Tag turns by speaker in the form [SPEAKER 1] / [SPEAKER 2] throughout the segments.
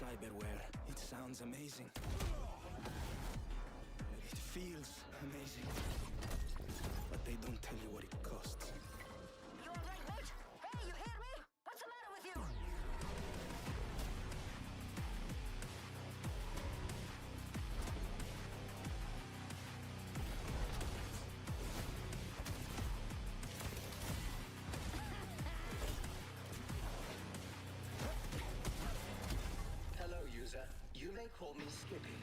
[SPEAKER 1] cyberware. It sounds amazing. It feels amazing. But they don't tell you what it costs.
[SPEAKER 2] You alright, mate? Hey, you hear me? What's the matter with you?
[SPEAKER 3] Hello, user. You may call me Skippy.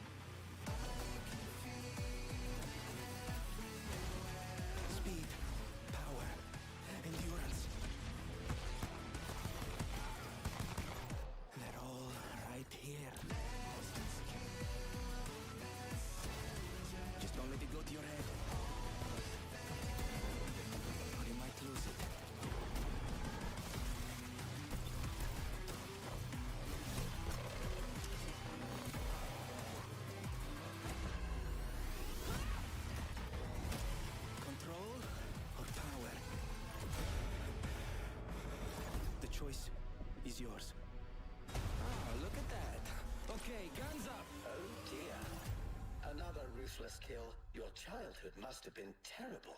[SPEAKER 1] Speed, power, endurance. They're all right here. Just don't let it go to your head. Or you might lose it. Control or power? The choice is yours. Ah, look at that. Okay, guns up.
[SPEAKER 3] Oh dear. Another ruthless kill. Your childhood must have been terrible.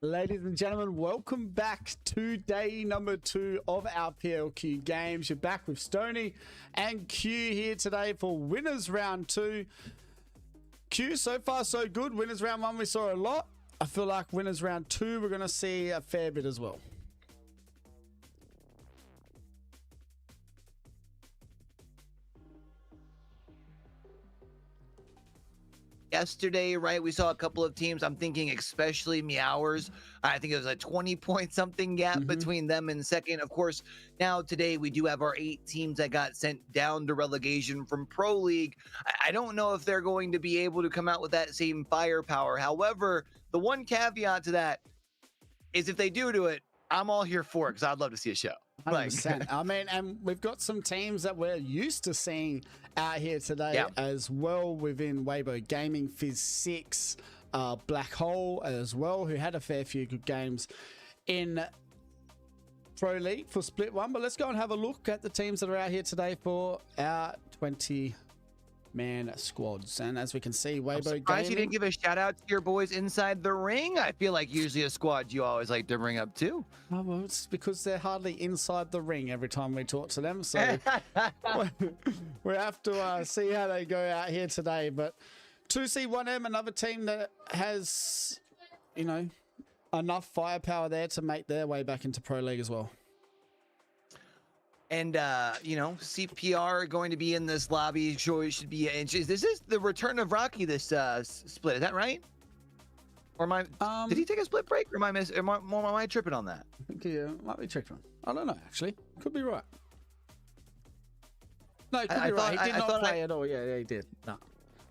[SPEAKER 4] Ladies and gentlemen, welcome back to day number 2 of our PLQ games. You're back with Stoney and Q here today for winners round 2. Q, so far so good. Winners round 1 we saw a lot. I feel like winners round 2 we're going to see a fair bit as well.
[SPEAKER 5] Yesterday, right, we saw a couple of teams. I'm thinking especially Meowers. I think it was a 20-point something gap between them and second. Of course, now today we do have our 8 teams that got sent down to relegation from Pro League. I don't know if they're going to be able to come out with that same firepower. However, the one caveat to that is if they do it, I'm all here for it because I'd love to see a show.
[SPEAKER 4] 100%. I mean, and we've got some teams that we're used to seeing out here today as well within Weibo Gaming, Fizz 6, Black Hole as well, who had a fair few good games in Pro League for Split 1. But let's go and have a look at the teams that are out here today for our 20-man squads. And as we can see, Weibo Gaming...
[SPEAKER 5] you didn't give a shout out to your boys inside the ring. I feel like usually a squad you always like to bring up too.
[SPEAKER 4] Oh, well, it's because they're hardly inside the ring every time we talk to them. So we have to see how they go out here today. But 2C1M, another team that has, you know, enough firepower there to make their way back into Pro League as well. And,
[SPEAKER 5] you know, CPR going to be in this lobby. Sure, it should be. This is the return of Rocky this split. Is that right? Or am I? Did he take a split break? Or am I tripping on that?
[SPEAKER 4] I think he might be tripping. I don't know, actually. Could be right. No, it could be right. He did not play at all. Yeah, he did. No.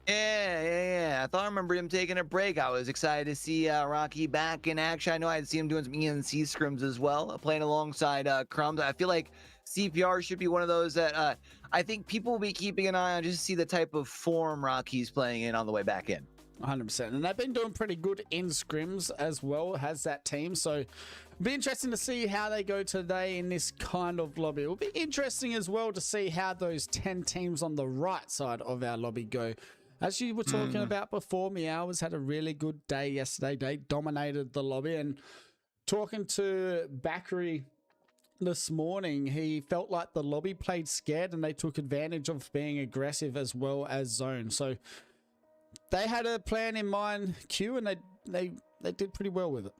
[SPEAKER 5] Yeah. I thought I remember him taking a break. I was excited to see Rocky back in action. I know I'd seen him doing some ENC scrims as well, playing alongside Crumbs. I feel like CPR should be one of those that I think people will be keeping an eye on just to see the type of form Rocky's playing in on the way back in.
[SPEAKER 4] 100%. And they've been doing pretty good in scrims as well, has that team. So it'll be interesting to see how they go today in this kind of lobby. It'll be interesting as well to see how those 10 teams on the right side of our lobby go. As you were talking about before, Meowers had a really good day yesterday. They dominated the lobby. And talking to Bakary this morning, he felt like the lobby played scared and they took advantage of being aggressive as well as zone. So they had a plan in mind, Q, and they did pretty well with it.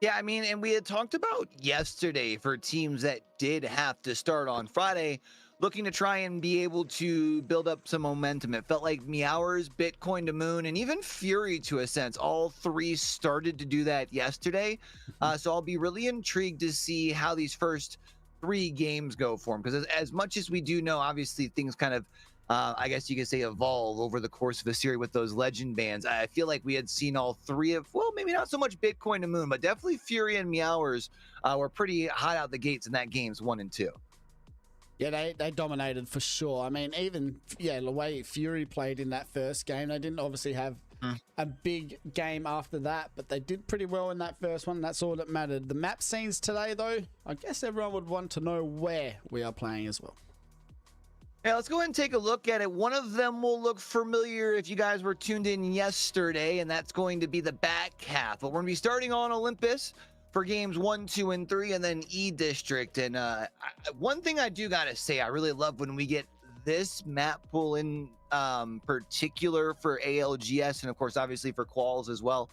[SPEAKER 5] Yeah, I mean, and we had talked about yesterday for teams that did have to start on Friday, looking to try and be able to build up some momentum. It felt like Meowers, Bitcoin to Moon, and even Fury to a sense. All 3 started to do that yesterday. So I'll be really intrigued to see how these first 3 games go for them. Because as much as we do know, obviously things kind of, I guess you could say, evolve over the course of a series with those legend bands. I feel like we had seen all 3 of, well, maybe not so much Bitcoin to Moon, but definitely Fury and Meowers were pretty hot out the gates in that games 1 and 2.
[SPEAKER 4] Yeah, they dominated for sure. I mean, even, the way Fury played in that first game, they didn't obviously have a big game after that, but they did pretty well in that first one. That's all that mattered. The map scenes today, though, I guess everyone would want to know where we are playing as well.
[SPEAKER 5] Yeah, let's go ahead and take a look at it. One of them will look familiar if you guys were tuned in yesterday, and that's going to be the back half. But we're going to be starting on Olympus for games 1, 2, and 3, and then E District. And one thing I do gotta say, I really love when we get this map pool in particular for ALGS, and of course, obviously for quals as well,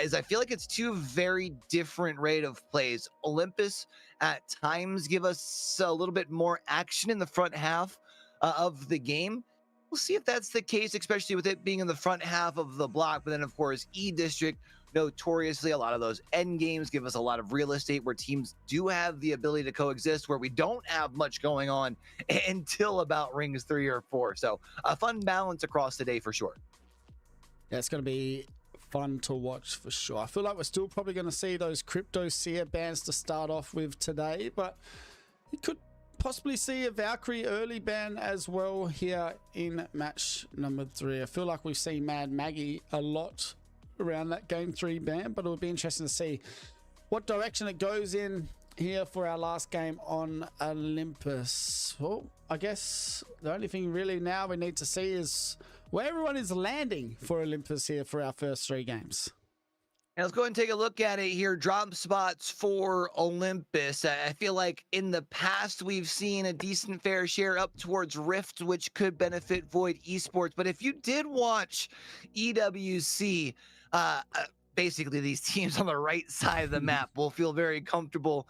[SPEAKER 5] is I feel like it's 2 very different rate of plays. Olympus at times give us a little bit more action in the front half of the game. We'll see if that's the case, especially with it being in the front half of the block. But then, of course, E District, notoriously, a lot of those end games give us a lot of real estate where teams do have the ability to coexist, where we don't have much going on until about rings 3 or 4. So a fun balance across the day for sure.
[SPEAKER 4] Yeah, it's going to be fun to watch for sure. I feel like we're still probably going to see those Crypto Seer bands to start off with today, but you could possibly see a Valkyrie early ban as well here in match number 3. I feel like we've seen Mad Maggie a lot around that game 3 ban, but it would be interesting to see what direction it goes in here for our last game on Olympus. Well, I guess the only thing really now we need to see is where everyone is landing for Olympus here for our first 3 games.
[SPEAKER 5] And let's go ahead and take a look at it here. Drop spots for Olympus. I feel like in the past we've seen a decent fair share up towards Rift, which could benefit Void Esports. But if you did watch EWC, basically these teams on the right side of the map will feel very comfortable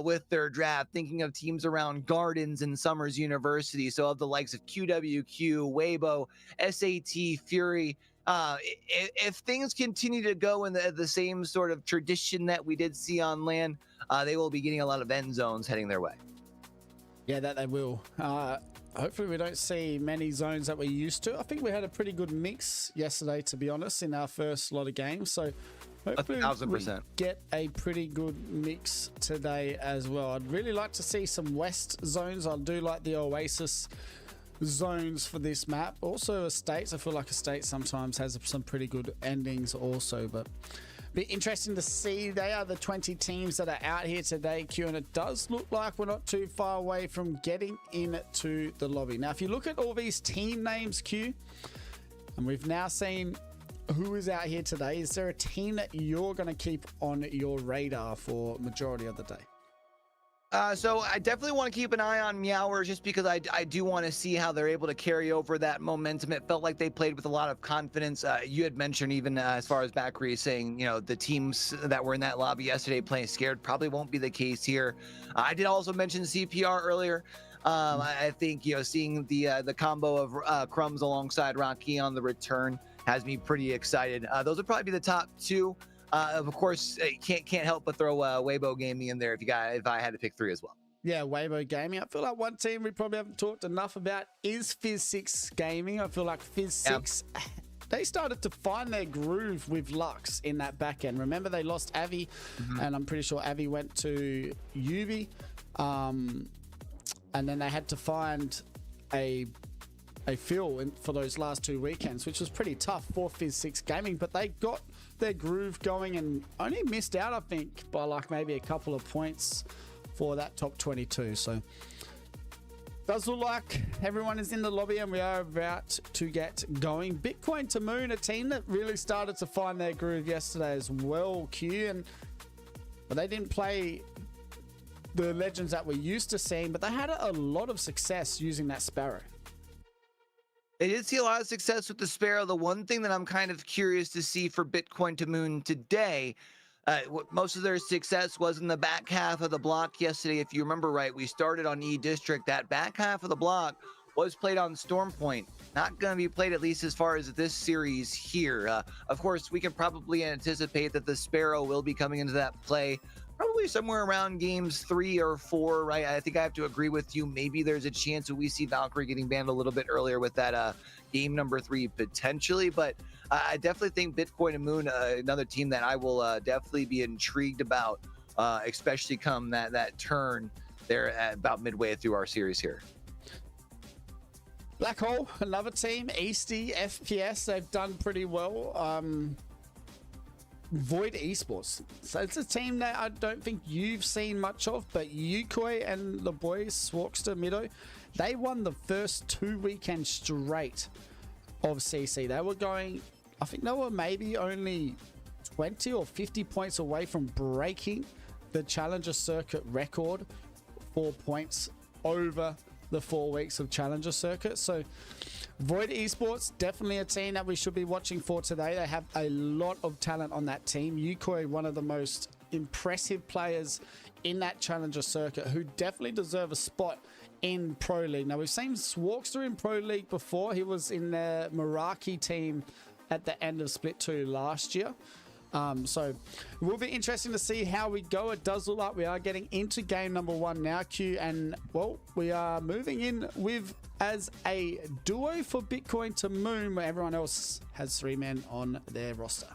[SPEAKER 5] with their draft. Thinking of teams around Gardens and Summers University, so of the likes of QWQ, Weibo, SAT, Fury. If things continue to go in the same sort of tradition that we did see on LAN, they will be getting a lot of end zones heading their way.
[SPEAKER 4] Yeah, that they will. Hopefully we don't see many zones that we're used to. I think we had a pretty good mix yesterday, to be honest, in our first lot of games. So hopefully
[SPEAKER 5] 1,000%.
[SPEAKER 4] we get a pretty good mix today as well. I'd really like to see some west zones. I do like the Oasis zones for this map. Also Estates. I feel like Estates sometimes has some pretty good endings also, but be interesting to see. They are the 20 teams that are out here today, Q, and it does look like we're not too far away from getting into the lobby. Now, if you look at all these team names, Q, and we've now seen who is out here today, is there a team that you're going to keep on your radar for majority of the day?
[SPEAKER 5] So I definitely want to keep an eye on Meowers, just because I do want to see how they're able to carry over that momentum. It felt like they played with a lot of confidence. You had mentioned even as far as Bakri saying, you know, the teams that were in that lobby yesterday playing scared probably won't be the case here. I did also mention CPR earlier. I think, you know, seeing the combo of Crumbs alongside Rocky on the return has me pretty excited. Those would probably be the top two. Of course, can't help but throw Weibo Gaming in there if I had to pick three as well.
[SPEAKER 4] Yeah, Weibo Gaming. I feel like one team we probably haven't talked enough about is Fizz6 Gaming. I feel like Fizz6, they started to find their groove with Lux in that back end. Remember, they lost Avi, and I'm pretty sure Avi went to UV, and then they had to find a feel for those last 2 weekends, which was pretty tough for Fizz6 Gaming, but they got their groove going and only missed out, I think, by like maybe a couple of points for that top 22. So does look like everyone is in the lobby and we are about to get going. Bitcoin to Moon, a team that really started to find their groove yesterday as well, Q, but they didn't play the legends that we're used to seeing, but they had a lot of success using that Sparrow.
[SPEAKER 5] They did see a lot of success with the Sparrow. The one thing that I'm kind of curious to see for Bitcoin to Moon today, most of their success was in the back half of the block yesterday. If you remember right, we started on E District. That back half of the block was played on Storm Point. Not going to be played, at least as far as this series here. Of course, we can probably anticipate that the Sparrow will be coming into that play probably somewhere around games 3 or 4, right? I think I have to agree with you. Maybe there's a chance that we see Valkyrie getting banned a little bit earlier with that game number 3 potentially, but I definitely think Bitcoin and Moon, another team that I will definitely be intrigued about, especially come that turn there at about midway through our series here.
[SPEAKER 4] Black Hole, another team, Easty, FPS, they've done pretty well. Void Esports. So it's a team that I don't think you've seen much of, but Yukoi and the boys, Swarkster, Mido, they won the first 2 weekends straight of CC. They were going, I think they were maybe only 20 or 50 points away from breaking the Challenger Circuit record for points over the 4 weeks of Challenger Circuit. So Void Esports, definitely a team that we should be watching for today. They have a lot of talent on that team. Yukoi, one of the most impressive players in that Challenger Circuit, who definitely deserve a spot in Pro League. Now, we've seen Swarkster in Pro League before. He was in the Meraki team at the end of Split 2 last year. So it will be interesting to see how we go. It does look like we are getting into game number 1 now, Q, and well, we are moving in with as a duo for Bitcoin to Moon, where everyone else has 3 men on their roster.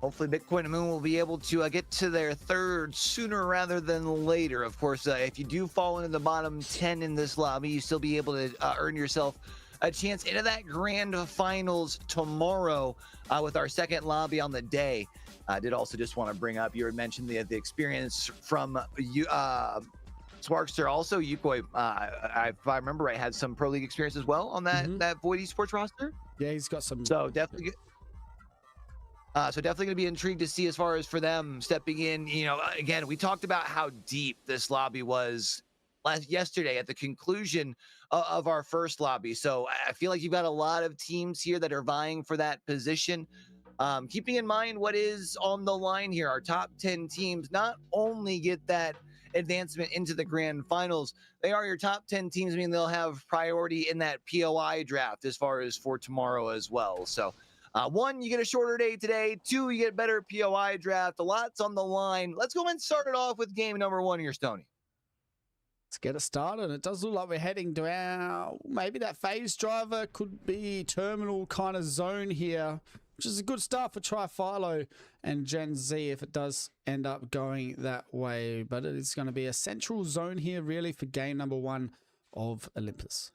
[SPEAKER 5] Hopefully Bitcoin and Moon will be able to get to their third sooner rather than later. Of course, if you do fall into the bottom 10 in this lobby, you still be able to earn yourself a chance into that grand finals tomorrow with our second lobby on the day. I did also just want to bring up, you had mentioned the experience from Swarkster. Also, Yukoi, if I remember right, had some Pro League experience as well on that Void Esports roster.
[SPEAKER 4] Yeah, he's got some.
[SPEAKER 5] So definitely So definitely going to be intrigued to see as far as for them stepping in. Again, we talked about how deep this lobby was yesterday at the conclusion of our first lobby. So I feel like you've got a lot of teams here that are vying for that position. Keeping in mind what is on the line here, our top 10 teams not only get that advancement into the grand finals, they are your top 10 teams. I mean, they'll have priority in that POI draft as far as for tomorrow as well. So one, you get a shorter day today. Two, you get better POI draft. A lot's on the line. Let's go and start it off with game number one here, Stoney.
[SPEAKER 4] Let's get it started. It does look like we're heading to maybe that phase driver could be terminal kind of zone here, which is a good start for Tri-Philo and Gen Z if it does end up going that way. But it is going to be a central zone here really for game number one of Olympus.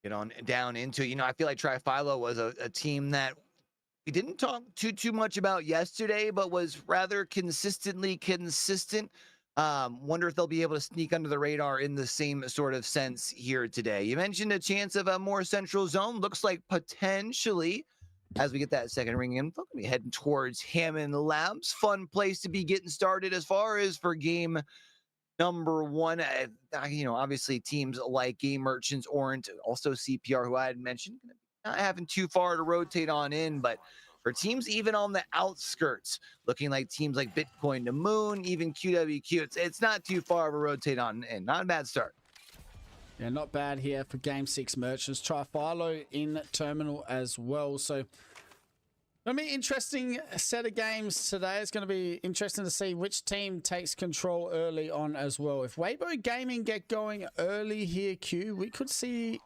[SPEAKER 5] Get on down into, I feel like Tri-Philo was a team that we didn't talk too much about yesterday, but was rather consistently consistent. Wonder if they'll be able to sneak under the radar in the same sort of sense here today. You mentioned a chance of a more central zone. Looks like potentially, as we get that second ring in, they'll be heading towards Hammond Labs. Fun place to be getting started as far as for game number one. Obviously teams like Game Merchants, Orient, also CPR, who I had mentioned, not having too far to rotate on in, but for teams even on the outskirts, looking like teams like Bitcoin to Moon, even QWQ, it's not too far of a rotate on in. Not a bad start.
[SPEAKER 4] Yeah, not bad here for Game 6 Merchants. Tri-Philo in terminal as well. So, going to be interesting set of games today. It's going to be interesting to see which team takes control early on as well. If Weibo Gaming get going early here, Q, we could see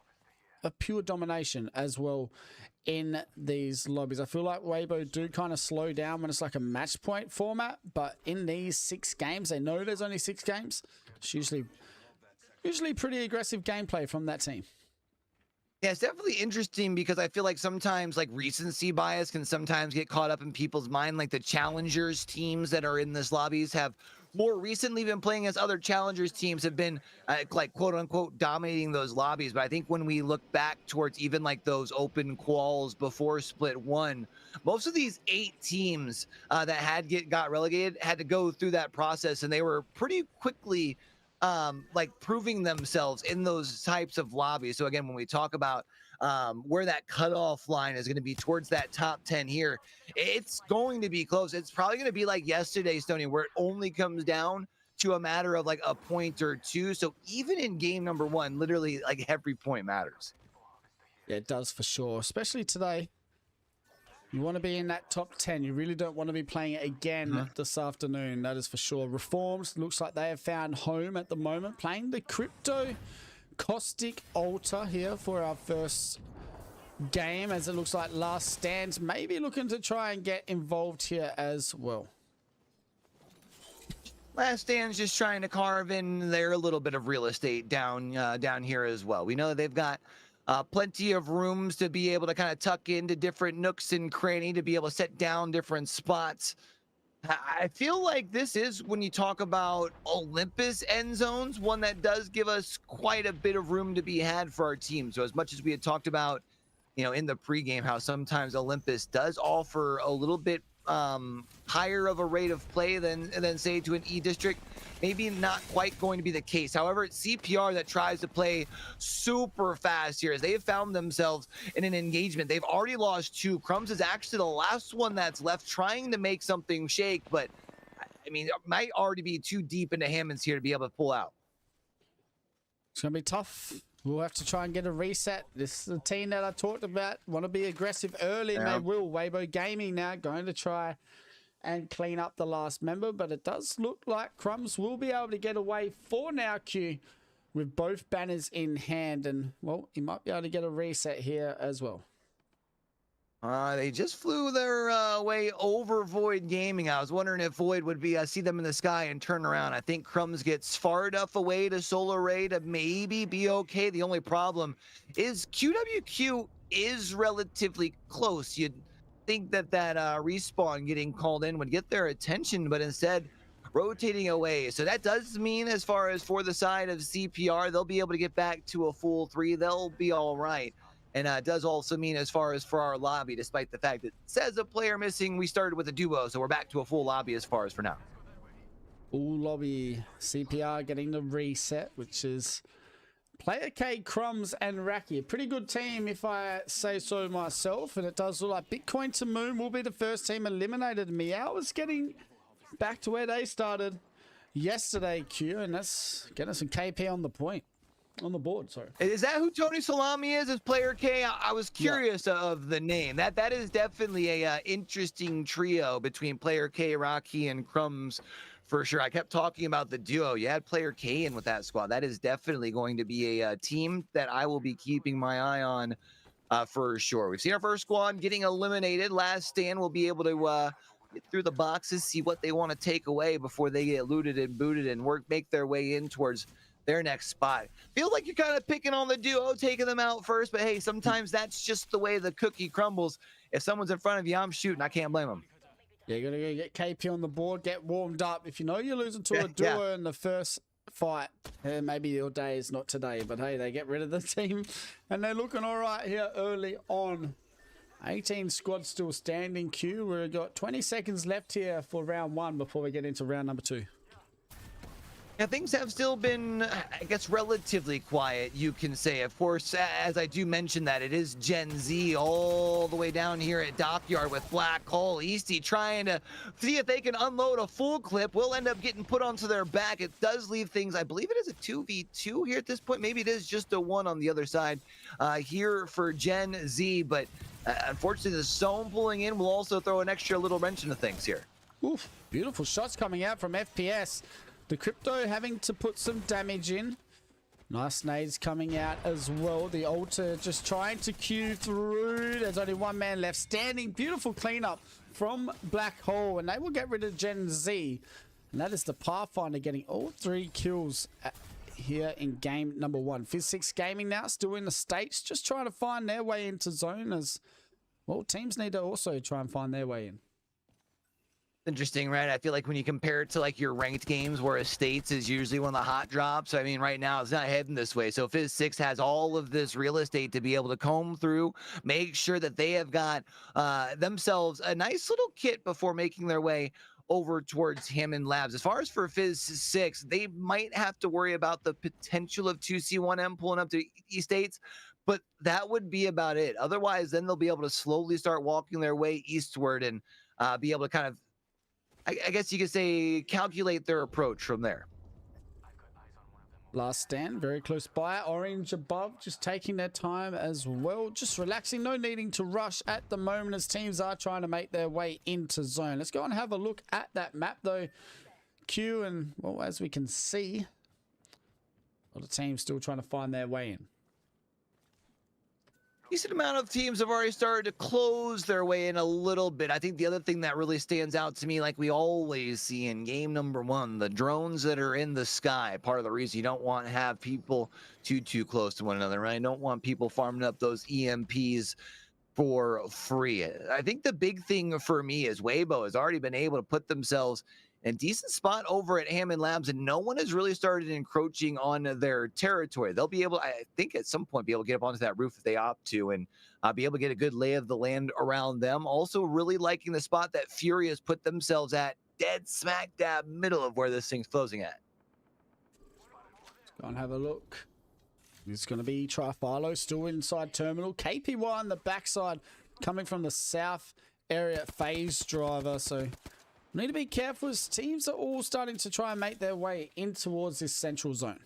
[SPEAKER 4] a pure domination as well in these lobbies. I feel like Weibo do kind of slow down when it's like a match point format, but in these 6 games, they know there's only 6 games. It's usually pretty aggressive gameplay from that team.
[SPEAKER 5] Yeah, it's definitely interesting because I feel like sometimes like recency bias can sometimes get caught up in people's mind. Like the challengers teams that are in this lobbies have more recently been playing as other challengers teams have been like quote unquote dominating those lobbies. But I think when we look back towards even like those open quals before split 1, most of these 8 teams that got relegated had to go through that process, and they were pretty quickly like proving themselves in those types of lobbies. So again, when we talk about where that cutoff line is going to be towards that top 10 here, it's going to be close. It's probably going to be like yesterday, Stoney, where it only comes down to a matter of like a point or two. So even in game number one, literally like every point matters.
[SPEAKER 4] Yeah, it does for sure, especially today. You want to be in that top 10. You really don't want to be playing it again this afternoon. That is for sure. Reforms looks like they have found home at the moment. Playing the Crypto Caustic Altar here for our first game, as it looks like Last Stands maybe looking to try and get involved here as well.
[SPEAKER 5] Last Stand's just trying to carve in their little bit of real estate down here as well. We know that they've got plenty of rooms to be able to kind of tuck into different nooks and cranny to be able to set down different spots. I feel like this is, when you talk about Olympus end zones, one that does give us quite a bit of room to be had for our team. So as much as we had talked about, in the pregame, how sometimes Olympus does offer a little bit higher of a rate of play than say to an E district, maybe not quite going to be the case. However, it's CPR that tries to play super fast here as they have found themselves in an engagement. They've already lost 2. Crumbs is actually the last one that's left, trying to make something shake, but I mean, it might already be too deep into Hammonds here to be able to pull out.
[SPEAKER 4] It's going to be tough. We'll have to try and get a reset. This is the team that I talked about. Want to be aggressive early, and they will. Weibo Gaming now going to try and clean up the last member, but it does look like Crumbs will be able to get away for now, Q, with both banners in hand, and, well, he might be able to get a reset here as well.
[SPEAKER 5] They just flew their way over Void Gaming. I was wondering if Void would be see them in the sky and turn around. I think Crumbs gets far enough away to Solar Ray to maybe be okay. The only problem is QWQ is relatively close. You'd think that respawn getting called in would get their attention, but instead rotating away. So that does mean, as far as for the side of CPR, they'll be able to get back to a full 3. They'll be all right. And it does also mean, as far as for our lobby, despite the fact that it says a player missing, we started with a duo, so we're back to a full lobby as far as for now.
[SPEAKER 4] Full lobby. CPR getting the reset, which is Player K, Crumbs, and Raki. A pretty good team, if I say so myself. And it does look like Bitcoin to Moon will be the first team eliminated. Meow is getting back to where they started yesterday, Q, and that's getting some KP on the point. On the board, sorry.
[SPEAKER 5] Is that who Tony Salami is as Player K? I was curious of the name. That is definitely a interesting trio between Player K, Rocky, and Crumbs for sure. I kept talking about the duo. You had Player K in with that squad. That is definitely going to be a team that I will be keeping my eye on for sure. We've seen our first squad getting eliminated. Last stand will be able to get through the boxes, see what they want to take away before they get looted and booted and make their way in towards their next spot. Feel like you're kind of picking on the duo, taking them out first, but hey, sometimes that's just the way the cookie crumbles. If someone's in front of you, I'm shooting. I can't blame them.
[SPEAKER 4] Yeah, you're going to go get KP on the board, get warmed up. If you know you're losing to a duo in the first fight, maybe your day is not today, but hey, they get rid of the team and they're looking all right here early on. 18 squads still standing, Q. We've got 20 seconds left here for round one before we get into round number two.
[SPEAKER 5] Yeah, things have still been, I guess, relatively quiet, you can say. Of course, as I do mention that, it is Gen Z all the way down here at Dockyard with Black Hole. Easty trying to see if they can unload a full clip. Will end up getting put onto their back. It does leave things, I believe it is a 2v2 here at this point. Maybe it is just a 1 on the other side here for Gen Z. But unfortunately, the zone pulling in will also throw an extra little wrench into things here.
[SPEAKER 4] Oof, beautiful shots coming out from FPS. The Crypto having to put some damage in. Nice nades coming out as well. The Alter just trying to queue through. There's only one man left standing. Beautiful cleanup from Black Hole. And they will get rid of Gen Z. And that is the Pathfinder getting all 3 kills here in game number 1. Phys6 Gaming now still in the States. Just trying to find their way into zone as, well, teams need to also try and find their way in.
[SPEAKER 5] Interesting, right? I feel like when you compare it to like your ranked games where Estates is usually one of the hot drops, I mean, right now it's not heading this way. So Phys6 has all of this real estate to be able to comb through, make sure that they have got themselves a nice little kit before making their way over towards Hammond Labs. As far as for Phys6, they might have to worry about the potential of 2C1M pulling up to Estates, but that would be about it. Otherwise, then they'll be able to slowly start walking their way eastward and be able to kind of, I guess you could say, calculate their approach from there.
[SPEAKER 4] Last stand, very close by. Orange above, just taking their time as well. Just relaxing, no needing to rush at the moment as teams are trying to make their way into zone. Let's go and have a look at that map though, Q, and well, as we can see, a lot of teams still trying to find their way in.
[SPEAKER 5] Decent amount of teams have already started to close their way in a little bit. I think the other thing that really stands out to me, like we always see in game number 1, the drones that are in the sky. Part of the reason you don't want to have people too close to one another, right? You don't want people farming up those EMPs for free. I think the big thing for me is Weibo has already been able to put themselves in a decent spot over at Hammond Labs, and no one has really started encroaching on their territory. They'll be able, I think at some point, be able to get up onto that roof if they opt to, and be able to get a good lay of the land around them. Also really liking the spot that Fury has put themselves at, dead smack dab middle of where this thing's closing at.
[SPEAKER 4] Let's go and have a look. It's going to be Trifalo still inside terminal. KPY on the backside coming from the south area phase driver. So need to be careful as teams are all starting to try and make their way in towards this central zone.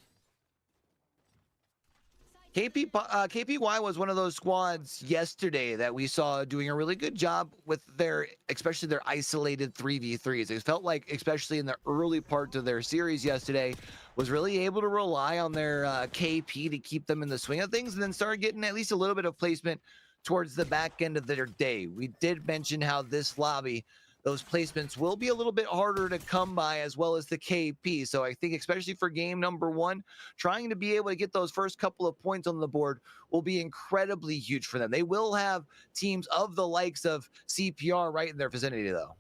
[SPEAKER 5] KPY was one of those squads yesterday that we saw doing a really good job with their, especially their isolated 3v3s. It felt like, especially in the early part of their series yesterday, was really able to rely on their KP to keep them in the swing of things and then start getting at least a little bit of placement towards the back end of their day. We did mention how this lobby, those placements will be a little bit harder to come by, as well as the KP. So I think especially for game number 1, trying to be able to get those first couple of points on the board will be incredibly huge for them. They will have teams of the likes of CPR right in their vicinity though.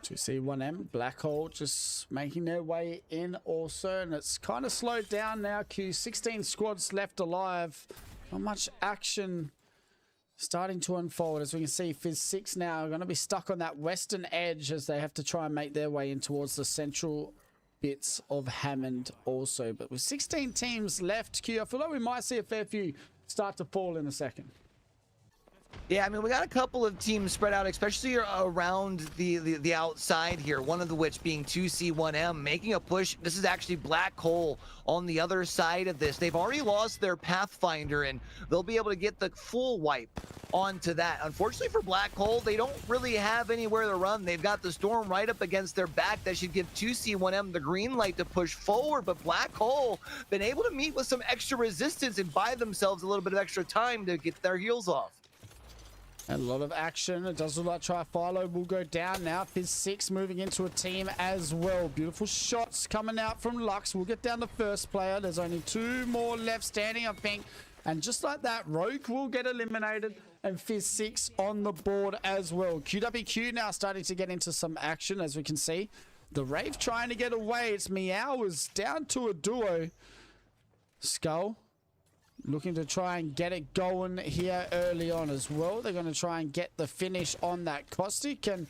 [SPEAKER 4] 2C1M, Black Hole just making their way in also, and it's kind of slowed down now. Q, 16 squads left alive. Not much action starting to unfold. As we can see, Fizz 6 now are going to be stuck on that western edge as they have to try and make their way in towards the central bits of Hammond also. But with 16 teams left, Q, I feel like we might see a fair few start to fall in a second.
[SPEAKER 5] Yeah, I mean, we got a couple of teams spread out, especially around the outside here, one of which being 2C1M, making a push. This is actually Black Hole on the other side of this. They've already lost their Pathfinder, and they'll be able to get the full wipe onto that. Unfortunately for Black Hole, they don't really have anywhere to run. They've got the Storm right up against their back. That should give 2C1M the green light to push forward, but Black Hole been able to meet with some extra resistance and buy themselves a little bit of extra time to get their heels off.
[SPEAKER 4] A lot of action. It does look like Trifilo will go down now. Fizz 6 moving into a team as well. Beautiful shots coming out from Lux. We'll get down the first player. There's only 2 more left standing, I think. And just like that, Rogue will get eliminated and Fizz 6 on the board as well. QWQ now starting to get into some action, as we can see. The Rave trying to get away. It's Meowers down to a duo. Skull looking to try and get it going here early on as well. They're going to try and get the finish on that Caustic, and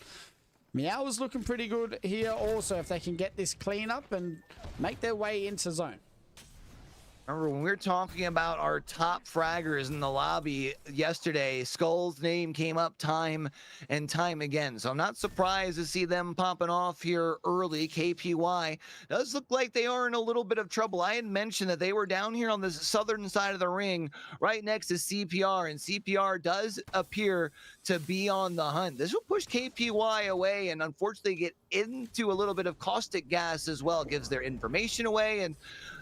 [SPEAKER 4] Meowers looking pretty good here also if they can get this clean up and make their way into zone.
[SPEAKER 5] Remember when we were talking about our top fraggers in the lobby yesterday, Skull's name came up time and time again. So I'm not surprised to see them popping off here early. KPY does look like they are in a little bit of trouble. I had mentioned that they were down here on the southern side of the ring right next to CPR, and CPR does appear to be on the hunt. This will push KPY away and unfortunately get into a little bit of caustic gas as well. It gives their information away, and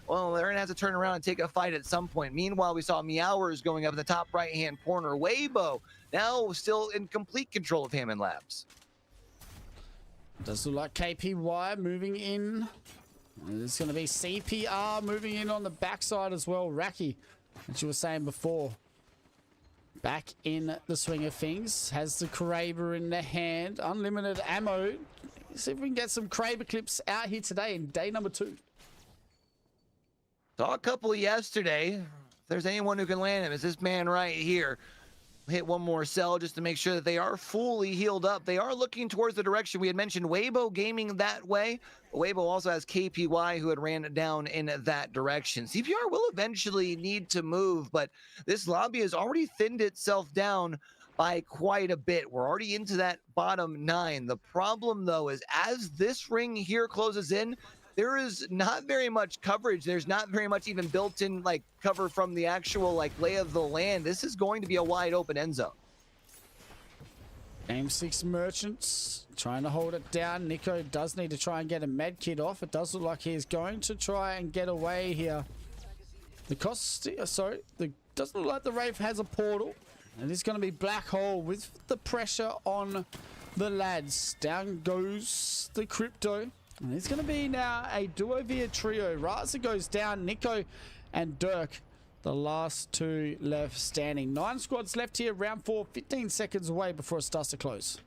[SPEAKER 5] well, they're going to have to turn around and take a fight at some point. Meanwhile, we saw Meowers going up in the top right-hand corner. Weibo now still in complete control of Hammond Labs.
[SPEAKER 4] Does look like KPY moving in. It's going to be CPR moving in on the backside as well. Raki, as you were saying before, back in the swing of things. Has the Kraber in the hand. Unlimited ammo. See if we can get some Kraber clips out here today in day number 2.
[SPEAKER 5] Saw a couple yesterday. If there's anyone who can land him, it's this man right here. Hit one more cell just to make sure that they are fully healed up. They are looking towards the direction we had mentioned Weibo gaming that way. Weibo also has KPY who had ran down in that direction. CPR will eventually need to move, but this lobby has already thinned itself down by quite a bit. We're already into that bottom 9. The problem though is as this ring here closes in, there is not very much coverage. There's not very much even built-in like cover from the actual like lay of the land. This is going to be a wide open end zone.
[SPEAKER 4] Game 6 Merchants trying to hold it down. Nico does need to try and get a med kit off. It does look like he's going to try and get away here. The doesn't look like the Wraith has a portal. And it's going to be Black Hole with the pressure on the lads. Down goes the Crypto. And it's going to be now a duo via trio. Raza goes down, Nico and Dirk, the last 2 left standing. 9 squads left here, round 4, 15 seconds away before it starts to close.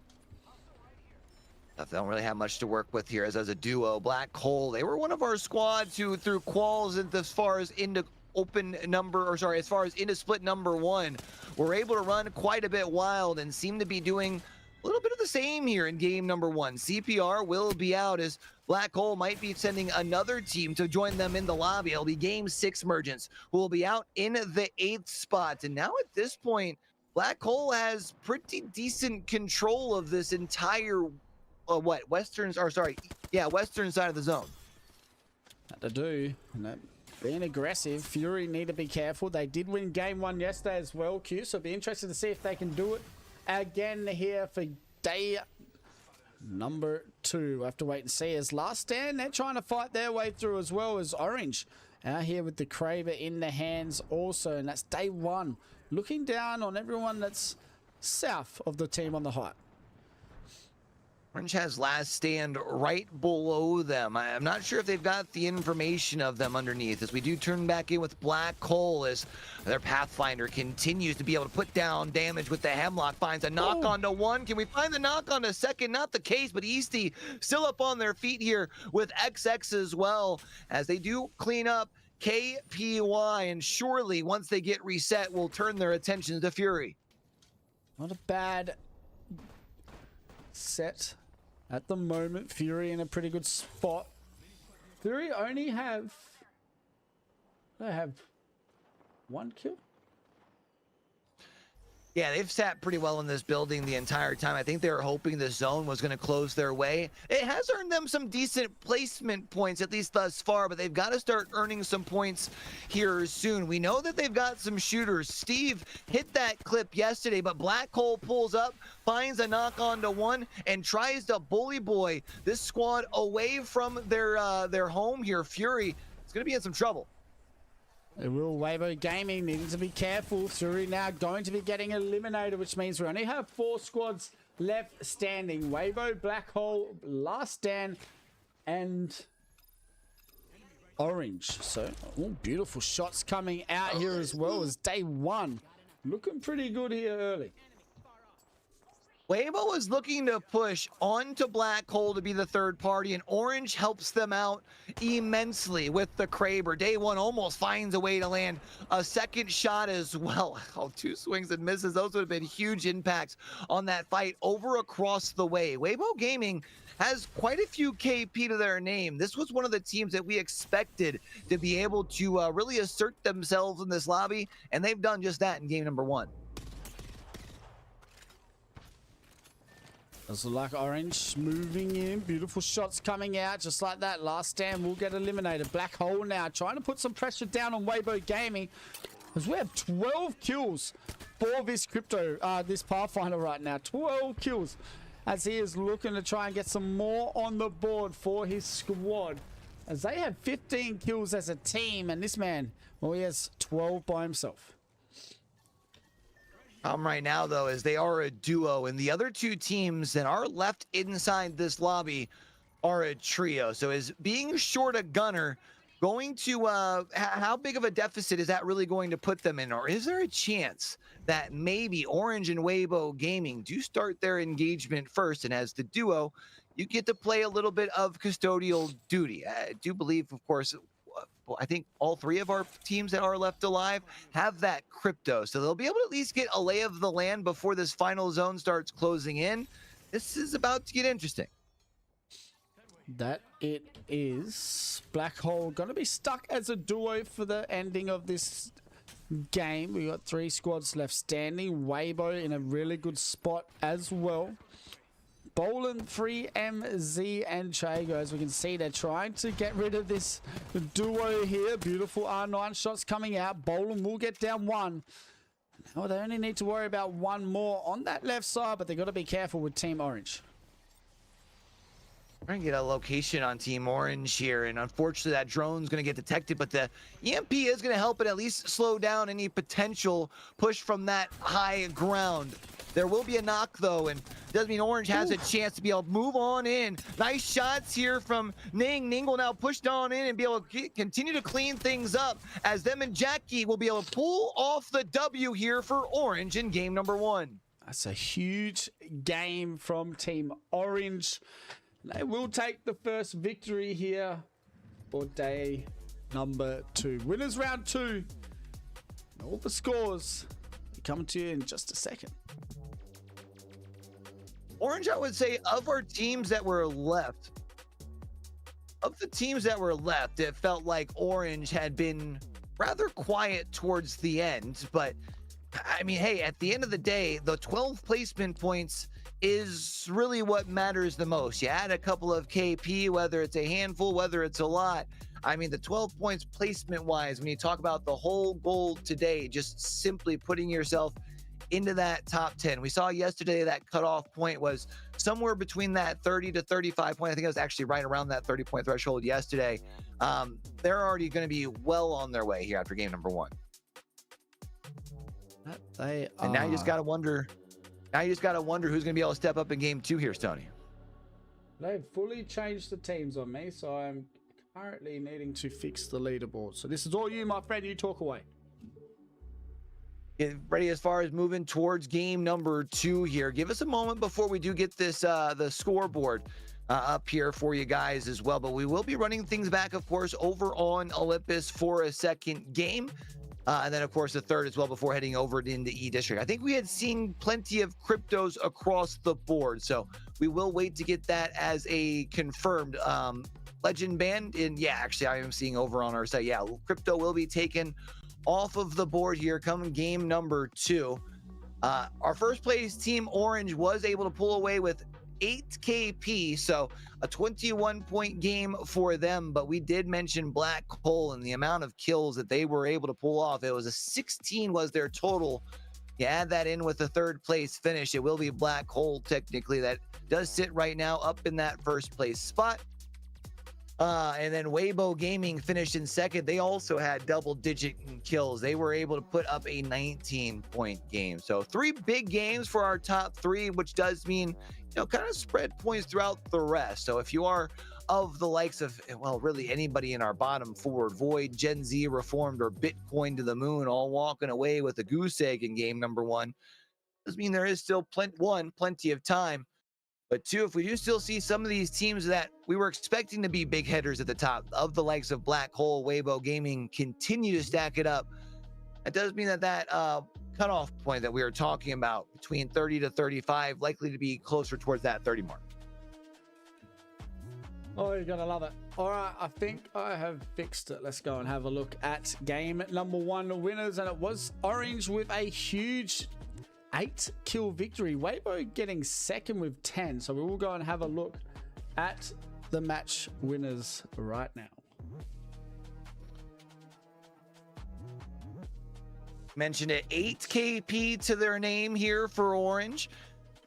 [SPEAKER 5] They don't really have much to work with here as a duo. Black Hole, they were one of our squads who threw quals as far as into split number 1. Were able to run quite a bit wild and seem to be doing a little bit of the same here in game number 1. CPR will be out as Black Hole might be sending another team to join them in the lobby. It'll be game 6 Merchants who will be out in the 8th spot. And now at this point, Black Hole has pretty decent control of this entire, western side of the zone.
[SPEAKER 4] That to do. Being aggressive, Fury need to be careful. They did win game 1 yesterday as well, Q, so it'll be interesting to see if they can do it again here for day number 2. We'll have to wait and see. As Last Stand, they're trying to fight their way through as well as Orange out here with the Kraber in the hands also, and that's day 1. Looking down on everyone that's south of the team on the height.
[SPEAKER 5] Orange has Last Stand right below them. I'm not sure if they've got the information of them underneath as we do turn back in with Black Hole as their Pathfinder continues to be able to put down damage with the Hemlock. Finds a knock onto 1. Can we find the knock on a 2nd? Not the case, but Easty still up on their feet here with XX as well as they do clean up KPY, and surely once they get reset, will turn their attention to Fury.
[SPEAKER 4] Not a bad set at the moment. Fury in a pretty good spot. Fury only have... They have one kill?
[SPEAKER 5] Yeah, they've sat pretty well in this building the entire time. I think they were hoping the zone was going to close their way. It has earned them some decent placement points, at least thus far, but they've got to start earning some points here soon. We know that they've got some shooters. Steve hit that clip yesterday, but Black Hole pulls up, finds a knock onto one, and tries to bully boy this squad away from their home here. Fury is going to be in some trouble.
[SPEAKER 4] It will. Weibo Gaming needing to be careful. Fury now going to be getting eliminated, which means we only have 4 squads left standing. Weibo, Black Hole, Last Stand, and Orange. So, beautiful shots coming out here as well as day one. Looking pretty good here early.
[SPEAKER 5] Weibo is looking to push onto Black Hole to be the third party, and Orange helps them out immensely with the Kraber. Day one almost finds a way to land a second shot as well. Oh, 2 swings and misses. Those would have been huge impacts on that fight over across the way. Weibo Gaming has quite a few KP to their name. This was one of the teams that we expected to be able to really assert themselves in this lobby, and they've done just that in game number 1.
[SPEAKER 4] Does look like Orange moving in. Beautiful shots coming out just like that. Last Stand will get eliminated. Black Hole now trying to put some pressure down on Weibo Gaming as we have 12 kills for this this Pathfinder right now. 12 kills as he is looking to try and get some more on the board for his squad. As they have 15 kills as a team, and this man, well, he has 12 by himself.
[SPEAKER 5] Right now, though, is they are a duo, and the other 2 teams that are left inside this lobby are a trio. So is being short a gunner going to, how big of a deficit is that really going to put them in? Or is there a chance that maybe Orange and Weibo Gaming do start their engagement first, and as the duo, you get to play a little bit of custodial duty? I do believe, of course, I think all 3 of our teams that are left alive have that crypto, so they'll be able to at least get a lay of the land before this final zone starts closing in. This is about to get interesting.
[SPEAKER 4] That it is. Black Hole going to be stuck as a duo for the ending of this game. We got 3 squads left standing. Weibo in a really good spot as well. Bolin, 3MZ, and Chago, as we can see, they're trying to get rid of this duo here. Beautiful R9 shots coming out. Bolin will get down 1. Now they only need to worry about 1 more on that left side, but they've got to be careful with Team Orange.
[SPEAKER 5] We're going to get a location on Team Orange here, and unfortunately that drone's going to get detected, but the EMP is going to help it at least slow down any potential push from that high ground. There will be a knock, though, and doesn't mean Orange has a chance to be able to move on in. Nice shots here from Ning. Ning will now push on in and be able to continue to clean things up, as them and Jackie will be able to pull off the W here for Orange in game number 1.
[SPEAKER 4] That's a huge game from Team Orange. They will take the first victory here for day number 2. Winners round 2. All the scores coming to you in just a second.
[SPEAKER 5] Orange, I would say, of our teams that were left, it felt like Orange had been rather quiet towards the end. But, I mean, hey, at the end of the day, the 12 placement points is really what matters the most. You add a couple of KP, whether it's a handful, whether it's a lot. I mean, the 12 points placement-wise, when you talk about the whole goal today, just simply putting yourself into that top 10. We saw yesterday that cutoff point was somewhere between that 30 to 35 point. I think it was actually right around that 30-point threshold yesterday. They're already going to be well on their way here after game number 1. And now you just got to wonder. Now you just got to wonder who's going to be able to step up in game 2 here, Stoney.
[SPEAKER 4] They've fully changed the teams on me, so I'm currently needing to fix the leaderboard. So this is all you, my friend. You talk away.
[SPEAKER 5] Get ready as far as moving towards game number 2 here. Give us a moment before we do get this the scoreboard up here for you guys as well. But we will be running things back, of course, over on Olympus for a second game. And then, of course, the third as well before heading over into E District. I think we had seen plenty of cryptos across the board. So we will wait to get that as a confirmed legend ban. And yeah, actually, I am seeing over on our site. Yeah, crypto will be taken off of the board here come game number 2. Our first place team Orange was able to pull away with 8 KP, so a 21-point game for them. But we did mention Black Hole and the amount of kills that they were able to pull off. It was a 16 was their total. You add that in with the third place finish, it will be Black Hole technically that does sit right now up in that first place spot. And then Weibo Gaming finished in second. They also had double-digit kills. They were able to put up a 19-point game. So 3 big games for our top 3, which does mean, kind of spread points throughout the rest. So if you are of the likes of, well, really anybody in our bottom 4, Void, Gen Z, Reformed, or Bitcoin to the Moon, all walking away with a goose egg in game number 1, does mean there is still plenty of time. But 2, if we do still see some of these teams that we were expecting to be big headers at the top of the likes of Black Hole, Weibo Gaming continue to stack it up, that does mean that cutoff point that we were talking about between 30 to 35 likely to be closer towards that 30 mark.
[SPEAKER 4] Oh, you're gonna love it. All right, I think I have fixed it. Let's go and have a look at game number 1 winners, and it was Orange with a huge 8 kill victory. Weibo getting second with 10. So we will go and have a look at the match winners right now.
[SPEAKER 5] Mentioned it, 8 KP to their name here for Orange.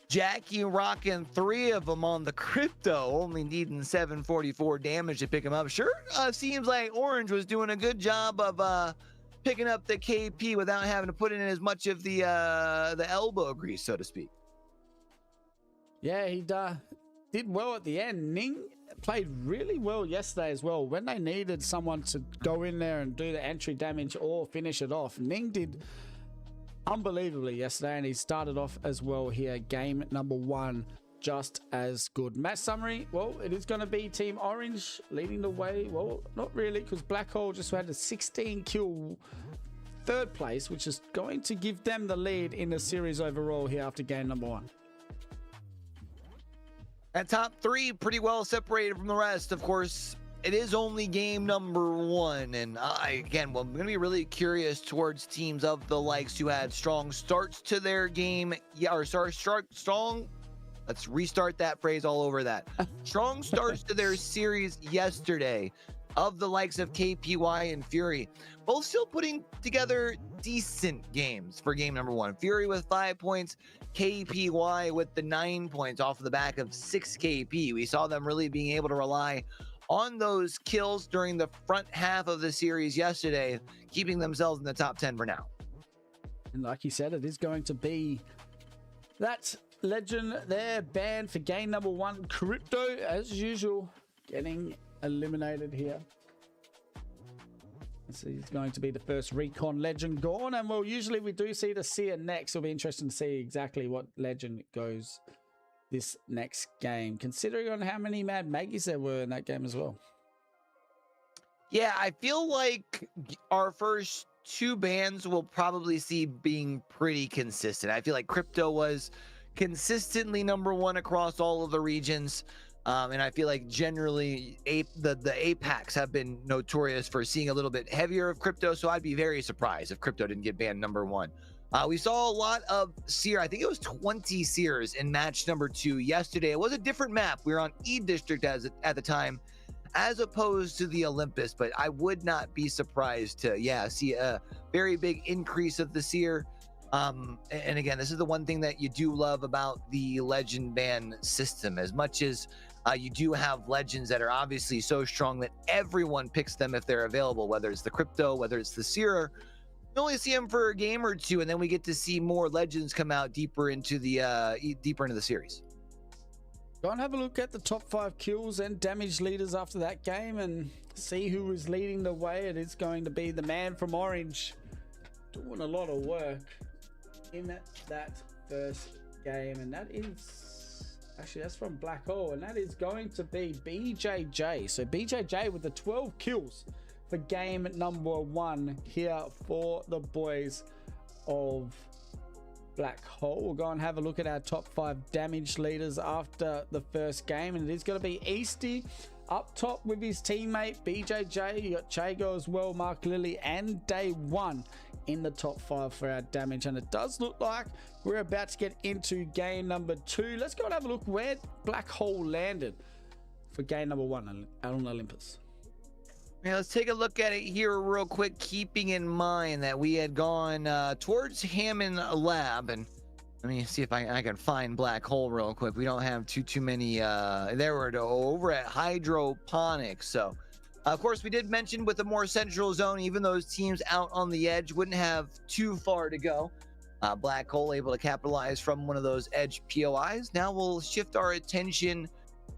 [SPEAKER 5] Jackie rocking 3 of them on the crypto, only needing 744 damage to pick them up. Sure, seems like Orange was doing a good job of picking up the KP without having to put in as much of the elbow grease, so to speak.
[SPEAKER 4] Yeah, he did well at the end. Ning played really well yesterday as well. When they needed someone to go in there and do the entry damage or finish it off, Ning did unbelievably yesterday, and he started off as well here. Game number 1 just as good. Match summary, well, it is going to be Team Orange leading the way. Well, not really, because Black Hole just had a 16 kill third place, which is going to give them the lead in the series overall here after game number 1.
[SPEAKER 5] That top 3 pretty well separated from the rest. Of course, it is only game number 1, and I'm going to be really curious towards teams of the likes who had strong starts to their game. Strong. Let's restart that phrase all over that. Strong starts to their series yesterday of the likes of KPY and Fury, both still putting together decent games for game number 1. Fury with 5 points, KPY with the 9 points off of the back of 6 KP. We saw them really being able to rely on those kills during the front half of the series yesterday, keeping themselves in the top 10 for now.
[SPEAKER 4] And like you said, it is going to be that legend there banned for game number 1. Crypto, as usual, getting eliminated here. So he's going to be the first recon legend gone, and well, usually we do see the seer next. It'll be interesting to see exactly what legend goes this next game, considering on how many Mad Maggies there were in that game as well.
[SPEAKER 5] Yeah, I feel like our first 2 bans will probably see being pretty consistent. I feel like Crypto was consistently number 1 across all of the regions. And I feel like generally the Apacs have been notorious for seeing a little bit heavier of Crypto. So I'd be very surprised if Crypto didn't get banned number 1. We saw a lot of Seer. I think it was 20 Seers in match number 2 yesterday. It was a different map. We were on E District at the time, as opposed to the Olympus. But I would not be surprised to, see a very big increase of the Seer. And again, this is the one thing that you do love about the legend ban system. As much as you do have legends that are obviously so strong that everyone picks them if they're available, whether it's the Crypto, whether it's the Seer. You only see them for a game or 2, and then we get to see more legends come out deeper into the series.
[SPEAKER 4] Go and have a look at the top 5 kills and damage leaders after that game and see who is leading the way. It is going to be the man from Orange, doing a lot of work in that first game, and that is Actually, that's from Black Hole, and that is going to be BJJ. So BJJ with the 12 kills for game number 1 here for the boys of Black Hole. We'll go and have a look at our top 5 damage leaders after the first game, and it is going to be Easty up top with his teammate BJJ. You got Chago as well, Mark Lilly, and Day One in the top 5 for our damage. And it does look like we're about to get into game number 2. Let's go and have a look where Black Hole landed for game number 1 on Olympus.
[SPEAKER 5] Yeah, let's take a look at it here real quick, keeping in mind that we had gone towards Hammond Lab. And let me see if I can find Black Hole real quick. We don't have too many. There we're over at Hydroponics. So, of course, we did mention with the more central zone, even those teams out on the edge wouldn't have too far to go. Black Hole able to capitalize from one of those edge POIs. Now we'll shift our attention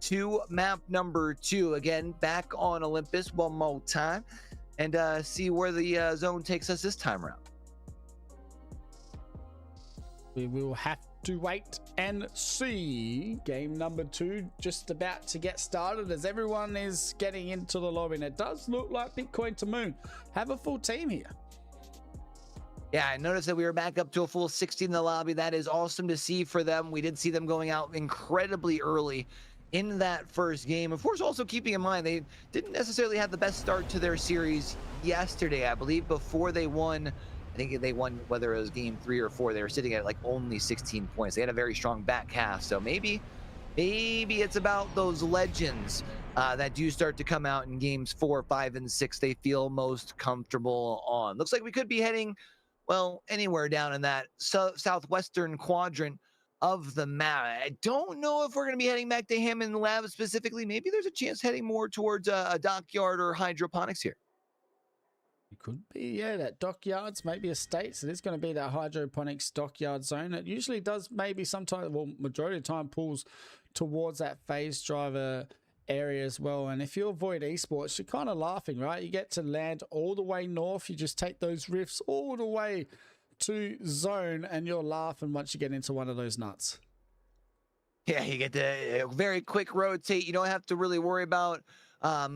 [SPEAKER 5] to map number 2, again back on Olympus one more time, and see where the zone takes us this time around.
[SPEAKER 4] We will have to wait and see. Game number 2 just about to get started as everyone is getting into the lobby, and it does look like Bitcoin to Moon have a full team here.
[SPEAKER 5] Yeah, I noticed that we were back up to a full 60 in the lobby. That is awesome to see for them. We did see them going out incredibly early in that first game. Of course, also keeping in mind they didn't necessarily have the best start to their series yesterday. I believe before they won, I think they won whether it was game 3 or 4, they were sitting at like only 16 points. They had a very strong back half, so maybe it's about those legends that do start to come out in games 4, 5, and 6 they feel most comfortable on. Looks like we could be heading, well, anywhere down in that southwestern quadrant of the map. I don't know if we're going to be heading back to Hammond Lab specifically. Maybe there's a chance heading more towards a dockyard or hydroponics here.
[SPEAKER 4] It could be, yeah, that dockyards, maybe estates. It is going to be that hydroponics dockyard zone. It usually does, maybe sometimes, well, majority of the time pulls towards that phase driver area as well. And if you avoid esports, you're kind of laughing, right? You get to land all the way north. You just take those rifts all the way to zone, and you're laughing once you get into one of those nuts.
[SPEAKER 5] Yeah, you get to very quick rotate. You don't have to really worry about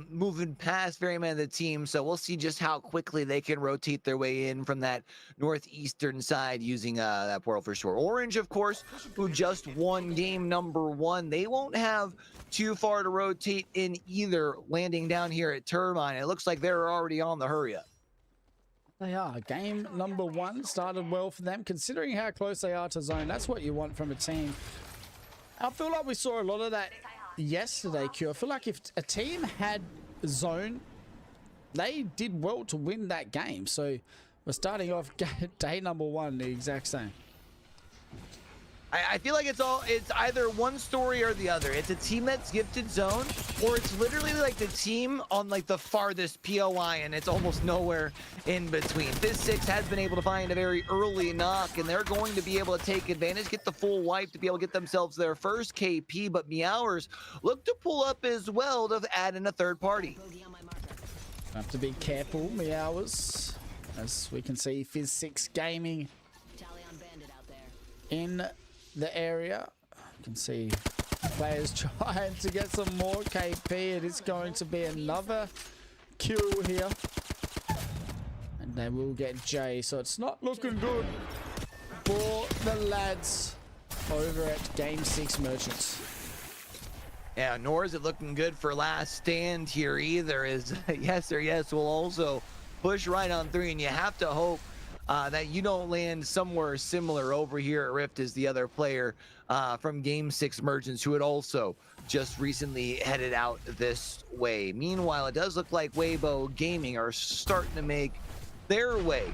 [SPEAKER 5] moving past very many of the teams. So we'll see just how quickly they can rotate their way in from that northeastern side using that portal for sure. Orange, of course, who just won game number 1. They won't have too far to rotate in either, landing down here at Turbine. It looks like they're already on the hurry up.
[SPEAKER 4] They are. Game number 1 started well for them, considering how close they are to zone. That's what you want from a team. I feel like we saw a lot of that yesterday, Q. I feel like if a team had zone, they did well to win that game. So we're starting off day number 1 the exact same.
[SPEAKER 5] I feel like it's either one story or the other. It's a team that's gifted zone, or it's literally like the team on like the farthest POI, and it's almost nowhere in between. Fizz6 has been able to find a very early knock, and they're going to be able to take advantage, get the full wipe to be able to get themselves their first KP, but Meowers look to pull up as well to add in a third party.
[SPEAKER 4] Have to be careful, Meowers, as we can see Fizz6 Gaming in the area. You can see players trying to get some more KP. It is going to be another kill here, and they will get J. So it's not looking good for the lads over at Game 6 Merchants.
[SPEAKER 5] Yeah, nor is it looking good for Last Stand here either, as Yes or Yes will also push right on 3, and you have to hope that you don't land somewhere similar over here at Rift as the other player from Game 6 Merchants, who had also just recently headed out this way. Meanwhile, it does look like Weibo Gaming are starting to make their way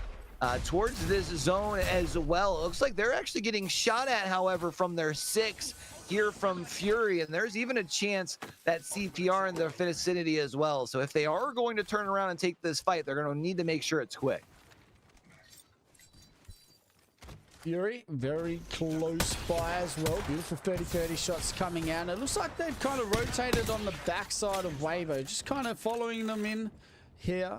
[SPEAKER 5] towards this zone as well. It looks like they're actually getting shot at, however, from their 6 here from Fury, and there's even a chance that CPR in their vicinity as well. So if they are going to turn around and take this fight, they're going to need to make sure it's quick.
[SPEAKER 4] Fury very close by as well. Beautiful 30-30 shots coming out. It looks like they've kind of rotated on the backside of Weibo, just kind of following them in here.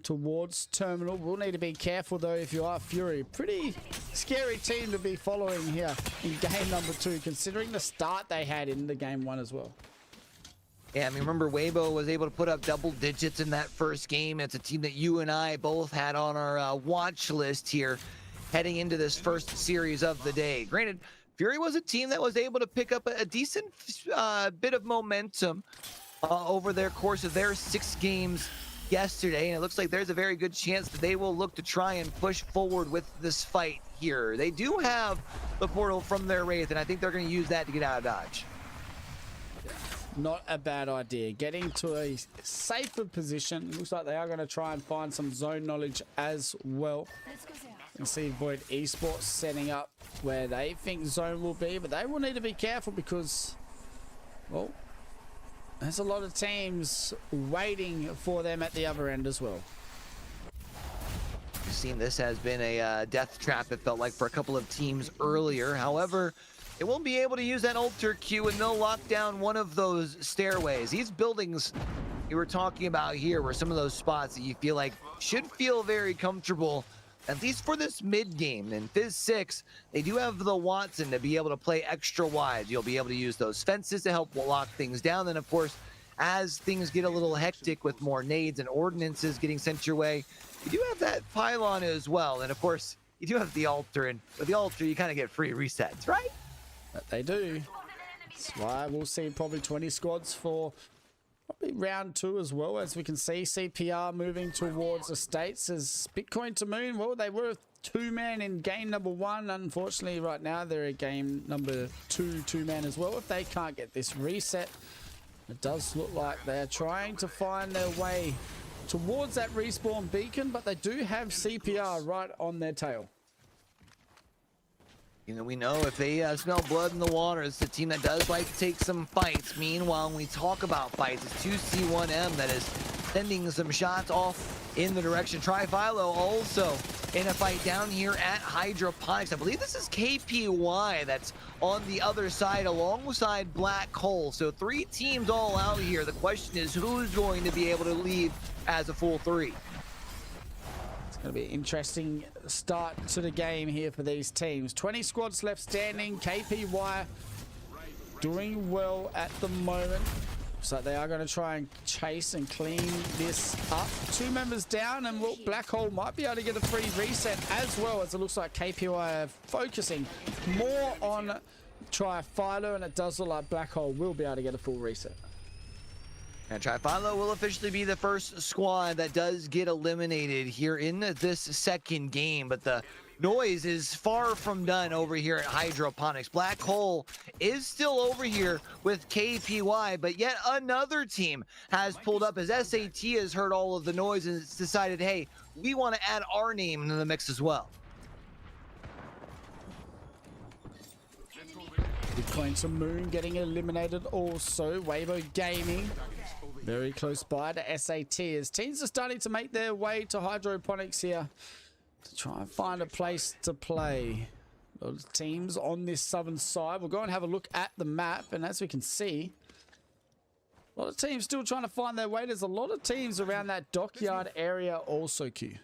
[SPEAKER 4] towards Terminal. We'll need to be careful though if you are Fury. Pretty scary team to be following here in game number 2, considering the start they had in the game 1 as well.
[SPEAKER 5] Yeah, I mean, remember Weibo was able to put up double digits in that first game. It's a team that you and I both had on our watch list here heading into this first series of the day. Granted, Fury was a team that was able to pick up a decent bit of momentum over their course of their 6 games yesterday, and it looks like there's a very good chance that they will look to try and push forward with this fight here. They do have the portal from their Wraith, and I think they're going to use that to get out of Dodge.
[SPEAKER 4] Not a bad idea. Getting to a safer position. It looks like they are going to try and find some zone knowledge as well. You can see Void Esports setting up where they think zone will be, but they will need to be careful because, well, there's a lot of teams waiting for them at the other end as well.
[SPEAKER 5] You've seen this has been a death trap, it felt like, for a couple of teams earlier. However, it won't be able to use that alter Q, and they'll lock down one of those stairways. These buildings you were talking about here were some of those spots that you feel like should feel very comfortable, at least for this mid game. In Fizz 6, they do have the Watson to be able to play extra wide. You'll be able to use those fences to help lock things down. Then, of course, as things get a little hectic with more nades and ordinances getting sent your way, you do have that pylon as well. And, of course, you do have the altar, and with the altar, you kind of get free resets, right?
[SPEAKER 4] But they do. That's why we'll see probably 20 squads for probably round 2 as well. As we can see, CPR moving towards the States as Bitcoin to Moon. Well, they were 2-man in game number 1. Unfortunately, right now, they're a game number 2, 2-man as well. If they can't get this reset, it does look like they're trying to find their way towards that respawn beacon, but they do have CPR right on their tail.
[SPEAKER 5] You know, we know if they smell blood in the water, it's a team that does like to take some fights. Meanwhile, when we talk about fights, it's 2C1M that is sending some shots off in the direction. Tri-Philo also in a fight down here at Hydroponics. I believe this is KPY that's on the other side alongside Black Hole. So 3 teams all out here. The question is, who's going to be able to lead as a full 3?
[SPEAKER 4] Going to be an interesting start to the game here for these teams. 20 squads left standing. KPY doing well at the moment. So they are going to try and chase and clean this up. 2 members down, and well, Black Hole might be able to get a free reset as well, as it looks like KPY are focusing more on Tri-Philo, and it does look like Black Hole will be able to get a full reset.
[SPEAKER 5] And Tri-Philo will officially be the first squad that does get eliminated here in this second game, but the noise is far from done over here at Hydroponics. Black Hole is still over here with KPY, but yet another team has pulled up as SAT has heard all of the noise and it's decided, hey, we want to add our name into the mix as well.
[SPEAKER 4] Bitcoin to Moon getting eliminated also. Weibo Gaming very close by to SAT as teams are starting to make their way to Hydroponics here to try and find a place to play. Those teams on this southern side. We'll go and have a look at the map, and as we can see, a lot of teams still trying to find their way. There's a lot of teams around that dockyard area also, Q.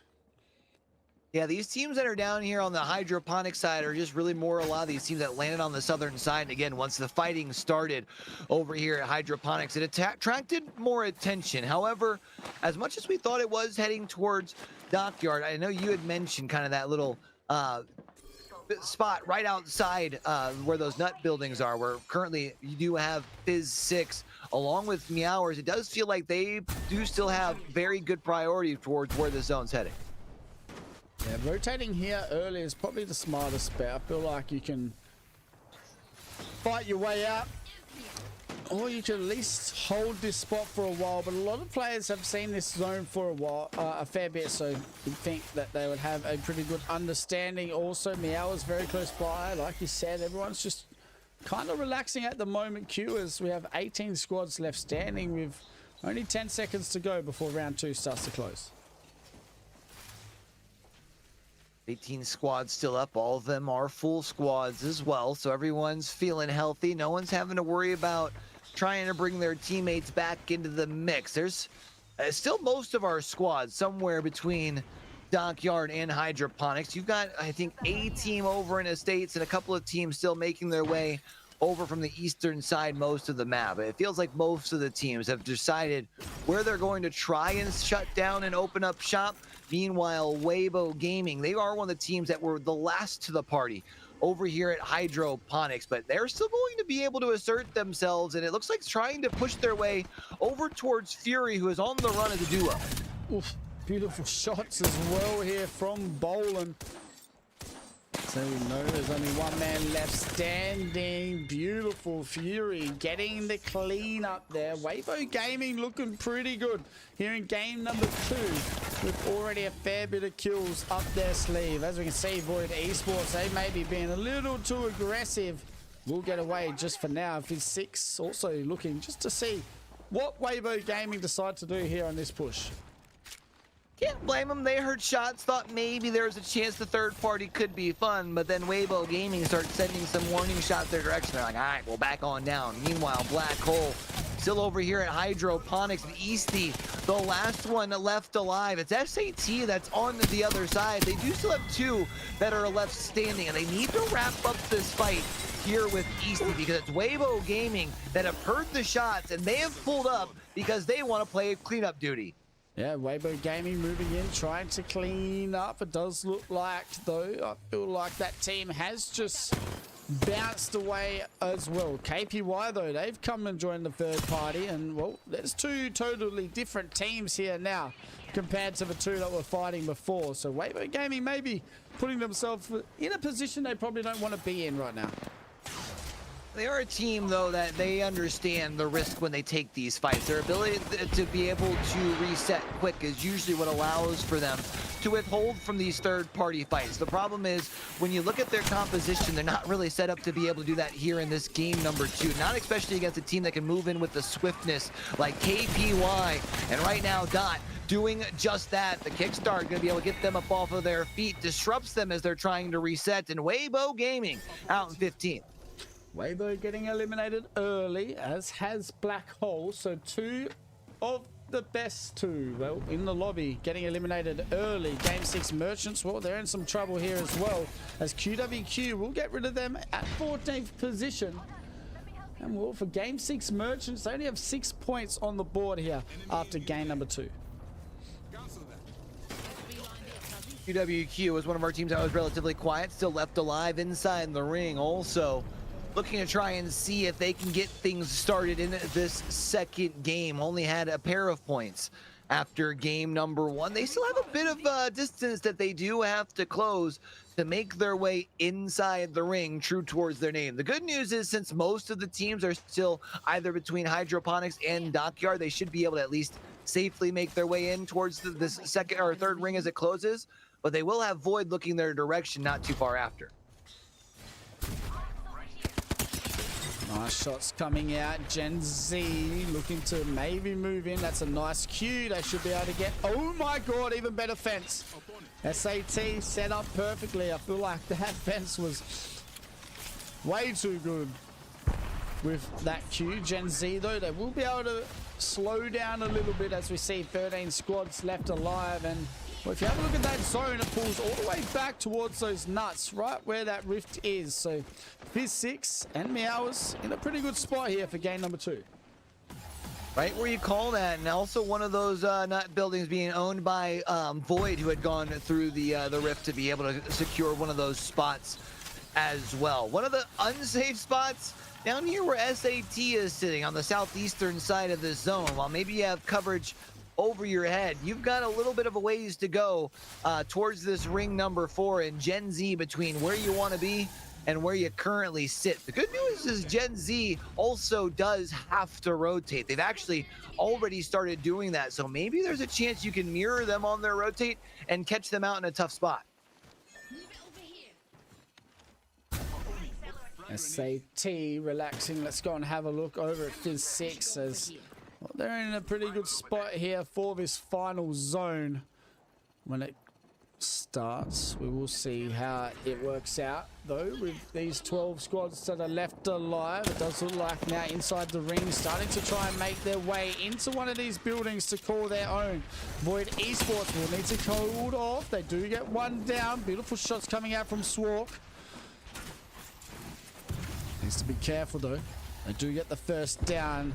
[SPEAKER 5] Yeah, these teams that are down here on the hydroponic side are just really more a lot of these teams that landed on the southern side. And again, once the fighting started over here at hydroponics, it attracted more attention. However, as much as we thought it was heading towards Dockyard, I know you had mentioned kind of that little spot right outside where those nut buildings are, where currently you do have Fizz 6 along with Meowers. It does feel like they do still have very good priority towards where the zone's heading.
[SPEAKER 4] Yeah, rotating here early is probably the smartest bet. I feel like you can fight your way out, or you can at least hold this spot for a while. But a lot of players have seen this zone for a while, a fair bit, so you think that they would have a pretty good understanding. Also, Meow is very close by. Like you said, everyone's just kind of relaxing at the moment, Q, as we have 18 squads left standing with only 10 seconds to go before round 2 starts to close.
[SPEAKER 5] 18 squads still up. All of them are full squads as well, so everyone's feeling healthy. No one's having to worry about trying to bring their teammates back into the mix. There's Still most of our squad somewhere between Dockyard and Hydroponics. You've got, I think, a team over in Estates and a couple of teams still making their way over from the eastern side most of the map. It feels like most of the teams have decided where they're going to try and shut down and open up shop. Meanwhile, Weibo Gaming, they are one of the teams that were the last to the party over here at Hydroponics, but they're still going to be able to assert themselves, and it looks like trying to push their way over towards Fury, who is on the run as a duo.
[SPEAKER 4] Oof, beautiful shots as well here from Bolan. So we know there's only one man left standing. Beautiful Fury getting the clean up there. Weibo Gaming looking pretty good here in game number 2 with already a fair bit of kills up their sleeve. As we can see, Void Esports, they may be being a little too aggressive. We'll get away just for now. Fizz 6 also looking just to see what Weibo Gaming decide to do here on this push.
[SPEAKER 5] Can't blame them. They heard shots, thought maybe there was a chance the third party could be fun, but then Weibo Gaming starts sending some warning shots their direction. They're like, all right, well, back on down. Meanwhile, Black Hole still over here at Hydroponics and Easty, the last one left alive. It's SAT that's on the other side. They do still have 2 that are left standing, and they need to wrap up this fight here with Easty because it's Weibo Gaming that have heard the shots, and they have pulled up because they want to play cleanup duty.
[SPEAKER 4] Yeah, Weibo Gaming moving in, trying to clean up. It does look like, though, I feel like that team has just bounced away as well. KPY, though, they've come and joined the third party, and, well, there's 2 totally different teams here now compared to the 2 that were fighting before. So Weibo Gaming may be putting themselves in a position they probably don't want to be in right now.
[SPEAKER 5] They are a team, though, that they understand the risk when they take these fights. Their ability to be able to reset quick is usually what allows for them to withhold from these third-party fights. The problem is, when you look at their composition, they're not really set up to be able to do that here in this game number 2. Not especially against a team that can move in with the swiftness like KPY. And right now, Dot doing just that. The kickstart going to be able to get them up off of their feet, disrupts them as they're trying to reset. And Weibo Gaming out in 15th.
[SPEAKER 4] Weibo getting eliminated early, as has Black Hole. So 2 of the best 2, well, in the lobby, getting eliminated early. Game 6 Merchants, well, they're in some trouble here as well, as QWQ will get rid of them at 14th position. And well, for Game 6 Merchants, they only have 6 points on the board here after game number 2.
[SPEAKER 5] QWQ is one of our teams that was relatively quiet, still left alive inside the ring. Also looking to try and see if they can get things started in this second game. Only had a pair of points after game number 1. They still have a bit of distance that they do have to close to make their way inside the ring, true towards their name. The good news is, since most of the teams are still either between Hydroponics and Dockyard, they should be able to at least safely make their way in towards this second or third ring as it closes, but they will have Void looking their direction not too far after.
[SPEAKER 4] Nice shots coming out. Gen Z looking to maybe move in. That's a nice cue. They should be able to get... Oh my god, even better fence. SAT set up perfectly. I feel like that fence was way too good with that cue. Gen Z, though, they will be able to slow down a little bit as we see 13 squads left alive. And well, if you have a look at that zone, it pulls all the way back towards those nuts, right where that rift is. So Fizz 6 and Meows in a pretty good spot here for game number 2.
[SPEAKER 5] Right where you call that, and also one of those nut buildings being owned by Void, who had gone through the rift to be able to secure one of those spots as well. One of the unsafe spots down here where SAT is sitting on the southeastern side of this zone. While maybe you have coverage over your head, you've got a little bit of a ways to go towards this ring number 4 in Gen Z between where you want to be and where you currently sit. The good news is Gen Z also does have to rotate. They've actually already started doing that, so maybe there's a chance you can mirror them on their rotate and catch them out in a tough spot.
[SPEAKER 4] SAT relaxing. Let's go and have a look over at Fizz 6 as well, they're in a pretty good spot here for this final zone. When it starts, we will see how it works out. though, with these 12 squads that are left alive. It does look like now inside the ring, starting to try and make their way into one of these buildings to call their own. Void Esports will need to hold off. They do get one down. Beautiful shots coming out from Swark. Needs to be careful though. They do get the first down.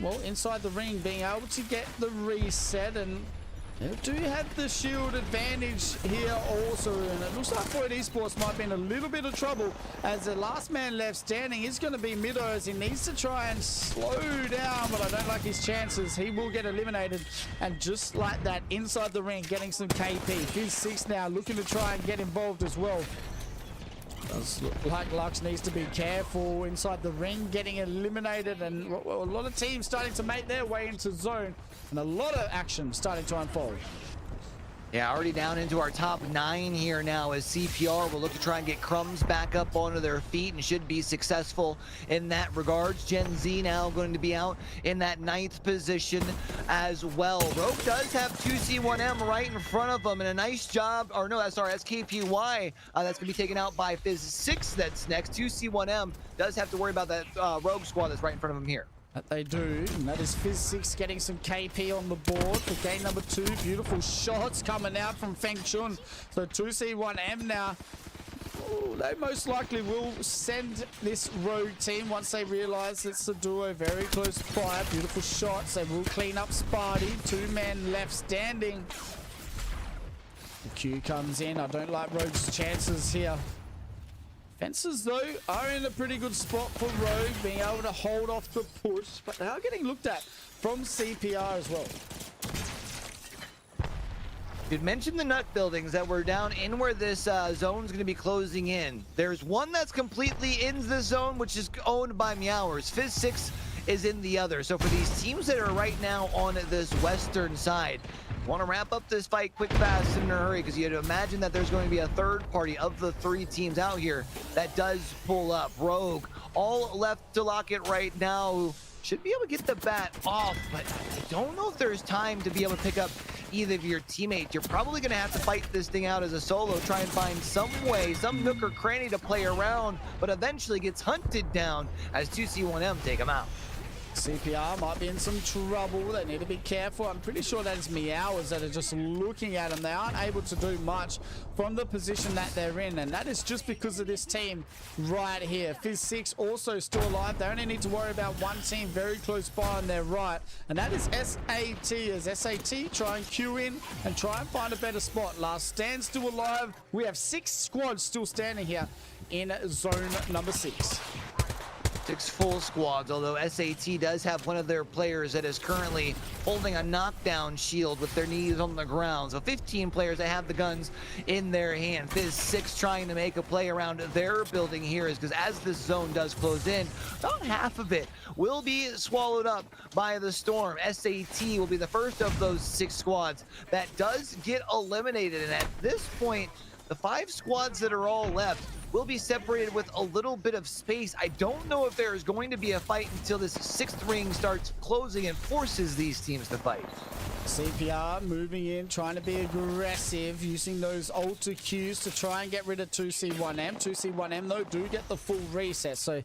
[SPEAKER 4] Well, inside the ring, being able to get the reset, and they do have the shield advantage here also. And it looks like Void Esports might be in a little bit of trouble, as the last man left standing is going to be Mido, as he needs to try and slow down, but I don't like his chances. He will get eliminated, and just like that, inside the ring, getting some KP. Fizz 6 now looking to try and get involved as well. Does look like Lux needs to be careful inside the ring, getting eliminated, and a lot of teams starting to make their way into zone, and a lot of action starting to unfold.
[SPEAKER 5] Yeah, already down into our top 9 here now as CPR will look to try and get Crumbs back up onto their feet and should be successful in that regards. Gen Z now going to be out in that 9th position as well. Rogue does have 2C1M right in front of them, and a nice job, or no, sorry, that's KPY. That's going to be taken out by Fizz 6 that's next. 2C1M does have to worry about that Rogue squad that's right in front of him here.
[SPEAKER 4] That they do, and that is Fizz 6 getting some KP on the board for game number 2. Beautiful shots coming out from Feng Chun. So 2C1M now. Ooh, they most likely will send this Rogue team once they realize it's a duo very close by. Beautiful shots. They will clean up Sparty. 2 men left standing. The Q comes in. I don't like Rogue's chances here. Fences, though, are in a pretty good spot for Rogue, being able to hold off the push, but they are getting looked at from CPR as well.
[SPEAKER 5] You'd mentioned the nut buildings that were down in where this zone's going to be closing in. There's one that's completely in the zone, which is owned by Meowers. Fizz 6 is in the other. So for these teams that are right now on this western side, want to wrap up this fight quick, fast, and in a hurry, because you had to imagine that there's going to be a third party of the 3 teams out here that does pull up. Rogue, all left to lock it right now. Should be able to get the bat off, but I don't know if there's time to be able to pick up either of your teammates. You're probably going to have to fight this thing out as a solo, try and find some way, some nook or cranny to play around, but eventually gets hunted down as 2C1M take him out.
[SPEAKER 4] CPR might be in some trouble. They need to be careful. I'm pretty sure that is Meowers that are just looking at them. They aren't able to do much from the position that they're in, and that is just because of this team right here. Fizz 6 also still alive. They only need to worry about one team very close by on their right, and that is SAT, as SAT try and queue in and try and find a better spot. Last stand still alive. We have 6 squads still standing here in zone number 6.
[SPEAKER 5] 6 full squads, although SAT does have one of their players that is currently holding a knockdown shield with their knees on the ground. So 15 players that have the guns in their hand. Fizz 6 trying to make a play around their building here, is because as this zone does close in, about half of it will be swallowed up by the storm. SAT will be the first of those 6 squads that does get eliminated, and at this point, the 5 squads that are all left will be separated with a little bit of space. I don't know if there is going to be a fight until this 6th ring starts closing and forces these teams to fight.
[SPEAKER 4] CPR moving in, trying to be aggressive, using those ultra Qs to try and get rid of 2C1M. 2C1M, though, do get the full reset, so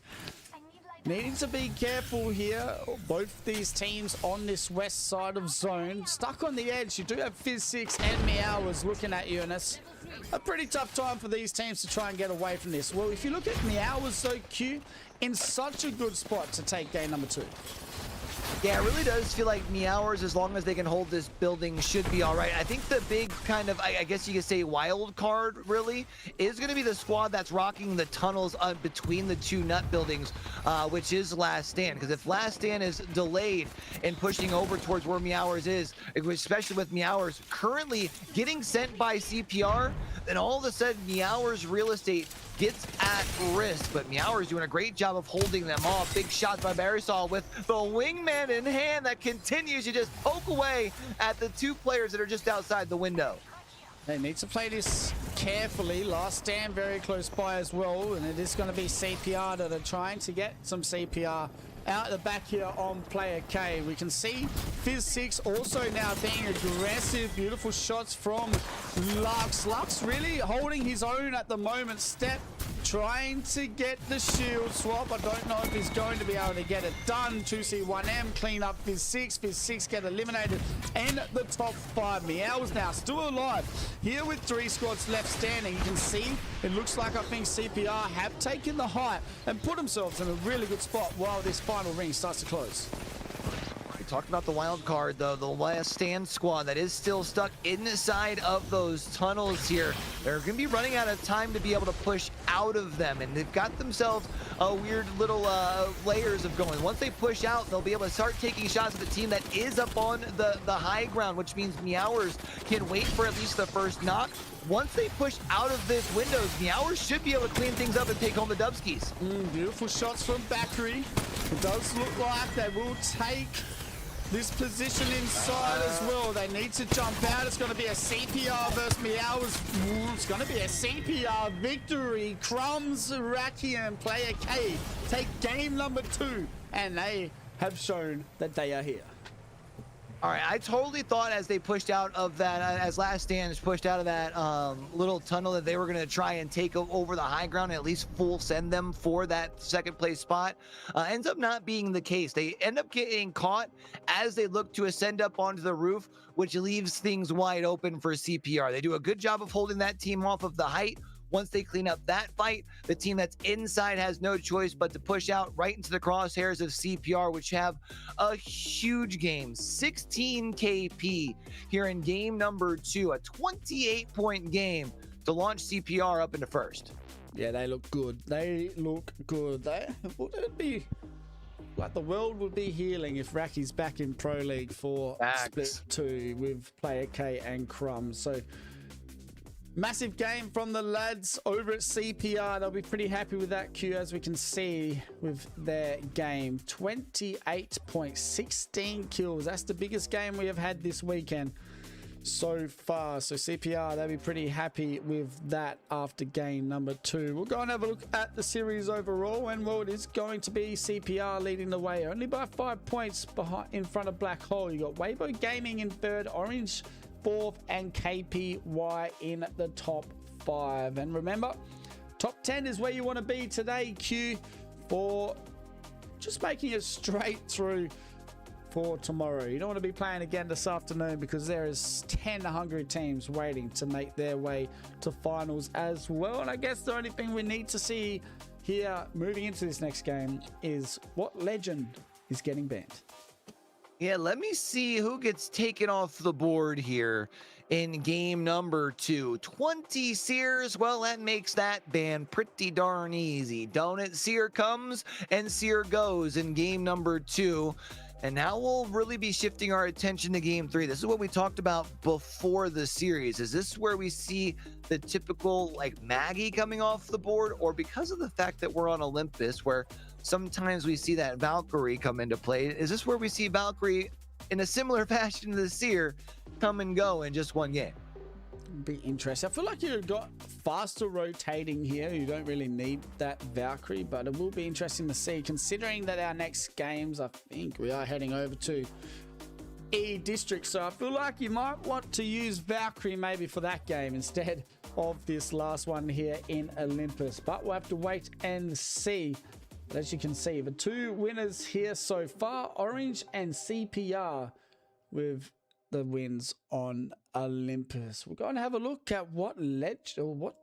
[SPEAKER 4] needing to be careful here. Both these teams on this west side of zone, stuck on the edge. You do have Fizz 6 and Meowers looking at you, and it's a pretty tough time for these teams to try and get away from this. Well, if you look at Meowers, though, Q in such a good spot to take game number 2.
[SPEAKER 5] Yeah, it really does feel like Meowers, as long as they can hold this building, should be all right. I think the big kind of, I guess you could say, wild card, really, is going to be the squad that's rocking the tunnels between the 2 nut buildings, which is Last Stand. Because if Last Stand is delayed in pushing over towards where Meowers is, especially with Meowers currently getting sent by CPR, then all of a sudden Meowers real estate gets at risk. But Meowers doing a great job of holding them off. Big shots by Barisol with the wingman in hand that continues to just poke away at the 2 players that are just outside the window.
[SPEAKER 4] They need to play this carefully. Last Stand very close by as well, and it is going to be CPR that are trying to get some CPR out the back here on player K. We can see Fizz 6 also now being aggressive. Beautiful shots from Lux. Lux really holding his own at the moment. Step trying to get the shield swap. I don't know if he's going to be able to get it done. 2C1M clean up Fizz 6. Fizz 6 get eliminated in the top 5. Meow's now still alive here with 3 squads left standing. You can see it looks like I think CPR have taken the height and put themselves in a really good spot while this final ring starts to close.
[SPEAKER 5] We talked about the wild card, though. The last stand squad that is still stuck inside of those tunnels here. They're going to be running out of time to be able to push out of them, and they've got themselves a weird little layers of going. Once they push out, they'll be able to start taking shots at the team that is up on the high ground, which means Meowers can wait for at least the first knock. Once they push out of this windows, Meowers should be able to clean things up and take home the dubskis.
[SPEAKER 4] Beautiful shots from Bakri. It does look like they will take this position inside as well. They need to jump out. It's going to be a CPR versus Meowers. It's going to be a CPR victory. Crumbs, Raki, and Player K take game number 2, and they have shown that they are here.
[SPEAKER 5] All right, I totally thought as they pushed out of that, as Last Stand pushed out of that little tunnel, that they were going to try and take over the high ground and at least full send them for that second place spot. Ends up not being the case. They end up getting caught as they look to ascend up onto the roof, which leaves things wide open for CPR. They do a good job of holding that team off of the height. Once they clean up that fight, the team that's inside has no choice but to push out right into the crosshairs of CPR, which have a huge game. 16 KP here in game number 2, a 28-point game to launch CPR up into first.
[SPEAKER 4] Yeah, they look good. They look good. It'd be like the world would be healing if Raki's back in Pro League for Split 2 with Player K and Crumbs. So massive game from the lads over at CPR. They'll be pretty happy with that, Q, as we can see with their game. 28.16 kills. That's the biggest game we have had this weekend so far. So CPR, they'll be pretty happy with that after game number 2. We'll go and have a look at the series overall, and well, it is going to be CPR leading the way, only by 5 points behind in front of Black Hole. You got Weibo Gaming in third, Orange 4th, and KPY in the top 5. And remember, top 10 is where you want to be today, Q, for just making it straight through for tomorrow. You don't want to be playing again this afternoon because there is 10 hungry teams waiting to make their way to finals as well. And I guess the only thing we need to see here moving into this next game is what legend is getting banned.
[SPEAKER 5] Yeah, let me see who gets taken off the board here in game number 2. 20 Sears. Well, that makes that ban pretty darn easy, don't it? Sear comes and Sear goes in game number 2. And now we'll really be shifting our attention to game 3. This is what we talked about before the series. Is this where we see the typical like Maggie coming off the board? Or because of the fact that we're on Olympus, where sometimes we see that Valkyrie come into play, is this where we see Valkyrie in a similar fashion to the Seer come and go in just one game?
[SPEAKER 4] Be interesting. I feel like you've got faster rotating here. You don't really need that Valkyrie, but it will be interesting to see, considering that our next games, I think we are heading over to E District. So I feel like you might want to use Valkyrie maybe for that game instead of this last one here in Olympus. But we'll have to wait and see. But as you can see, the 2 winners here so far, Orange and CPR, with the wins on Olympus. We're going to have a look at what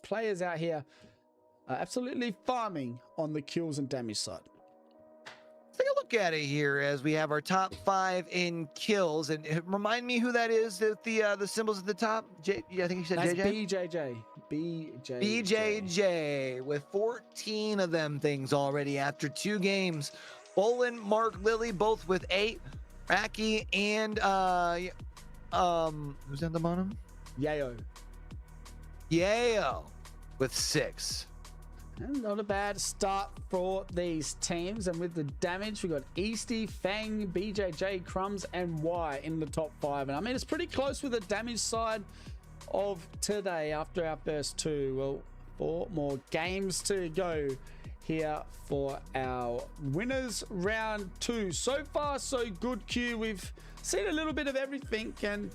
[SPEAKER 4] players out here are absolutely farming on the kills and damage side.
[SPEAKER 5] Take a look at it here as we have our top 5 in kills, and remind me who that is. The symbols at the top. I think you said
[SPEAKER 4] That's
[SPEAKER 5] JJ. BJJ with 14 of them things already after 2 games. Bolin, Mark, Lily both with 8. Raki and who's at the bottom?
[SPEAKER 4] Yayo
[SPEAKER 5] with 6.
[SPEAKER 4] And not a bad start for these teams. And with the damage, we got Easty, Fang, BJJ, Crumbs, and Y in the top 5. And I mean, it's pretty close with the damage side of today after our first 2. Well, 4 more games to go here for our winners round 2. So far, so good, Q. We've seen a little bit of everything, and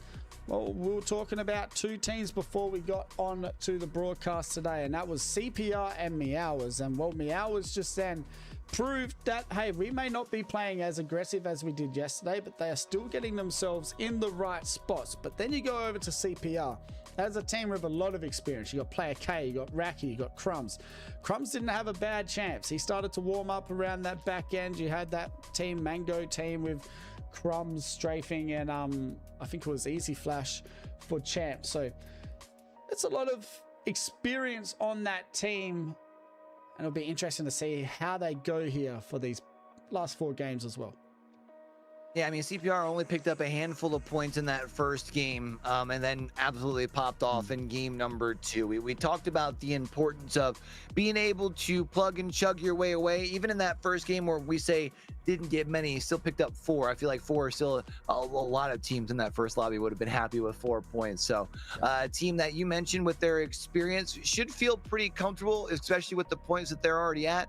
[SPEAKER 4] well, we were talking about 2 teams before we got on to the broadcast today, and that was CPR and Meowers. And well, Meowers just then proved that, hey, we may not be playing as aggressive as we did yesterday, but they are still getting themselves in the right spots. But then you go over to CPR. As a team with a lot of experience, you got Player K, you got Racky, you got Crumbs. Crumbs didn't have a bad chance. He started to warm up around that back end. You had that team, Mango team, with Crumbs strafing and I think it was Easy Flash for Champ. So it's a lot of experience on that team, and it'll be interesting to see how they go here for these last 4 games as well.
[SPEAKER 5] Yeah, I mean, CPR only picked up a handful of points in that first game, and then absolutely popped off in game number 2. We talked about the importance of being able to plug and chug your way away. Even in that first game where we say didn't get many, still picked up 4. I feel like 4 is still a lot of teams in that first lobby would have been happy with 4 points. So a team that you mentioned with their experience should feel pretty comfortable, especially with the points that they're already at.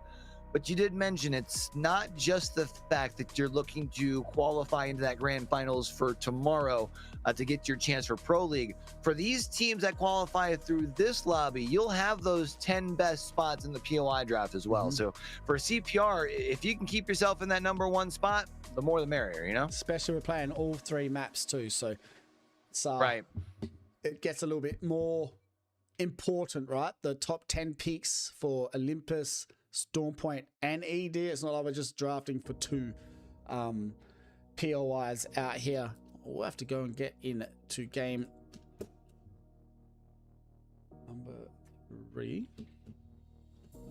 [SPEAKER 5] But you did mention it's not just the fact that you're looking to qualify into that grand finals for tomorrow to get your chance for Pro League. For these teams that qualify through this lobby, you'll have those 10 best spots in the POI draft as well. So for CPR, if you can keep yourself in that number 1 spot, the more the merrier, you know?
[SPEAKER 4] Especially we're playing all 3 maps too. So it's,
[SPEAKER 5] right.
[SPEAKER 4] It gets a little bit more important, right? The top 10 picks for Olympus, Stormpoint, and ED. It's not like we're just drafting for 2 POIs out here. We'll have to go and get into game number 3.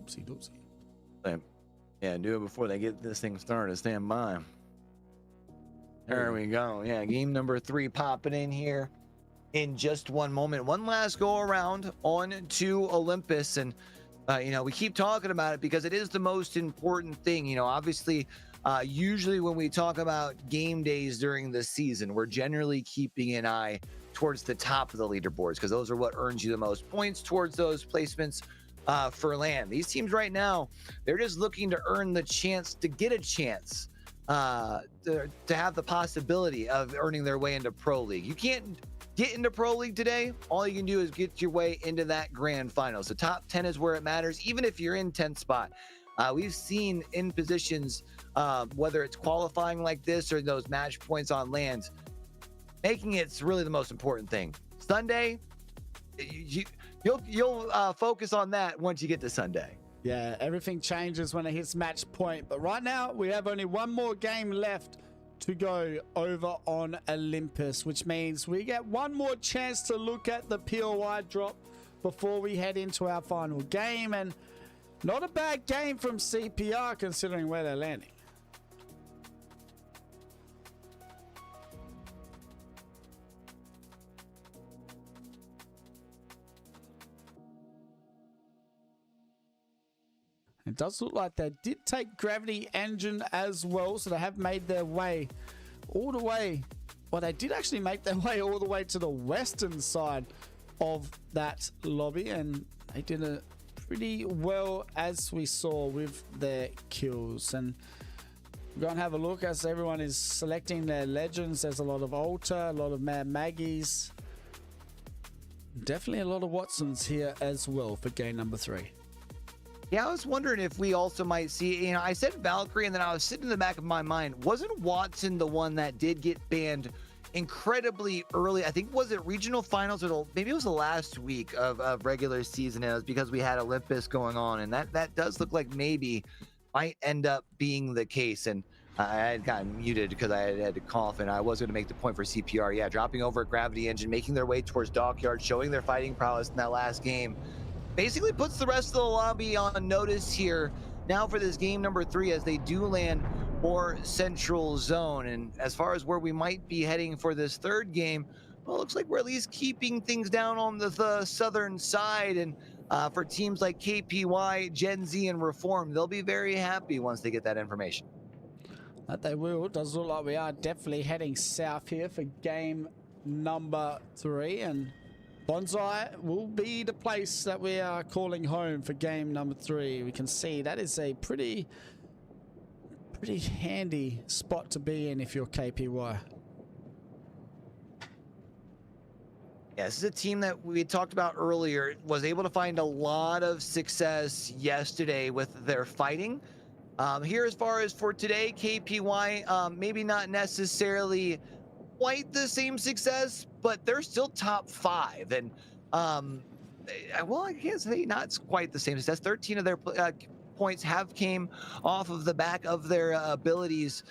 [SPEAKER 4] Oopsie doopsie.
[SPEAKER 5] Yeah, do it before they get this thing started. Stand by. There we go. Yeah, game number 3 popping in here in just one moment. One last go around on to Olympus, and you know, we keep talking about it because it is the most important thing. You know, obviously, usually when we talk about game days during the season, we're generally keeping an eye towards the top of the leaderboards because those are what earns you the most points towards those placements for LAN. These teams right now, they're just looking to earn the chance to get a chance to have the possibility of earning their way into Pro League. You can't get into Pro League today. All you can do is get your way into that grand finals. The top 10 is where it matters, even if you're in 10th spot. We've seen in positions, whether it's qualifying like this or those match points on lands, making it's really the most important thing. Sunday, you'll focus on that once you get to Sunday.
[SPEAKER 4] Yeah, everything changes when it hits match point. But right now, we have only one more game left to go over on Olympus, which means we get one more chance to look at the POI drop before we head into our final game. And not a bad game from CPR considering where they're landing. It does look like they did take Gravity Engine as well, so they have made their way all the way. Well, they did actually make their way all the way to the western side of that lobby, and they did it pretty well as we saw with their kills. And we're going to have a look as everyone is selecting their legends. There's a lot of Alta, a lot of Mad Maggies, definitely a lot of Watsons here as well for game number 3.
[SPEAKER 5] Yeah, I was wondering if we also might see, you know, I said Valkyrie, and then I was sitting in the back of my mind, wasn't Watson the one that did get banned incredibly early? I think, was it regional finals, or maybe it was the last week of regular season, and it was because we had Olympus going on, and that does look like maybe might end up being the case. And I had gotten muted because I had to cough, and I was going to make the point for CPR. Yeah, dropping over at Gravity Engine, making their way towards Dockyard, showing their fighting prowess in that last game. Basically puts the rest of the lobby on notice here now for this game number 3 as they do land more central zone. And as far as where we might be heading for this 3rd game, well, it looks like we're at least keeping things down on the southern side. And for teams like KPY, Gen Z, and Reform, they'll be very happy once they get that information.
[SPEAKER 4] That they will. It does look like we are definitely heading south here for game number 3. And Bonsai will be the place that we are calling home for game number 3. We can see that is a pretty handy spot to be in if you're KPY.
[SPEAKER 5] Yeah, this is a team that we had talked about earlier, was able to find a lot of success yesterday with their fighting. Here, as far as for today, KPY, maybe not necessarily quite the same success, but they're still top 5. And, well, I can't say not quite the same success. 13 of their points have came off of the back of their abilities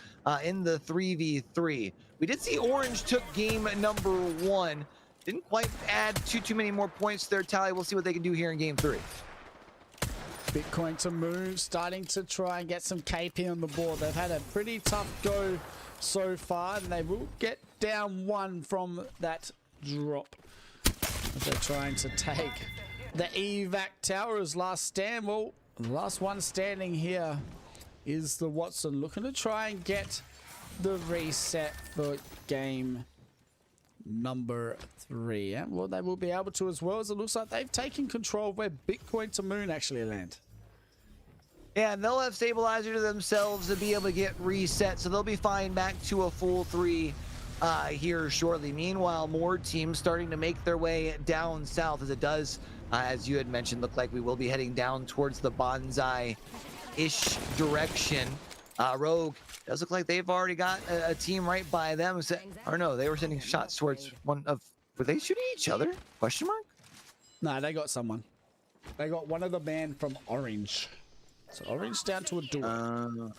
[SPEAKER 5] in the 3v3. We did see Orange took game number 1. Didn't quite add too many more points to their tally. We'll see what they can do here in game 3.
[SPEAKER 4] Bitcoin to move, starting to try and get some KP on the board. They've had a pretty tough go so far, and they will get down 1 from that drop. They're trying to take the evac tower as last stand. Well, the last one standing here is the Watson, looking to try and get the reset for game number 3. Yeah, well, they will be able to, as well, as it looks like they've taken control of where Bitcoin to moon actually land.
[SPEAKER 5] Yeah, and they'll have stabilizer to themselves to be able to get reset, so they'll be fine back to a full 3 here shortly. Meanwhile, more teams starting to make their way down south, as it does, as you had mentioned, look like we will be heading down towards the Bonsai-ish direction. Rogue does look like they've already got a team right by them. Or no, they were sending shots towards one of... Were they shooting each other? Question mark?
[SPEAKER 4] No, they got someone. They got one of the man from Orange. So Orange down to a door.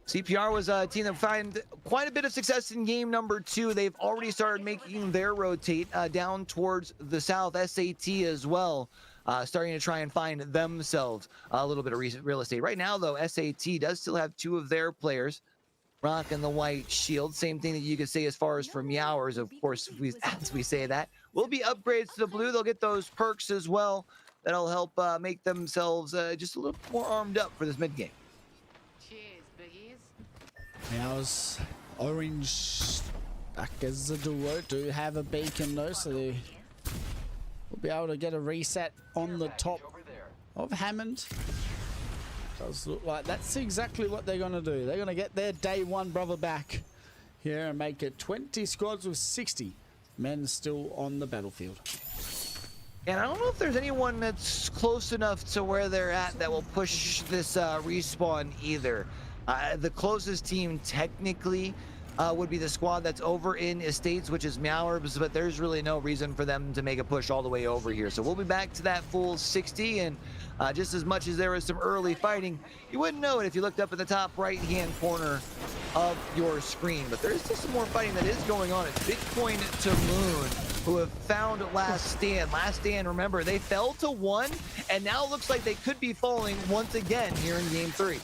[SPEAKER 5] CPR was a team that found quite a bit of success in game number 2. They've already started making their rotate down towards the south. SAT as well, starting to try and find themselves a little bit of real estate. Right now, though, SAT does still have 2 of their players rocking the white shield. Same thing that you could say as far as for Meowers, of course, as we say that. Will be upgrades to the blue. They'll get those perks as well. That'll help make themselves just a little more armed up for this mid game.
[SPEAKER 4] Meows, Orange back as a duo, do have a beacon though, so they will be able to get a reset on the top of Hammond. Does look like that's exactly what they're going to do. They're going to get their day 1 brother back here and make it 20 squads with 60 men still on the battlefield.
[SPEAKER 5] And I don't know if there's anyone that's close enough to where they're at that will push this respawn either. The closest team technically would be the squad that's over in Estates, which is Meowers, but there's really no reason for them to make a push all the way over here. So we'll be back to that full 60, and just as much as there was some early fighting, you wouldn't know it if you looked up in the top right-hand corner of your screen. But there's still some more fighting that is going on. It's Bitcoin to Moon, who have found Last Stand. Last Stand, remember, they fell to 1, and now it looks like they could be falling once again here in game 3.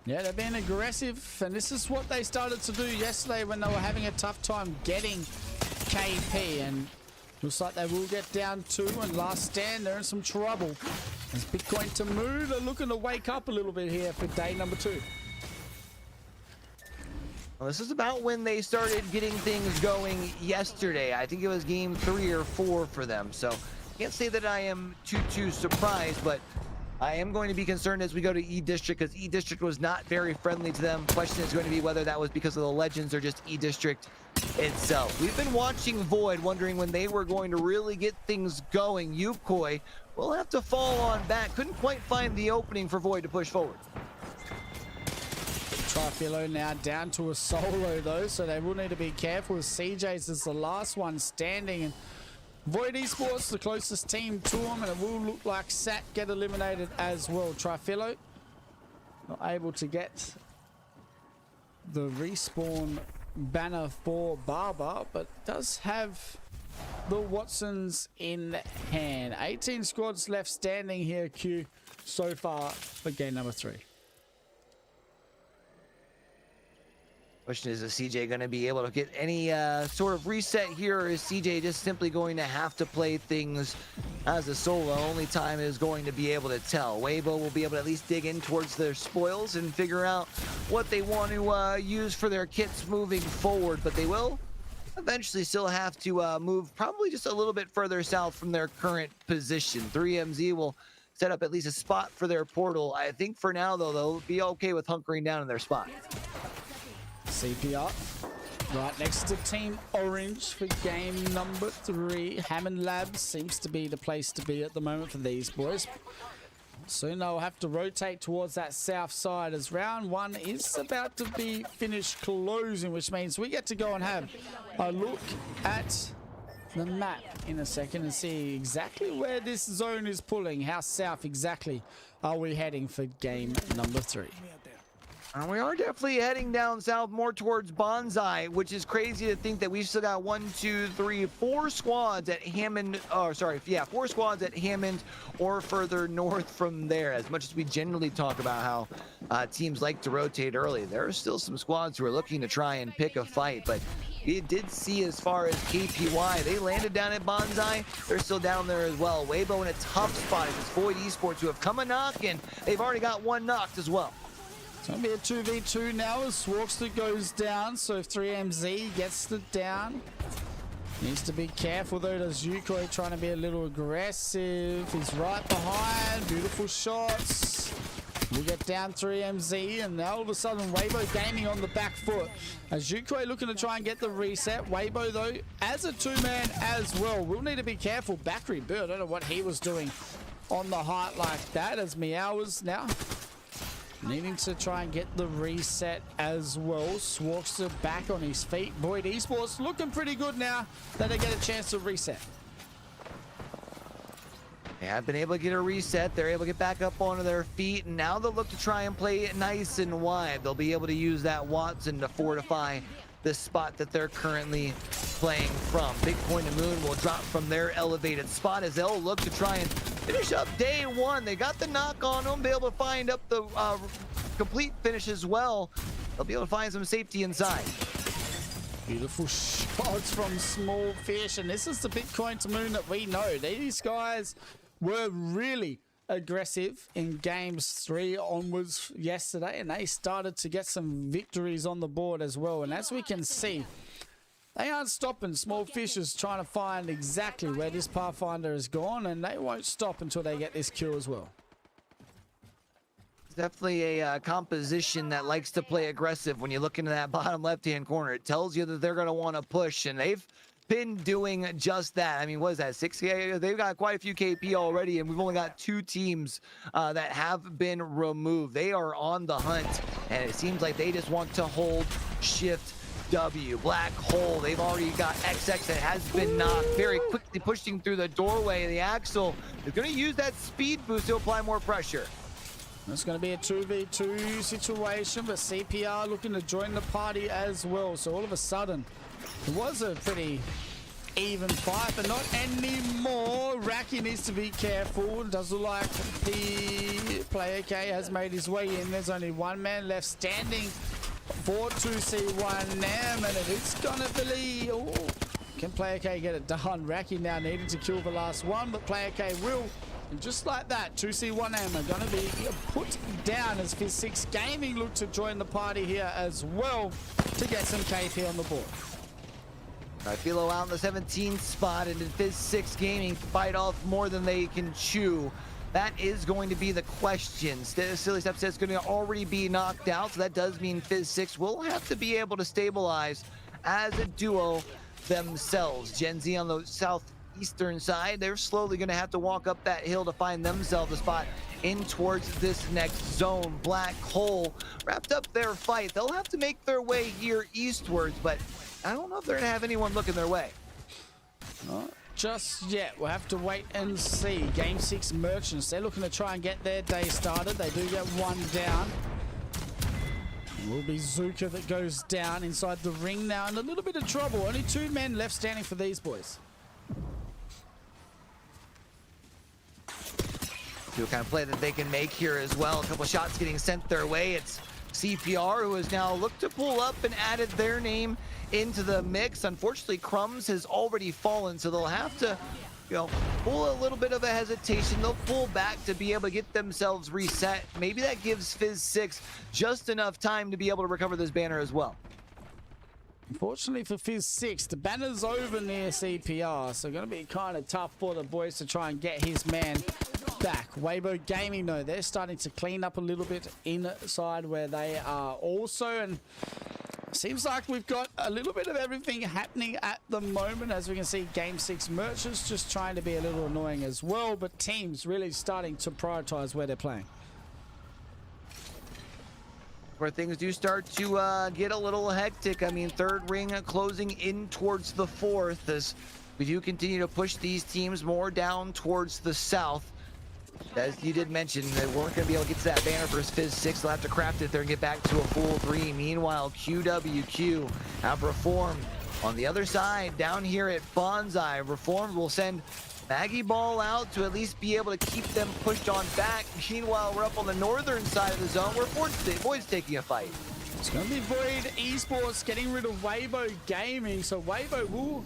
[SPEAKER 4] Yeah, they're being aggressive, and this is what they started to do yesterday when they were having a tough time getting KP, and looks like they will get down 2, and Last Stand, they're in some trouble. As Bitcoin to move, they're looking to wake up a little bit here for day number 2.
[SPEAKER 5] Well, this is about when they started getting things going yesterday. I think it was game 3 or 4 for them, so can't say that I am too surprised, but I am going to be concerned as we go to E-District, because E-District was not very friendly to them. Question is going to be whether that was because of the Legends or just E-District itself. We've been watching Void, wondering when they were going to really get things going. Yukoi will have to fall on back. Couldn't quite find the opening for Void to push forward.
[SPEAKER 4] Trifilo now down to a solo though, so they will need to be careful as CJ's is the last one standing. And Void Esports, the closest team to him, and it will look like Sat get eliminated as well. Trifilo not able to get the respawn banner for Barber, but does have the Watsons in hand. 18 squads left standing here, Q, so far for game number 3.
[SPEAKER 5] Question is CJ going to be able to get any sort of reset here, or is CJ just simply going to have to play things as a solo? Only time is going to be able to tell. Weibo will be able to at least dig in towards their spoils and figure out what they want to use for their kits moving forward, but they will eventually still have to move probably just a little bit further south from their current position. 3MZ will set up at least a spot for their portal. I think for now, though, they'll be okay with hunkering down in their spot.
[SPEAKER 4] CPR right next to Team Orange for game number 3. Hammond Labs seems to be the place to be at the moment for these boys. Soon they'll have to rotate towards that south side as round 1 is about to be finished closing, which means we get to go and have a look at the map in a second and see exactly where this zone is pulling. How south exactly are we heading for game number 3?
[SPEAKER 5] And we are definitely heading down south more towards Bonsai, which is crazy to think that we've still got 4 squads at Hammond. Oh, sorry, yeah, 4 squads at Hammond or further north from there. As much as we generally talk about how teams like to rotate early, there are still some squads who are looking to try and pick a fight. But we did see as far as KPY, they landed down at Bonsai. They're still down there as well. Weibo in a tough spot. It's Void Esports who have come a knock, and they've already got one knocked as well.
[SPEAKER 4] It's going to be a 2v2 now as Swarkster goes down, so if 3MZ gets the down. Needs to be careful though. Does Yukoi trying to be a little aggressive. He's right behind. Beautiful shots. We'll get down 3MZ, and now all of a sudden Weibo gaining on the back foot. As Yukoi looking to try and get the reset. Weibo though, as a 2-man as well. We'll need to be careful. Bakary Bird, I don't know what he was doing on the height like that, as Meow was now needing to try and get the reset as well. Swarkster back on his feet. Void Esports looking pretty good now that they get a chance to reset.
[SPEAKER 5] They have been able to get a reset. They're able to get back up onto their feet, and now they'll look to try and play it nice and wide. They'll be able to use that Watson to fortify the spot that they're currently playing from. Bitcoin and Moon will drop from their elevated spot as they'll look to try and finish up day 1. They got the knock on them, be able to find up the complete finish as well. They'll be able to find some safety inside.
[SPEAKER 4] Beautiful shots from Small Fish, and this is the Bitcoin to Moon that we know. These guys were really aggressive in games 3 onwards yesterday, and they started to get some victories on the board as well. And as we can see, they aren't stopping. Small Fish is trying to find exactly where this Pathfinder has gone, and they won't stop until they get this kill as well.
[SPEAKER 5] It's definitely a composition that likes to play aggressive. When you look into that bottom left-hand corner, it tells you that they're going to want to push, and they've been doing just that. I mean, what is that, 6K? They've got quite a few KP already, and we've only got 2 teams that have been removed. They are on the hunt, and it seems like they just want to hold shift W. Black Hole, they've already got XX that has been knocked, very quickly pushing through the doorway. The Axel is going to use that speed boost to apply more pressure.
[SPEAKER 4] It's going to be a 2v2 situation, but CPR looking to join the party as well. So all of a sudden, it was a pretty even fight, but not anymore. Raki needs to be careful. It does look like the player K has made his way in. There's only 1 man left standing for 2C1 NAM, and it is gonna be, oh, can player K get it done? Raki now needed to kill the last one, but player K will, and just like that, 2C1 NAM are gonna be put down as Fizz6 Gaming look to join the party here as well to get some KP on the board.
[SPEAKER 5] Philo out in the 17th spot, and Fizz6 Gaming fight off more than they can chew. That is going to be the question. Silly Step says it's going to already be knocked out, so that does mean Fizz6 will have to be able to stabilize as a duo themselves. Gen Z on the southeastern side, they're slowly going to have to walk up that hill to find themselves a spot in towards this next zone. Black Hole wrapped up their fight. They'll have to make their way here eastwards, but I don't know if they're going to have anyone looking their way.
[SPEAKER 4] Not just yet. We'll have to wait and see. Game 6 Merchants, they're looking to try and get their day started. They do get 1 down. It will be Zuka that goes down inside the ring now, in a little bit of trouble. Only 2 men left standing for these boys.
[SPEAKER 5] Do a kind of play that they can make here as well. A couple shots getting sent their way. It's CPR, who has now looked to pull up and added their name into the mix. Unfortunately, Crumbs has already fallen, so they'll have to, pull a little bit of a hesitation. They'll pull back to be able to get themselves reset. Maybe that gives Fizz 6 just enough time to be able to recover this banner as well.
[SPEAKER 4] Unfortunately for Fizz 6, the banner's over near CPR, so going to be kind of tough for the boys to try and get his man back. Weibo Gaming, though, they're starting to clean up a little bit inside where they are also, and seems like we've got a little bit of everything happening at the moment. As we can see, Game 6 Merchants just trying to be a little annoying as well, but teams really starting to prioritize where they're playing.
[SPEAKER 5] Where things do start to get a little hectic. I mean, third ring closing in towards the fourth as we do continue to push these teams more down towards the south. As you did mention, they weren't going to be able to get to that banner versus Fizz 6. They'll have to craft it there and get back to a full 3. Meanwhile, QWQ have Reformed on the other side down here at Bonsai. Reformed will send Maggie Ball out to at least be able to keep them pushed on back. Meanwhile, we're up on the northern side of the zone where Void's taking a fight.
[SPEAKER 4] It's going to be Void Esports getting rid of Weibo Gaming, so Weibo will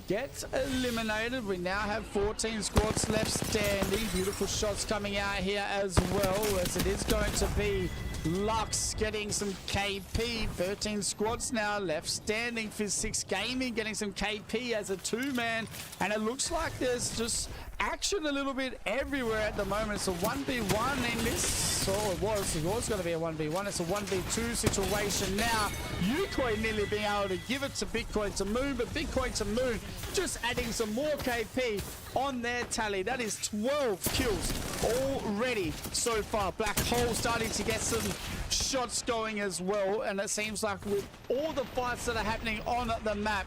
[SPEAKER 4] get eliminated. We now have 14 squads left standing. Beautiful shots coming out here as well, as it is going to be Lux getting some KP. 13 squads now left standing. Fizz 6 Gaming getting some KP as a 2-man, and it looks like there's just action a little bit everywhere at the moment. It's a 1v1 in this, it was going to be a 1v1. It's a 1v2 situation now. Ukoi nearly being able to give it to Bitcoin to Moon, but Bitcoin to Moon just adding some more KP on their tally. That is 12 kills already so far. Black Hole starting to get some shots going as well, and it seems like with all the fights that are happening on the map,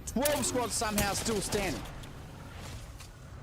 [SPEAKER 4] 12 squads somehow still standing.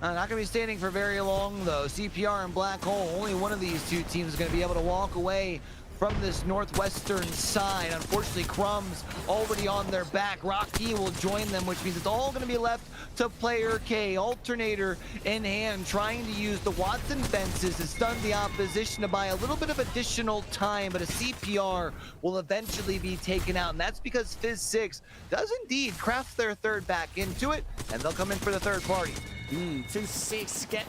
[SPEAKER 5] Not going to be standing for very long, though. CPR and Black Hole, only one of these two teams is going to be able to walk away from this northwestern side. Unfortunately, Crumbs already on their back. Rocky will join them, which means it's all going to be left to player K. Alternator in hand, trying to use the Watson fences to stun the opposition to buy a little bit of additional time, but a CPR will eventually be taken out, and that's because Fizz 6 does indeed craft their third back into it, and they'll come in for the third party.
[SPEAKER 4] Fizz 6 get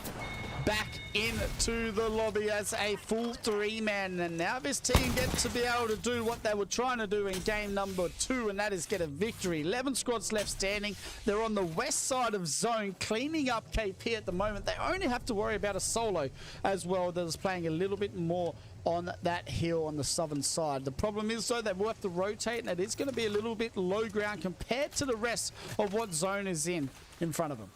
[SPEAKER 4] back into the lobby as a full 3-man, and now this team gets to be able to do what they were trying to do in game number 2, and that is get a victory. 11 squads left standing. They're on the west side of zone, cleaning up KP at the moment. They only have to worry about a solo as well that is playing a little bit more on that hill on the southern side. The problem is, though, they will have to rotate, and it is going to be a little bit low ground compared to the rest of what zone is in front of them.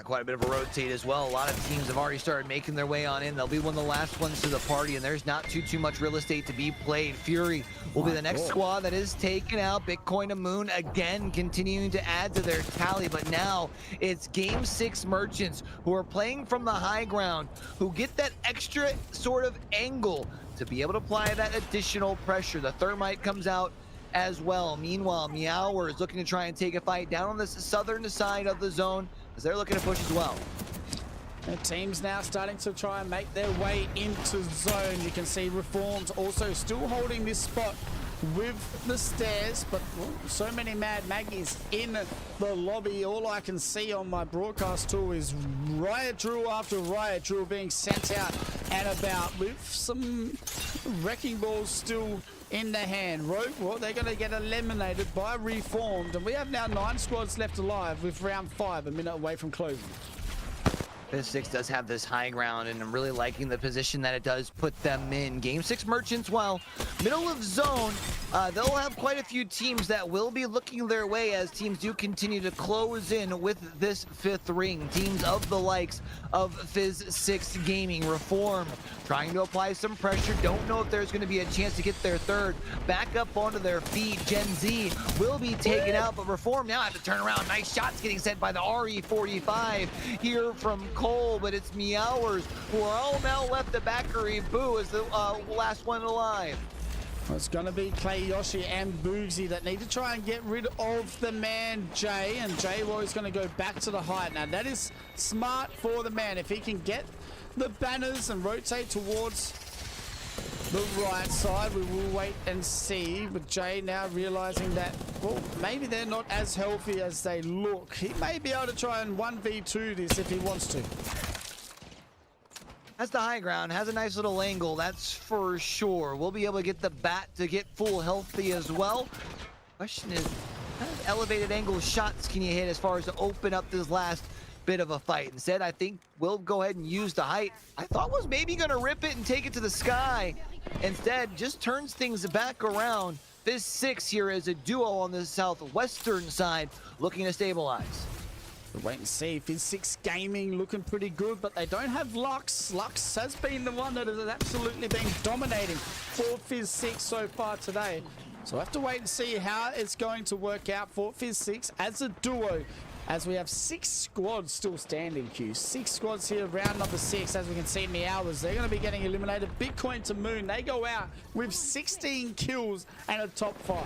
[SPEAKER 5] Quite a bit of a rotate as well. A lot of teams have already started making their way on in. They'll be one of the last ones to the party, and there's not too much real estate to be played. Fury will be the next squad that is taken out. Bitcoin and Moon again continuing to add to their tally, but now it's Game 6 Merchants who are playing from the high ground, who get that extra sort of angle to be able to apply that additional pressure. The Thermite comes out as well. Meanwhile, Meower is looking to try and take a fight down on the southern side of the zone, as they're looking to push as well.
[SPEAKER 4] The team's now starting to try and make their way into zone. You can see Reformed also still holding this spot with the stairs, but so many Mad Maggies in the lobby. All I can see on my broadcast tool is riot drill after riot drill being sent out and about, with some wrecking balls still in the hand. Rogue, well, they're going to get eliminated by Reformed, and we have now 9 squads left alive with round 5 a minute away from closing.
[SPEAKER 5] Fizz 6 does have this high ground, and I'm really liking the position that it does put them in. Game 6 Merchants, while middle of zone, they'll have quite a few teams that will be looking their way as teams do continue to close in with this 5th ring. Teams of the likes of Fizz 6 Gaming, Reform, trying to apply some pressure. Don't know if there's going to be a chance to get their third. Back up onto their feet. Gen Z will be taken out, but Reform now have to turn around. Nice shots getting sent by the RE45 here from Cole, but it's Meowers who are all now left. The Bakary Boo is the last one alive.
[SPEAKER 4] It's going to be Clay Yoshi and Boogsy that need to try and get rid of the man Jay, and Jay well is going to go back to the height. Now that is smart for the man. If he can get the banners and rotate towards the right side. We will wait and see. But Jay now realizing that, well, maybe they're not as healthy as they look. He may be able to try and 1v2 this if he wants to.
[SPEAKER 5] Has the high ground, has a nice little angle, that's for sure. We'll be able to get the bat to get full healthy as well. Question is, what kind of elevated angle shots can you hit as far as to open up this last bit of a fight? Instead, I think we'll go ahead and use the height. I thought was maybe gonna rip it and take it to the sky. Instead, just turns things back around. This 6 here is a duo on the southwestern side looking to stabilize.
[SPEAKER 4] We'll wait and see. Fizz 6 Gaming looking pretty good, but they don't have Lux. Lux has been the one that has absolutely been dominating for Fizz 6 so far today. So we'll have to wait and see how it's going to work out for Fizz 6 as a duo, as we have 6 squads still standing, Q. 6 squads here, round number 6, as we can see in the hours. They're going to be getting eliminated. Bitcoin to Moon, they go out with 16 kills and a top 5.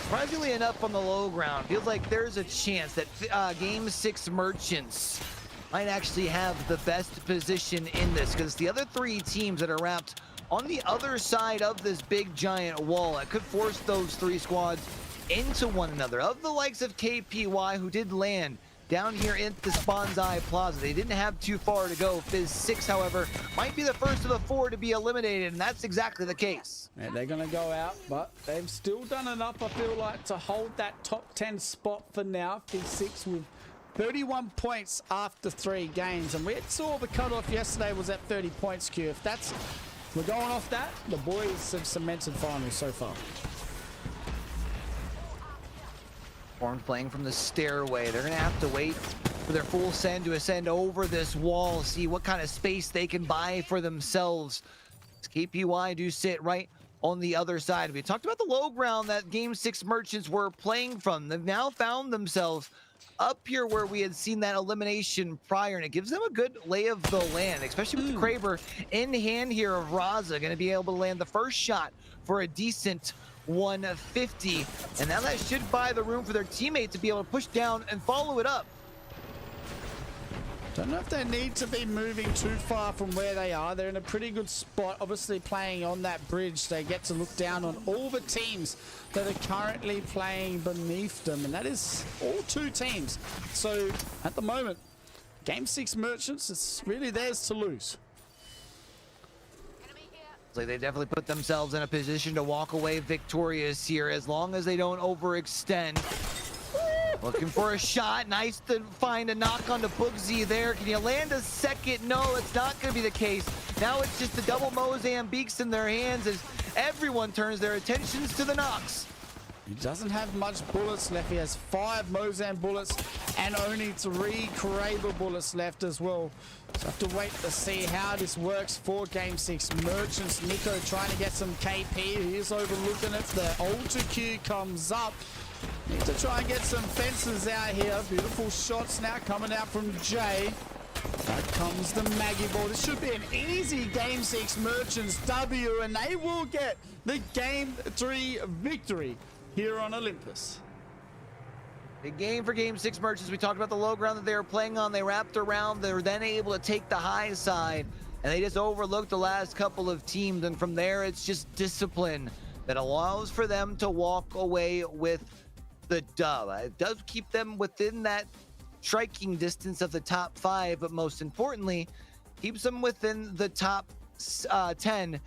[SPEAKER 5] Surprisingly enough, on the low ground, feels like there's a chance that Game 6 Merchants might actually have the best position in this, because the other 3 teams that are wrapped on the other side of this big giant wall, it could force those 3 squads into one another. Of the likes of KPY, who did land down here in the Bonsai Plaza, they didn't have too far to go. Fizz 6, however, might be the first of the 4 to be eliminated, and that's exactly the case.
[SPEAKER 4] Yeah, they're going to go out, but they've still done enough, I feel like, to hold that top 10 spot for now. Fizz 6 with 31 points after 3 games, and we saw the cutoff yesterday was at 30 points, Q. If that's, we're going off that, the boys have cemented finals so far.
[SPEAKER 5] Formed playing from the stairway. They're gonna have to wait for their full send to ascend over this wall, see what kind of space they can buy for themselves. KPY do sit right on the other side. We talked about the low ground that Game 6 Merchants were playing from. They've now found themselves up here where we had seen that elimination prior, and it gives them a good lay of the land, especially with the Kraber in hand here of Raza, gonna be able to land the first shot for a decent 150, and now that should buy the room for their teammate to be able to push down and follow it up.
[SPEAKER 4] Don't know if they need to be moving too far from where they are. They're in a pretty good spot, obviously playing on that bridge. They get to look down on all the teams that are currently playing beneath them, and that is all 2 teams. So at the moment, Game 6 Merchants, it's really theirs to lose.
[SPEAKER 5] Like they definitely put themselves in a position to walk away victorious here, as long as they don't overextend. Looking for a shot. Nice to find a knock onto Boogsy there. Can you land a second? No, it's not going to be the case. Now it's just the double Mozambiques in their hands as everyone turns their attentions to the knocks.
[SPEAKER 4] He doesn't have much bullets left. He has 5 Mozam bullets and only 3 Kraber bullets left as well. So I have to wait to see how this works for Game 6 Merchants. Nico trying to get some KP. He is overlooking it. The Ultra Q comes up. Need to try and get some fences out here. Beautiful shots now coming out from Jay. That comes the Maggie ball. This should be an easy Game 6 Merchants W, and they will get the Game 3 victory here on Olympus.
[SPEAKER 5] Big game for Game 6 Merchants. We talked about the low ground that they were playing on. They wrapped around. They were then able to take the high side, and they just overlooked the last couple of teams. And from there, it's just discipline that allows for them to walk away with the dub. It does keep them within that striking distance of the top 5, but most importantly, keeps them within the top 10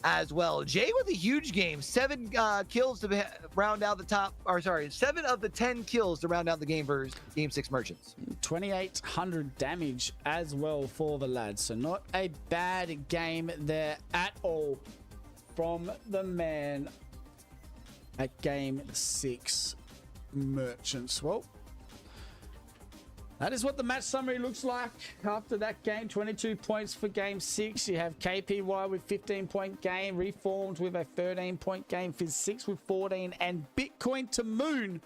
[SPEAKER 5] as well. Jay with a huge game, 7 kills to round out the top, or sorry, 7 of the 10 kills to round out the game for Game 6 Merchants.
[SPEAKER 4] 2,800 damage as well for the lads, so not a bad game there at all from the man at Game 6 Merchants. Well, that is what the match summary looks like after that game. 22 points for Game 6. You have KPY with 15-point game, Reformed with a 13-point game, Fizz 6 with 14, and Bitcoin to Moon.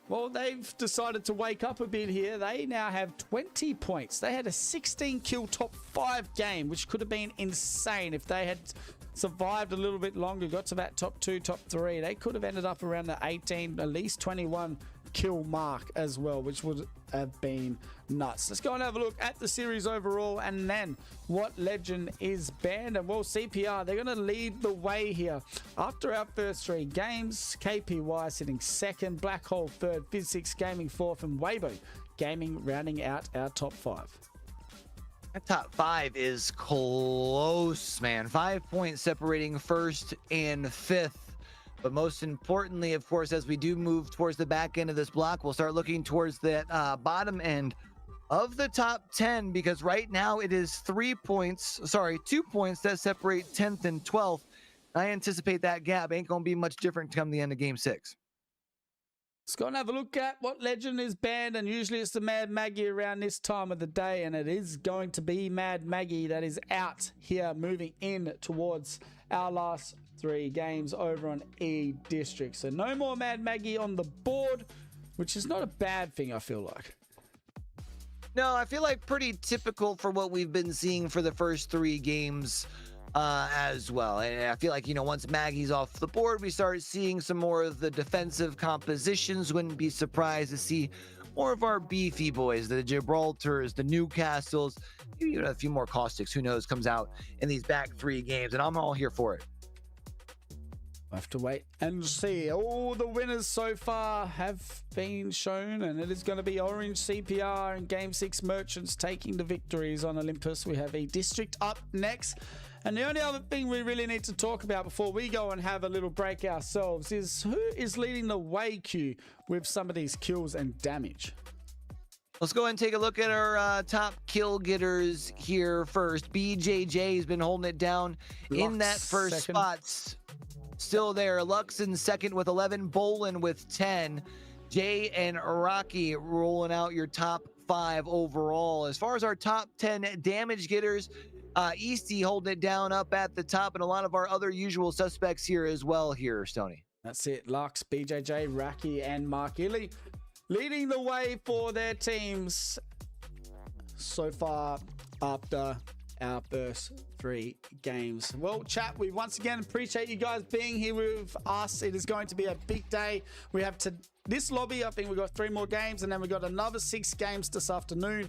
[SPEAKER 4] Well, they've decided to wake up a bit here. They now have 20 points. They had a 16-kill top 5 game, which could have been insane if they had survived a little bit longer, got to that top 2, top 3. They could have ended up around the 18, at least 21 kill mark as well, which would have been nuts. Let's go and have a look at the series overall and then what legend is banned. And well, CPR, they're going to lead the way here. After our first 3 games, KPY sitting second, Black Hole third, Physics Gaming fourth, and Weibo Gaming rounding out our top 5.
[SPEAKER 5] That top 5 is close, man. 5 points separating first and fifth. But most importantly, of course, as we do move towards the back end of this block, we'll start looking towards that bottom end of the top 10, because right now it is 2 points that separate 10th and 12th. I anticipate that gap ain't going to be much different come the end of game 6.
[SPEAKER 4] Let's go and have a look at what legend is banned, and usually it's the Mad Maggie around this time of the day, and it is going to be Mad Maggie that is out here moving in towards our last 3 games over on E District. So no more Mad Maggie on the board, which is not a bad thing, I feel like.
[SPEAKER 5] No, I feel like pretty typical for what we've been seeing for the first 3 games as well. And I feel like, once Maggie's off the board, we start seeing some more of the defensive compositions. Wouldn't be surprised to see more of our beefy boys, the Gibraltars, the Newcastles, maybe a few more Caustics, who knows, comes out in these back 3 games, and I'm all here for it.
[SPEAKER 4] We'll have to wait and see. All the winners so far have been shown, and it is going to be Orange, CPR, and Game 6 Merchants taking the victories on Olympus. We have E District up next. And the only other thing we really need to talk about before we go and have a little break ourselves is who is leading the way queue with some of these kills and damage.
[SPEAKER 5] Let's go ahead and take a look at our top kill getters here first. BJJ has been holding it down in that first spot. Still there. Lux in second with 11. Bolin with 10. Jay and Rocky rolling out your top 5 overall. As far as our top 10 damage getters, Easty holding it down up at the top, and a lot of our other usual suspects here as well here, Stoney.
[SPEAKER 4] That's it. Lux, BJJ, Raki, and Mark Illy leading the way for their teams so far after our first 3 games. Well, chat, we once again appreciate you guys being here with us. It is going to be a big day. We have this lobby, I think we've got 3 more games, and then we've got another 6 games this afternoon.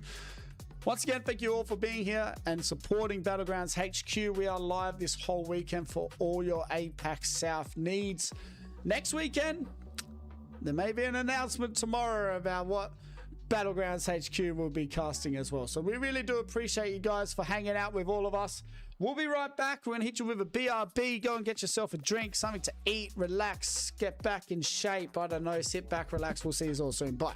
[SPEAKER 4] Once again, thank you all for being here and supporting Battlegrounds HQ. We are live this whole weekend for all your Apac-South needs. Next weekend, there may be an announcement tomorrow about what Battlegrounds HQ will be casting as well. So we really do appreciate you guys for hanging out with all of us. We'll be right back. We're going to hit you with a BRB. Go and get yourself a drink, something to eat, relax, get back in shape. I don't know, sit back, relax. We'll see you all soon. Bye.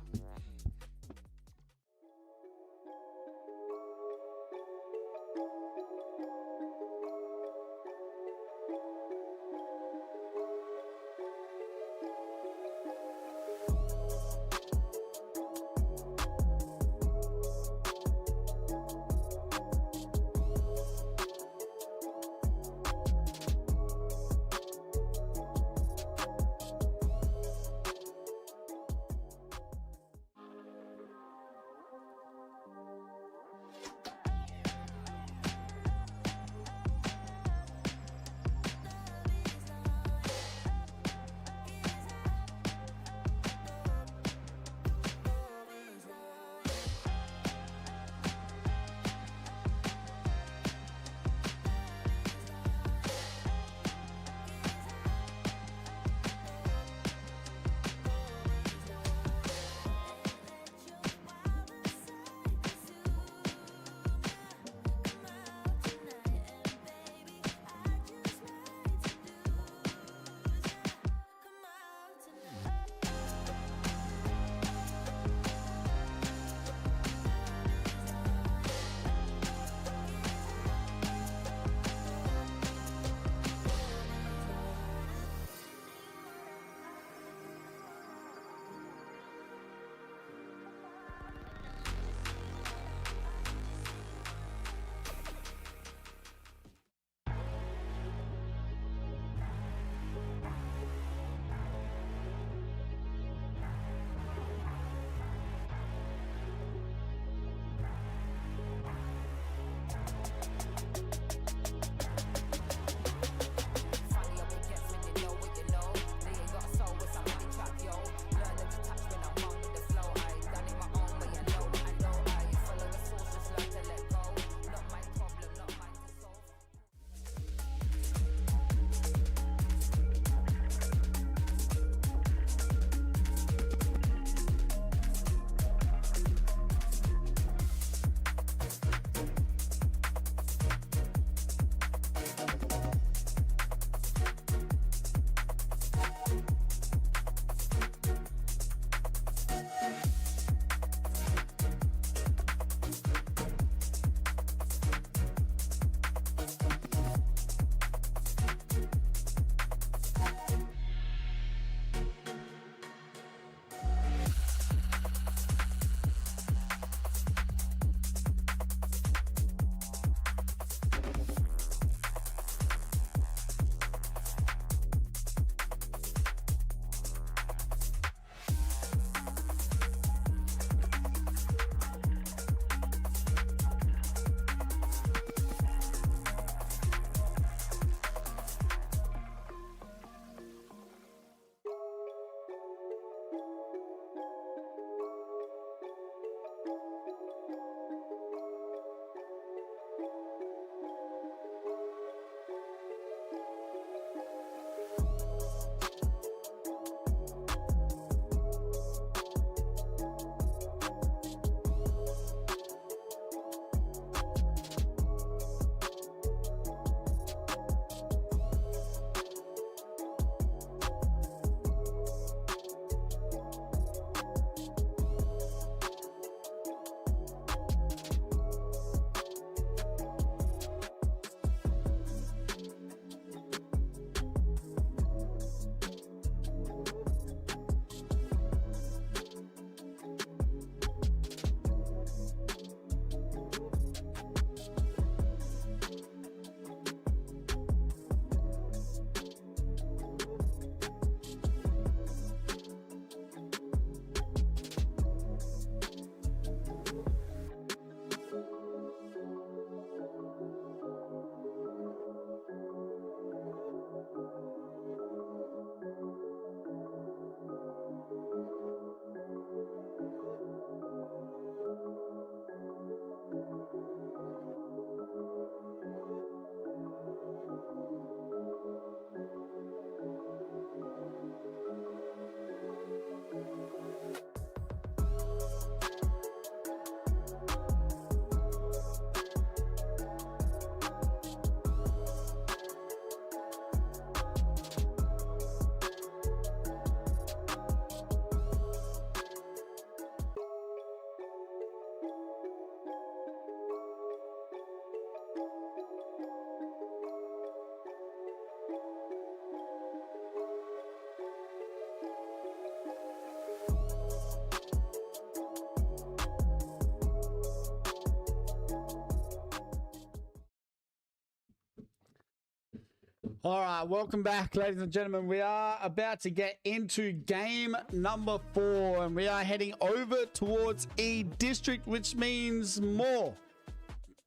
[SPEAKER 4] All right, welcome back, ladies and gentlemen. We are about to get into game number 4, and we are heading over towards E District, which means more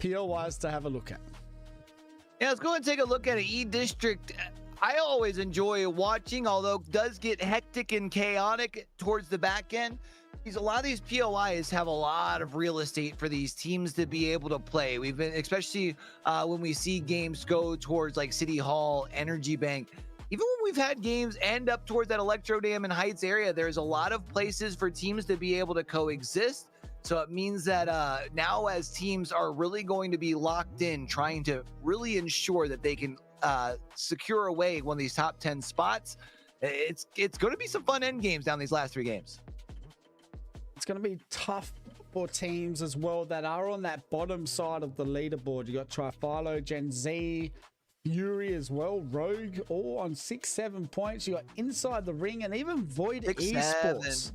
[SPEAKER 4] POIs to have a look at.
[SPEAKER 5] Yeah, let's go and take a look at an E District. I always enjoy watching, although it does get hectic and chaotic towards the back end. Because a lot of these POIs have a lot of real estate for these teams to be able to play. We've been, especially when we see games go towards like City Hall, Energy Bank. Even when we've had games end up towards that Electro Dam and Heights area, there's a lot of places for teams to be able to coexist. So it means that now as teams are really going to be locked in, trying to really ensure that they can secure away one of these top 10 spots, it's going to be some fun end games down these last 3 games.
[SPEAKER 4] It's going to be tough for teams as well that are on that bottom side of the leaderboard. You got Trifilo, Gen Z, Fury as well, Rogue, all on 6-7 points. You got Inside the Ring and even Void Esports.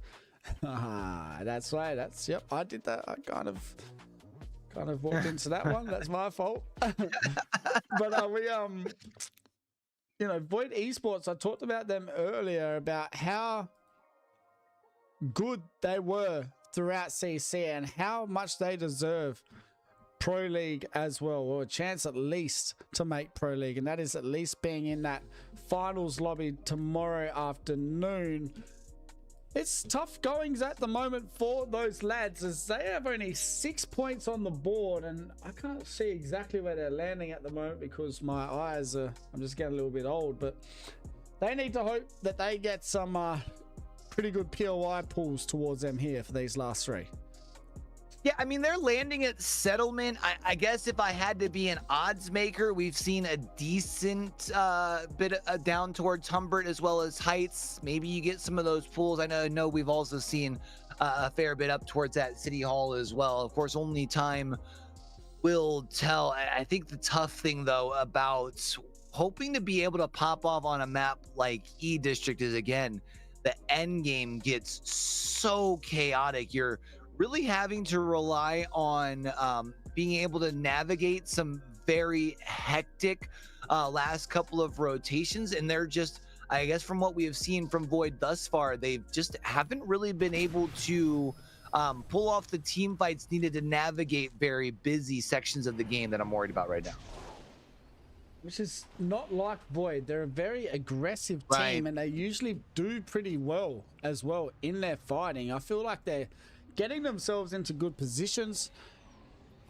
[SPEAKER 4] That's right. Yep. I did that. I kind of walked into that one. That's my fault. But we you know, Void Esports, I talked about them earlier about how good they were throughout CC and how much they deserve Pro League as well, or a chance at least to make Pro League, and that is at least being in that finals lobby tomorrow afternoon. It's tough goings at the moment for those lads as they have only 6 points on the board, and I can't see exactly where they're landing at the moment because my eyes are, I'm just getting a little bit old, but they need to hope that they get some pretty good POI pulls towards them here for these last 3.
[SPEAKER 5] Yeah, I mean, they're landing at Settlement. I guess if I had to be an odds maker, we've seen a decent bit down towards Humbert as well as Heights. Maybe you get some of those pulls. I know we've also seen a fair bit up towards that City Hall as well. Of course, only time will tell. I think the tough thing, though, about hoping to be able to pop off on a map like E District is, again, the end game gets so chaotic. You're really having to rely on being able to navigate some very hectic last couple of rotations, and they're just, I guess from what we have seen from Void thus far, they just haven't really been able to pull off the team fights needed to navigate very busy sections of the game that I'm worried about right now.
[SPEAKER 4] Which is not like Void. They're a very aggressive team, and they usually do pretty well as well in their fighting. I feel like they're getting themselves into good positions.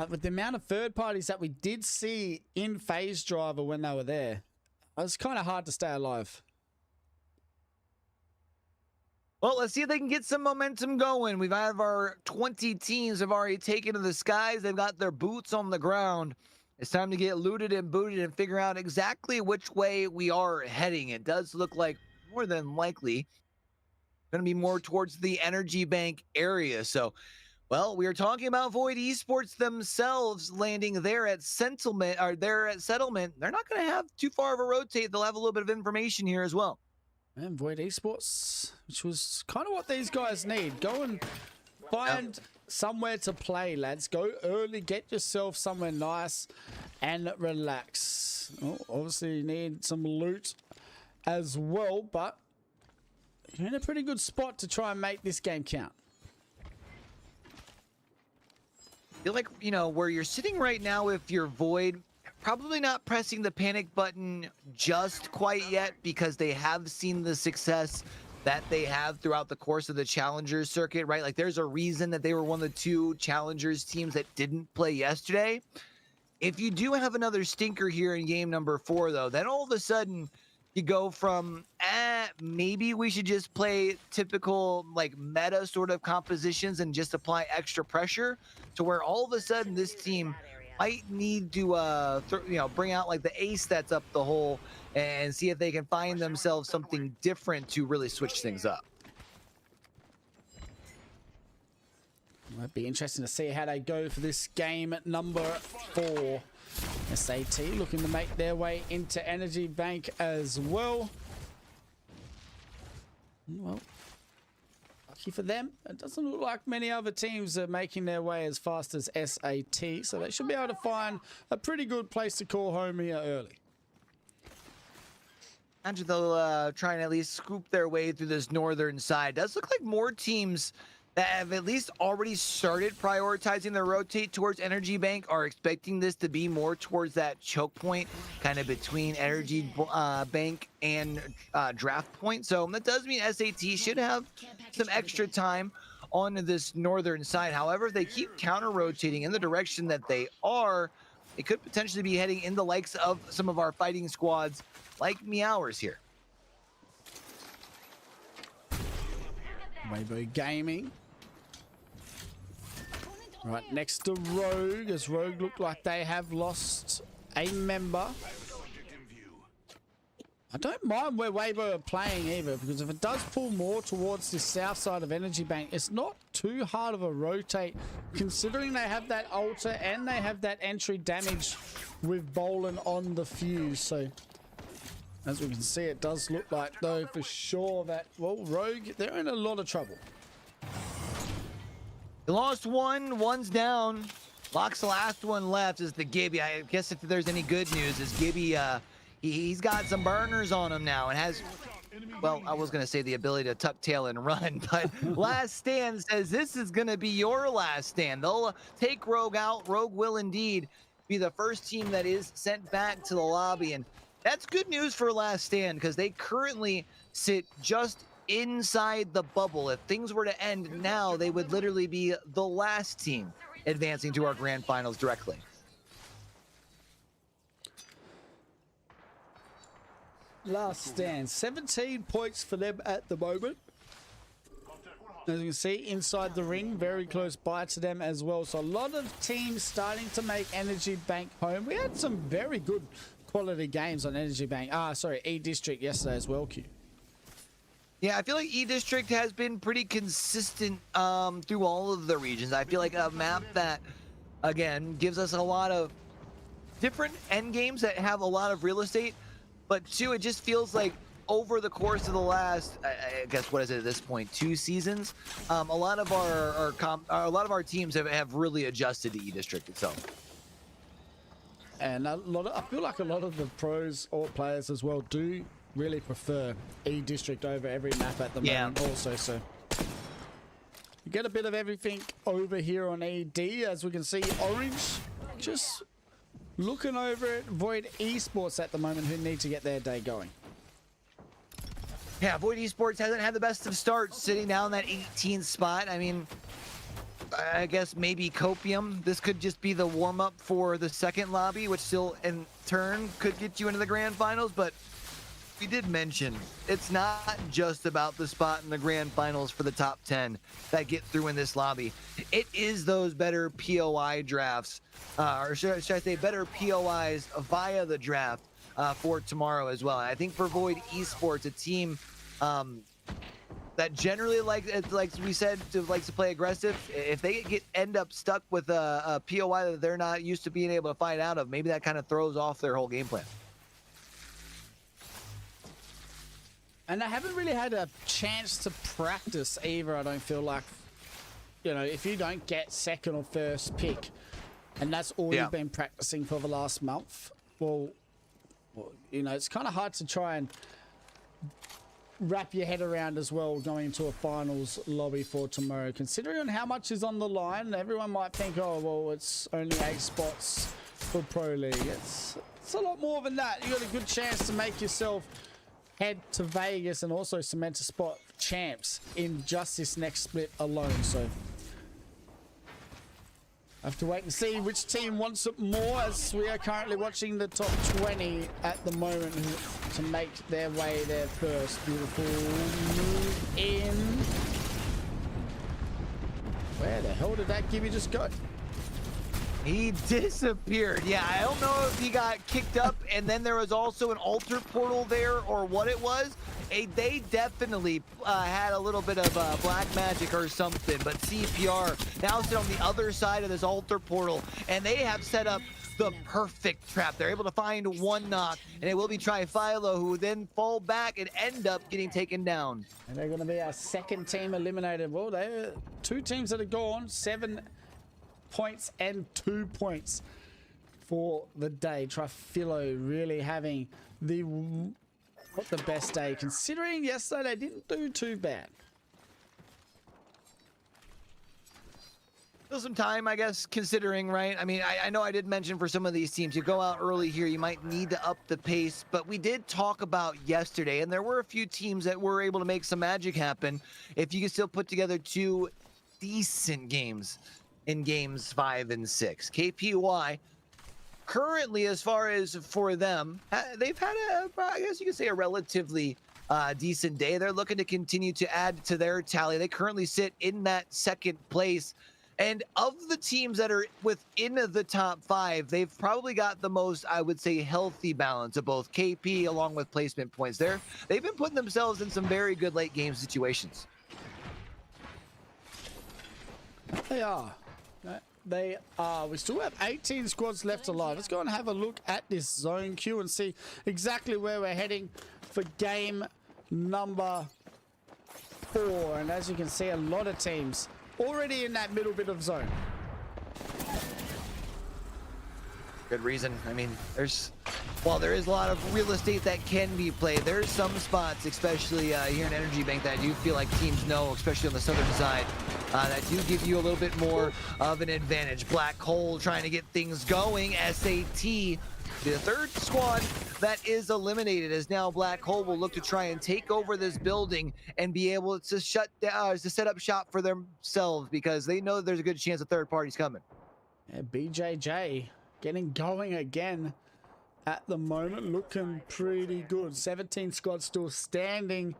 [SPEAKER 4] With the amount of third parties that we did see in Phase Driver when they were there, it was kind of hard to stay alive.
[SPEAKER 5] Well, let's see if they can get some momentum going. We've had our 20 teams have already taken to the skies. They've got their boots on the ground. It's time to get looted and booted and figure out exactly which way we are heading. It does look like more than likely going to be more towards the Energy Bank area. So, well, we are talking about Void Esports themselves landing there at Settlement. They're not going to have too far of a rotate. They'll have a little bit of information here as well.
[SPEAKER 4] And Void Esports, which was kind of what these guys need. Go and find somewhere to play, lads. Go early, get yourself somewhere nice and relax. Oh, obviously, you need some loot as well, but you're in a pretty good spot to try and make this game count.
[SPEAKER 5] I feel like, you know, where you're sitting right now, if you're Void, probably not pressing the panic button just quite yet because they have seen the success that they have throughout the course of the Challengers circuit, right? Like, there's a reason that they were one of the 2 Challengers teams that didn't play yesterday. If you do have another stinker here in game number 4, though, then all of a sudden you go from, maybe we should just play typical, like, meta sort of compositions and just apply extra pressure, to where all of a sudden this team might need to, bring out, like, the ace that's up the hole and see if they can find themselves something different to really switch things up.
[SPEAKER 4] Might be interesting to see how they go for this game at number 4. SAT looking to make their way into Energy Bank as well. Well, lucky for them, it doesn't look like many other teams are making their way as fast as SAT, so they should be able to find a pretty good place to call home here early.
[SPEAKER 5] Imagine they'll try and at least scoop their way through this northern side. Does look like more teams that have at least already started prioritizing their rotate towards Energy Bank are expecting this to be more towards that choke point, kind of between Energy Bank and draft point. So that does mean SAT should have some extra time on this northern side. However, if they keep counter rotating in the direction that they are, it could potentially be heading in the likes of some of our fighting squads like Meowers here.
[SPEAKER 4] Weibo Gaming. Right next to Rogue, as Rogue look like they have lost a member. I don't mind where Weibo are playing either, because if it does pull more towards the south side of Energy Bank, it's not too hard of a rotate, considering they have that altar and they have that entry damage with Bolin on the fuse. So as we can see, it does look like, though, for sure that, well, Rogue, they're in a lot of trouble.
[SPEAKER 5] They lost one, one's down. Locks the last one left is the Gibby. I guess if there's any good news is Gibby, he's got some burners on him now and has, well, I was going to say the ability to tuck tail and run, but Last Stand says this is going to be your last stand. They'll take Rogue out. Rogue will indeed be the first team that is sent back to the lobby, and that's good news for Last Stand because they currently sit just inside the bubble. If things were to end now, they would literally be the last team advancing to our grand finals directly.
[SPEAKER 4] Last Stand, 17 points for them at the moment. As you can see, inside the ring, very close by to them as well. So a lot of teams starting to make Energy Bank home. We had some very good quality games on Energy Bank. E-District yesterday as well, Q.
[SPEAKER 5] Yeah, I feel like E-District has been pretty consistent through all of the regions. I feel like a map that, again, gives us a lot of different end games that have a lot of real estate. But two, it just feels like over the course of the last, I guess, what is it at this point, 2 seasons, a lot of our teams have really adjusted to E-District itself.
[SPEAKER 4] And I feel like a lot of the pros or players as well do really prefer E-District over every map at the moment also. So you get a bit of everything over here on ED. As we can see, Orange just looking over at Void Esports at the moment, who need to get their day going.
[SPEAKER 5] Yeah, Void Esports hasn't had the best of starts, sitting down that 18th spot. I mean, I guess maybe Copium. This could just be the warm-up for the second lobby, which still in turn could get you into the grand finals. But we did mention it's not just about the spot in the grand finals for the top 10 that get through in this lobby. It is those better POI drafts, or should I say better POIs via the draft for tomorrow as well. I think for Void Esports, a team that generally like we said, likes to play aggressive. If they end up stuck with a POI that they're not used to being able to find out of, maybe that kind of throws off their whole game plan.
[SPEAKER 4] And they haven't really had a chance to practice either, I don't feel like. You know, if you don't get second or first pick, and that's all you've been practicing for the last month, well, you know, it's kind of hard to try and wrap your head around as well going into a finals lobby for tomorrow. Considering how much is on the line, everyone might think, oh, well, it's only 8 spots for Pro League. It's a lot more than that. You got a good chance to make yourself head to Vegas and also cement a spot champs in just this next split alone. So I have to wait and see which team wants it more, as we are currently watching the top 20 at the moment to make their way there first. Beautiful move in. Where the hell did that Gibby just go?
[SPEAKER 5] He disappeared. Yeah, I don't know if he got kicked up and then there was also an altar portal there or what it was. They definitely had a little bit of black magic or something, but CPR now sit on the other side of this altar portal, and they have set up the perfect trap. They're able to find one knock, and it will be Tri-Philo, who then fall back and end up getting taken down.
[SPEAKER 4] And they're going to be our second team eliminated. Well, they're 2 teams that are gone, 7 points and 2 points for the day. Tri-Philo really having the Not the best day, considering yesterday they didn't do too bad.
[SPEAKER 5] Still some time, I guess, considering, right? I mean, I know I did mention for some of these teams, you go out early here, you might need to up the pace, but we did talk about yesterday, and there were a few teams that were able to make some magic happen if you can still put together two decent games in games 5 and 6. KPY, currently, as far as for them, they've had I guess you could say a relatively decent day. They're looking to continue to add to their tally. They currently sit in that second place. And of the teams that are within the top 5, they've probably got the most, I would say, healthy balance of both KP along with placement points there. They've been putting themselves in some very good late game situations.
[SPEAKER 4] They are. They are. We still have 18 squads left alive. Let's go and have a look at this zone queue and see exactly where we're heading for game number 4. And as you can see, a lot of teams already in that middle bit of zone.
[SPEAKER 5] Good reason. I mean, while there is a lot of real estate that can be played, there's some spots, especially here in Energy Bank, that I do feel like teams know, especially on the southern side, that do give you a little bit more of an advantage. Black Hole trying to get things going. SAT, the third squad that is eliminated, as now Black Hole will look to try and take over this building and be able to set up shop for themselves, because they know there's a good chance a third party's coming.
[SPEAKER 4] Yeah, BJJ getting going again at the moment, looking pretty good. 17 squads still standing.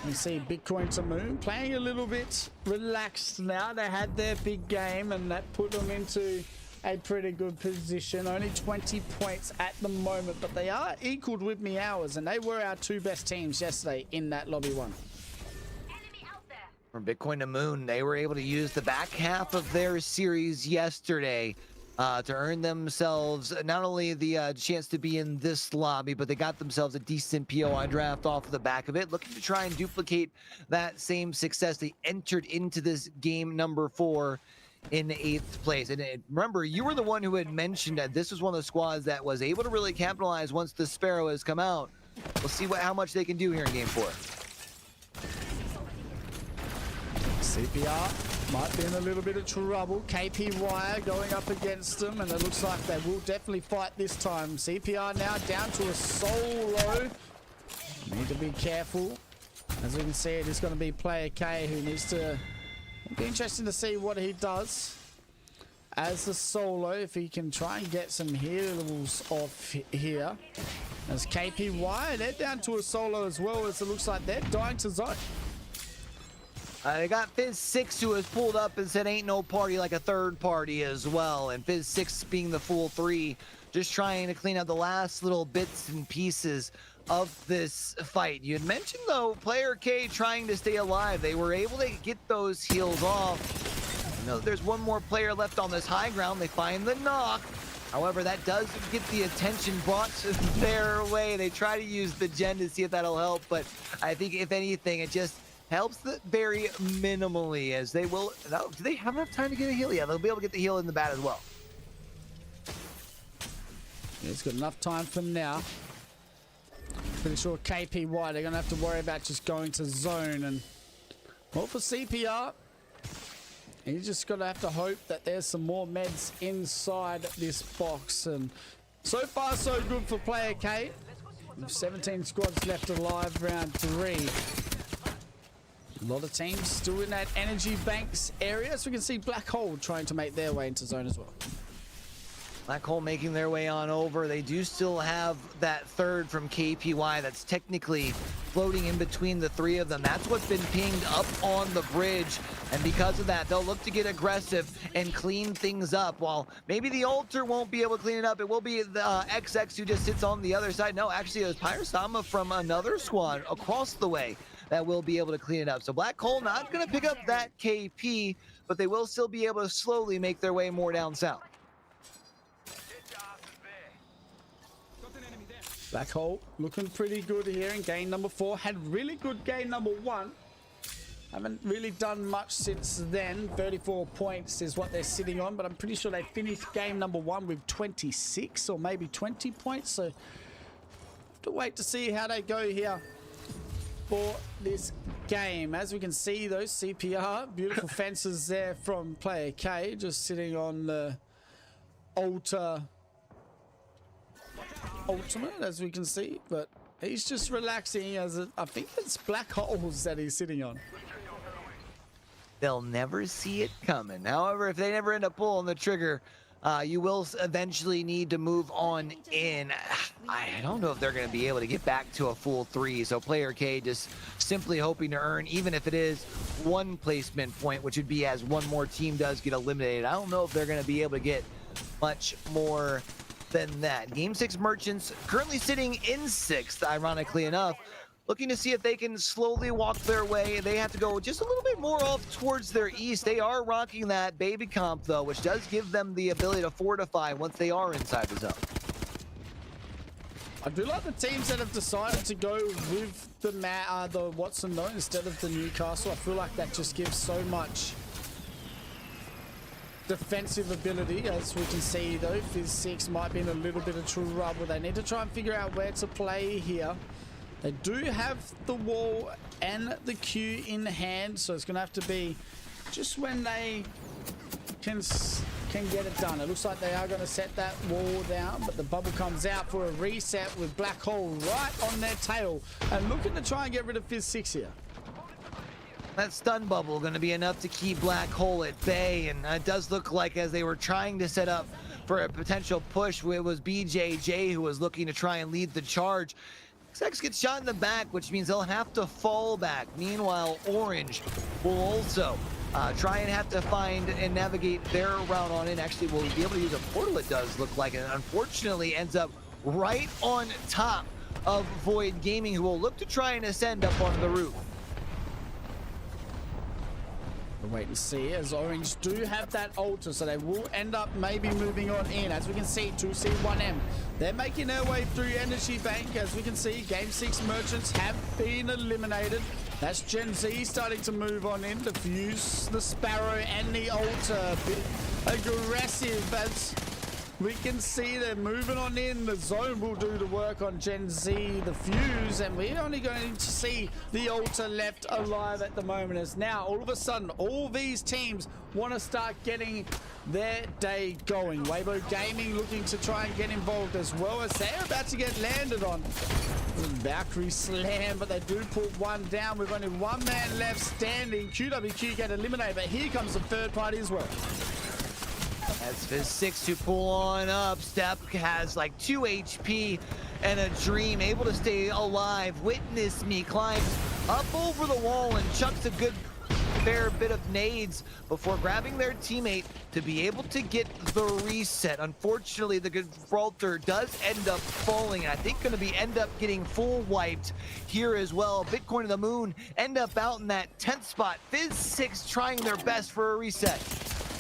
[SPEAKER 4] You see Bitcoin to Moon playing a little bit relaxed now. They had their big game and that put them into a pretty good position. Only 20 points at the moment, but they are equaled with Meowers, and they were our two best teams yesterday in that lobby one.
[SPEAKER 5] From Bitcoin to Moon, they were able to use the back half of their series yesterday to earn themselves not only the chance to be in this lobby, but they got themselves a decent POI draft off the back of it, looking to try and duplicate that same success. They entered into this game number 4 in 8th place. And remember, you were the one who had mentioned that this was one of the squads that was able to really capitalize once the Sparrow has come out. We'll see how much they can do here in game 4.
[SPEAKER 4] CPR might be in a little bit of trouble. KPY going up against them, and it looks like they will definitely fight this time. CPR now down to a solo. Need to be careful. As we can see, it is going to be player K who needs to... It'll be interesting to see what he does as the solo, if he can try and get some heals off here. As KPY, they're down to a solo as well, as it looks like they're dying to zone.
[SPEAKER 5] They got Fizz6, who has pulled up and said ain't no party like a third party as well. And Fizz6 being the full 3, just trying to clean up the last little bits and pieces of this fight. You had mentioned, though, player K trying to stay alive. They were able to get those heals off. You know, there's one more player left on this high ground. They find the knock. However, that does get the attention brought their way. They try to use the gen to see if that'll help, but I think if anything, it just helps very minimally, as they will... Do they have enough time to get a heal? Yeah, they'll be able to get the heal in the bat as well.
[SPEAKER 4] Yeah, it's got enough time for now. Pretty sure KPY, they're going to have to worry about just going to zone. And well, for CPR, you just got to have to hope that there's some more meds inside this box. And so far, so good for player K. 17 squads left alive, round 3. A lot of teams still in that energy banks area, so we can see Black Hole trying to make their way into zone as well.
[SPEAKER 5] Black Hole making their way on over. They do still have that third from KPY that's technically floating in between the 3 of them. That's what's been pinged up on the bridge, and because of that, they'll look to get aggressive and clean things up. While maybe the Alter won't be able to clean it up, it will be the XX who just sits on the other side. No, actually, it was Pyrosama from another squad across the way that will be able to clean it up. So Black Hole not going to pick up that KP, but they will still be able to slowly make their way more down south.
[SPEAKER 4] Black Hole looking pretty good here in game number 4. Had really good game number 1. Haven't really done much since then. 34 points is what they're sitting on, but I'm pretty sure they finished game number 1 with 26 or maybe 20 points. So have to wait to see how they go here for this game. As we can see, those CPR, beautiful fences there from player K, just sitting on the ultimate, as we can see, but he's just relaxing as I think it's black holes that he's sitting on.
[SPEAKER 5] They'll never see it coming. However, if they never end up pulling the trigger, you will eventually need to move on in. I don't know if they're going to be able to get back to a full 3. So player K just simply hoping to earn, even if it is 1 placement point, which would be as one more team does get eliminated. I don't know if they're going to be able to get much more than that. Game 6 Merchants currently sitting in 6th, ironically enough, looking to see if they can slowly walk their way. They have to go just a little bit more off towards their east. They are rocking that baby comp though, which does give them the ability to fortify once they are inside the zone.
[SPEAKER 4] I do like the teams that have decided to go with the Watson though instead of the Newcastle. I feel like that just gives so much defensive ability. As we can see though, Fizz 6 might be in a little bit of trouble. They need to try and figure out where to play here. They do have the wall and the Q in hand, so it's going to have to be just when they can get it done. It looks like they are going to set that wall down, but the bubble comes out for a reset with Black Hole right on their tail and looking to try and get rid of Fizz 6 here.
[SPEAKER 5] That stun bubble going to be enough to keep Black Hole at bay, and it does look like as they were trying to set up for a potential push, it was BJJ who was looking to try and lead the charge. X gets shot in the back, which means they'll have to fall back. Meanwhile, Orange will also try and have to find and navigate their route on in. Actually, will be able to use a portal, it does look like, and unfortunately ends up right on top of Void Gaming, who will look to try and ascend up onto the roof.
[SPEAKER 4] We'll wait and see, as Orange do have that altar, so they will end up maybe moving on in. As we can see, 2C1M, they're making their way through Energy Bank. As we can see, Game 6 Merchants have been eliminated. That's Gen Z starting to move on in. The Fuse, the Sparrow, and the altar, a bit aggressive as we can see they're moving on in. The zone will do the work on Gen Z, the Fuse, and we're only going to see the altar left alive at the moment. As now, all of a sudden, all these teams want to start getting their day going. Weibo Gaming looking to try and get involved as well, as they're about to get landed on. Valkyrie slam, but they do pull one down with only one man left standing. QWQ get eliminated, but here comes the third party as well.
[SPEAKER 5] That's Fizz 6 to pull on up. Step has like 2 HP and a dream, able to stay alive. Witness Me climbs up over the wall and chucks a good fair bit of nades before grabbing their teammate to be able to get the reset. Unfortunately, the Gibraltar does end up falling, and I think going to end up getting full wiped here as well. Bitcoin to the Moon end up out in that 10th spot. Fizz 6 trying their best for a reset.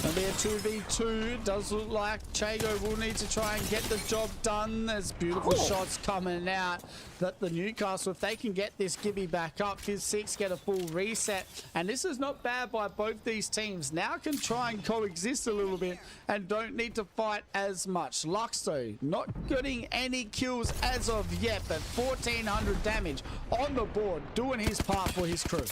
[SPEAKER 4] Gonna be a 2v2. Does look like Chago will need to try and get the job done. There's beautiful shots coming out. But the Newcastle, if they can get this Gibby back up, Fizz 6 get a full reset. And this is not bad by both these teams. Now can try and coexist a little bit and don't need to fight as much. Lux though, not getting any kills as of yet, but 1400 damage on the board, doing his part for his crew.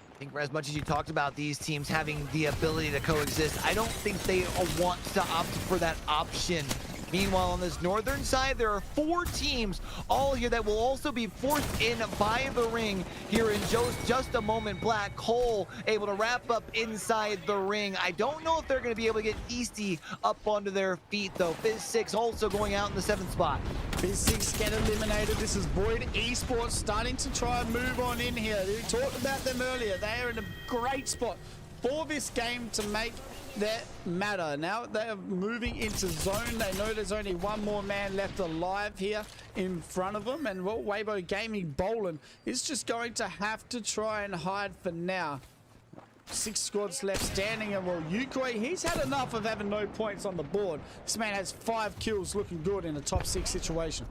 [SPEAKER 5] I think for as much as you talked about these teams having the ability to coexist, I don't think they want to opt for that option. Meanwhile, on this northern side, there are 4 teams all here that will also be forced in by the ring here in just a moment. Black Hole able to wrap up inside the ring. I don't know if they're going to be able to get Easty up onto their feet, though. Fizz 6 also going out in the 7th spot.
[SPEAKER 4] Fizz 6 get eliminated. This is Void Esports starting to try and move on in here. We talked about them earlier. They are in a great spot for this game to make that matter. Now they are moving into zone. They know there's only one more man left alive here in front of them, and well, Weibo Gaming Bolin is just going to have to try and hide for now. 6 squads left standing, and well, Yukoi, he's had enough of having no points on the board. This man has 5 kills, looking good in a top 6 situation.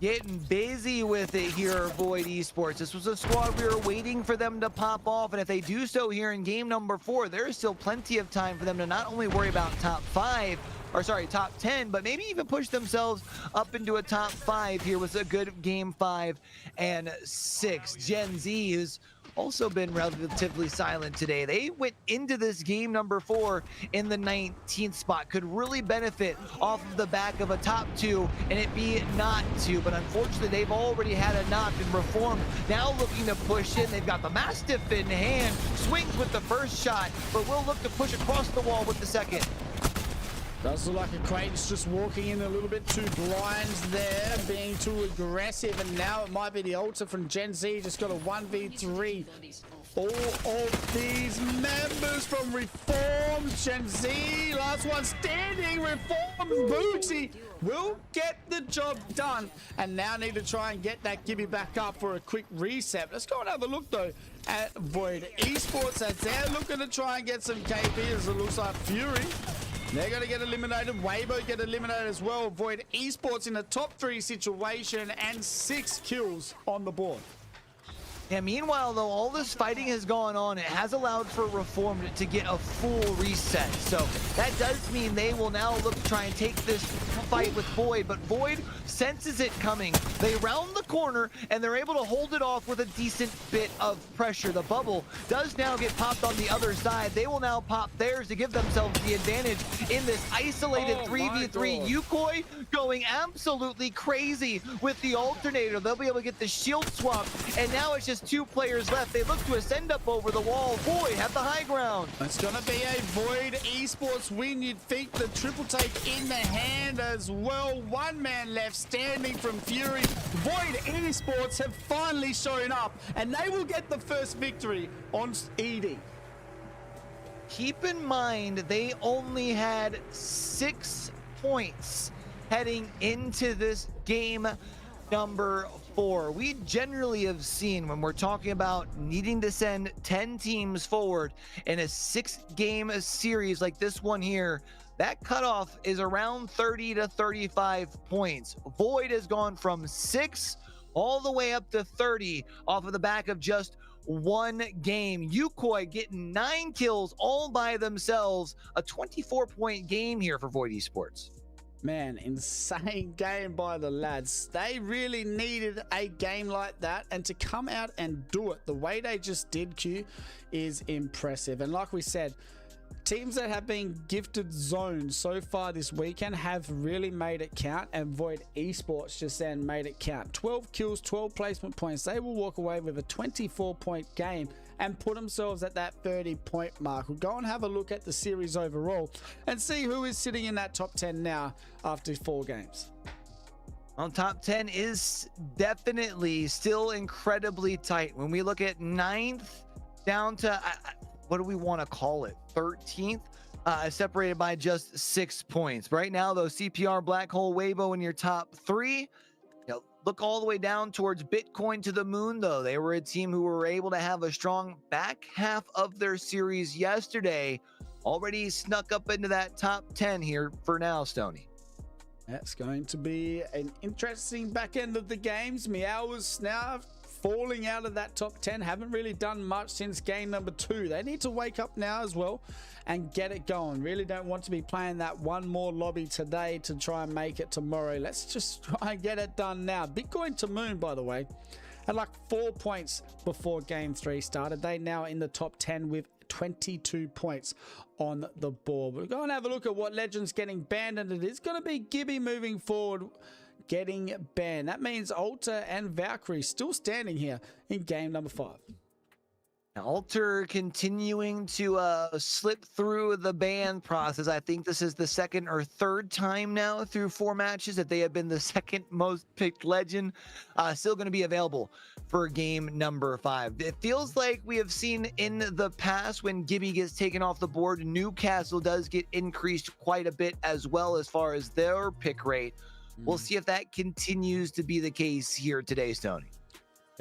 [SPEAKER 5] Getting busy with it here, Void Esports. This was a squad we were waiting for them to pop off, and if they do so here in game number 4, there is still plenty of time for them to not only worry about top 10, but maybe even push themselves up into a top 5 here with a good game 5 and 6. Gen Z has also been relatively silent today. They went into this game number 4 in the 19th spot. Could really benefit off of the back of a top 2 and it be not 2, but unfortunately they've already had a knock and Reformed now looking to push in. They've got the Mastiff in hand, swings with the first shot, but will look to push across the wall with the second.
[SPEAKER 4] Does look like Acquaintance just walking in a little bit too blind there, being too aggressive, and now it might be the Ultra from Gen Z. Just got a 1v3. All of these members from Reformed, Gen Z, last one standing, Reformed Booty will get the job done, and now need to try and get that Gibby back up for a quick reset. Let's go and have a look though at Void Esports as they're looking to try and get some KP, as it looks like Fury. They're going to get eliminated. Weibo get eliminated as well. Void Esports in a top 3 situation and 6 kills on the board.
[SPEAKER 5] Yeah, meanwhile, though, all this fighting has gone on. It has allowed for Reformed to get a full reset. So that does mean they will now look to try and take this fight with Void. But Void senses it coming. They round the corner, and they're able to hold it off with a decent bit of pressure. The bubble does now get popped on the other side. They will now pop theirs to give themselves the advantage in this isolated 3v3. Yukoi going absolutely crazy with the alternator. They'll be able to get the shield swap, and now it's just 2 players left. They look to ascend up over the wall. Void have the high ground.
[SPEAKER 4] It's gonna be a Void Esports win. You'd think the triple take in the hand as well. 1 man left standing from Fury. Void Esports have finally shown up, and they will get the first victory on ED.
[SPEAKER 5] Keep in mind, they only had 6 points heading into this game number 4. We generally have seen, when we're talking about needing to send 10 teams forward in a 6-game series like this one here, that cutoff is around 30 to 35 points. Void has gone from 6 all the way up to 30 off of the back of just 1 game. Yukoi getting 9 kills all by themselves. A 24-point game here for Void Esports.
[SPEAKER 4] Man, insane game by the lads. They really needed a game like that, and to come out and do it the way they just did, Q, is impressive. And like we said, teams that have been gifted zones so far this weekend have really made it count, and Void Esports just then made it count. 12 kills, 12 placement points. They will walk away with a 24-point game and put themselves at that 30-point mark. We'll go and have a look at the series overall and see who is sitting in that top 10 now after 4 games.
[SPEAKER 5] Well, top 10 is definitely still incredibly tight. When we look at 9th down to, what do we want to call it, 13th, separated by just 6 points. Right now, though, CPR, Black Hole, Weibo in your top 3. Look all the way down towards Bitcoin to the Moon, though. They were a team who were able to have a strong back half of their series yesterday. Already snuck up into that top 10 here for now, Stoney.
[SPEAKER 4] That's going to be an interesting back end of the games. Meow is now falling out of that top 10. Haven't really done much since game number 2. They need to wake up now as well and get it going. Really don't want to be playing that one more lobby today to try and make it tomorrow. Let's just try and get it done now. Bitcoin to Moon, by the way, had like 4 points before game 3 started. They now in the top 10 with 22 points on the board. We'll go and have a look at what Legends getting banned, and it is going to be Gibby moving forward getting banned. That means Alter and Valkyrie still standing here in game number 5.
[SPEAKER 5] Alter continuing to slip through the ban process. I think this is the 2nd or 3rd time now through 4 matches that they have been the 2nd most picked legend. Still going to be available for game number 5. It feels like we have seen in the past when Gibby gets taken off the board, Newcastle does get increased quite a bit as well as far as their pick rate. We'll see if that continues to be the case here today, Stoney.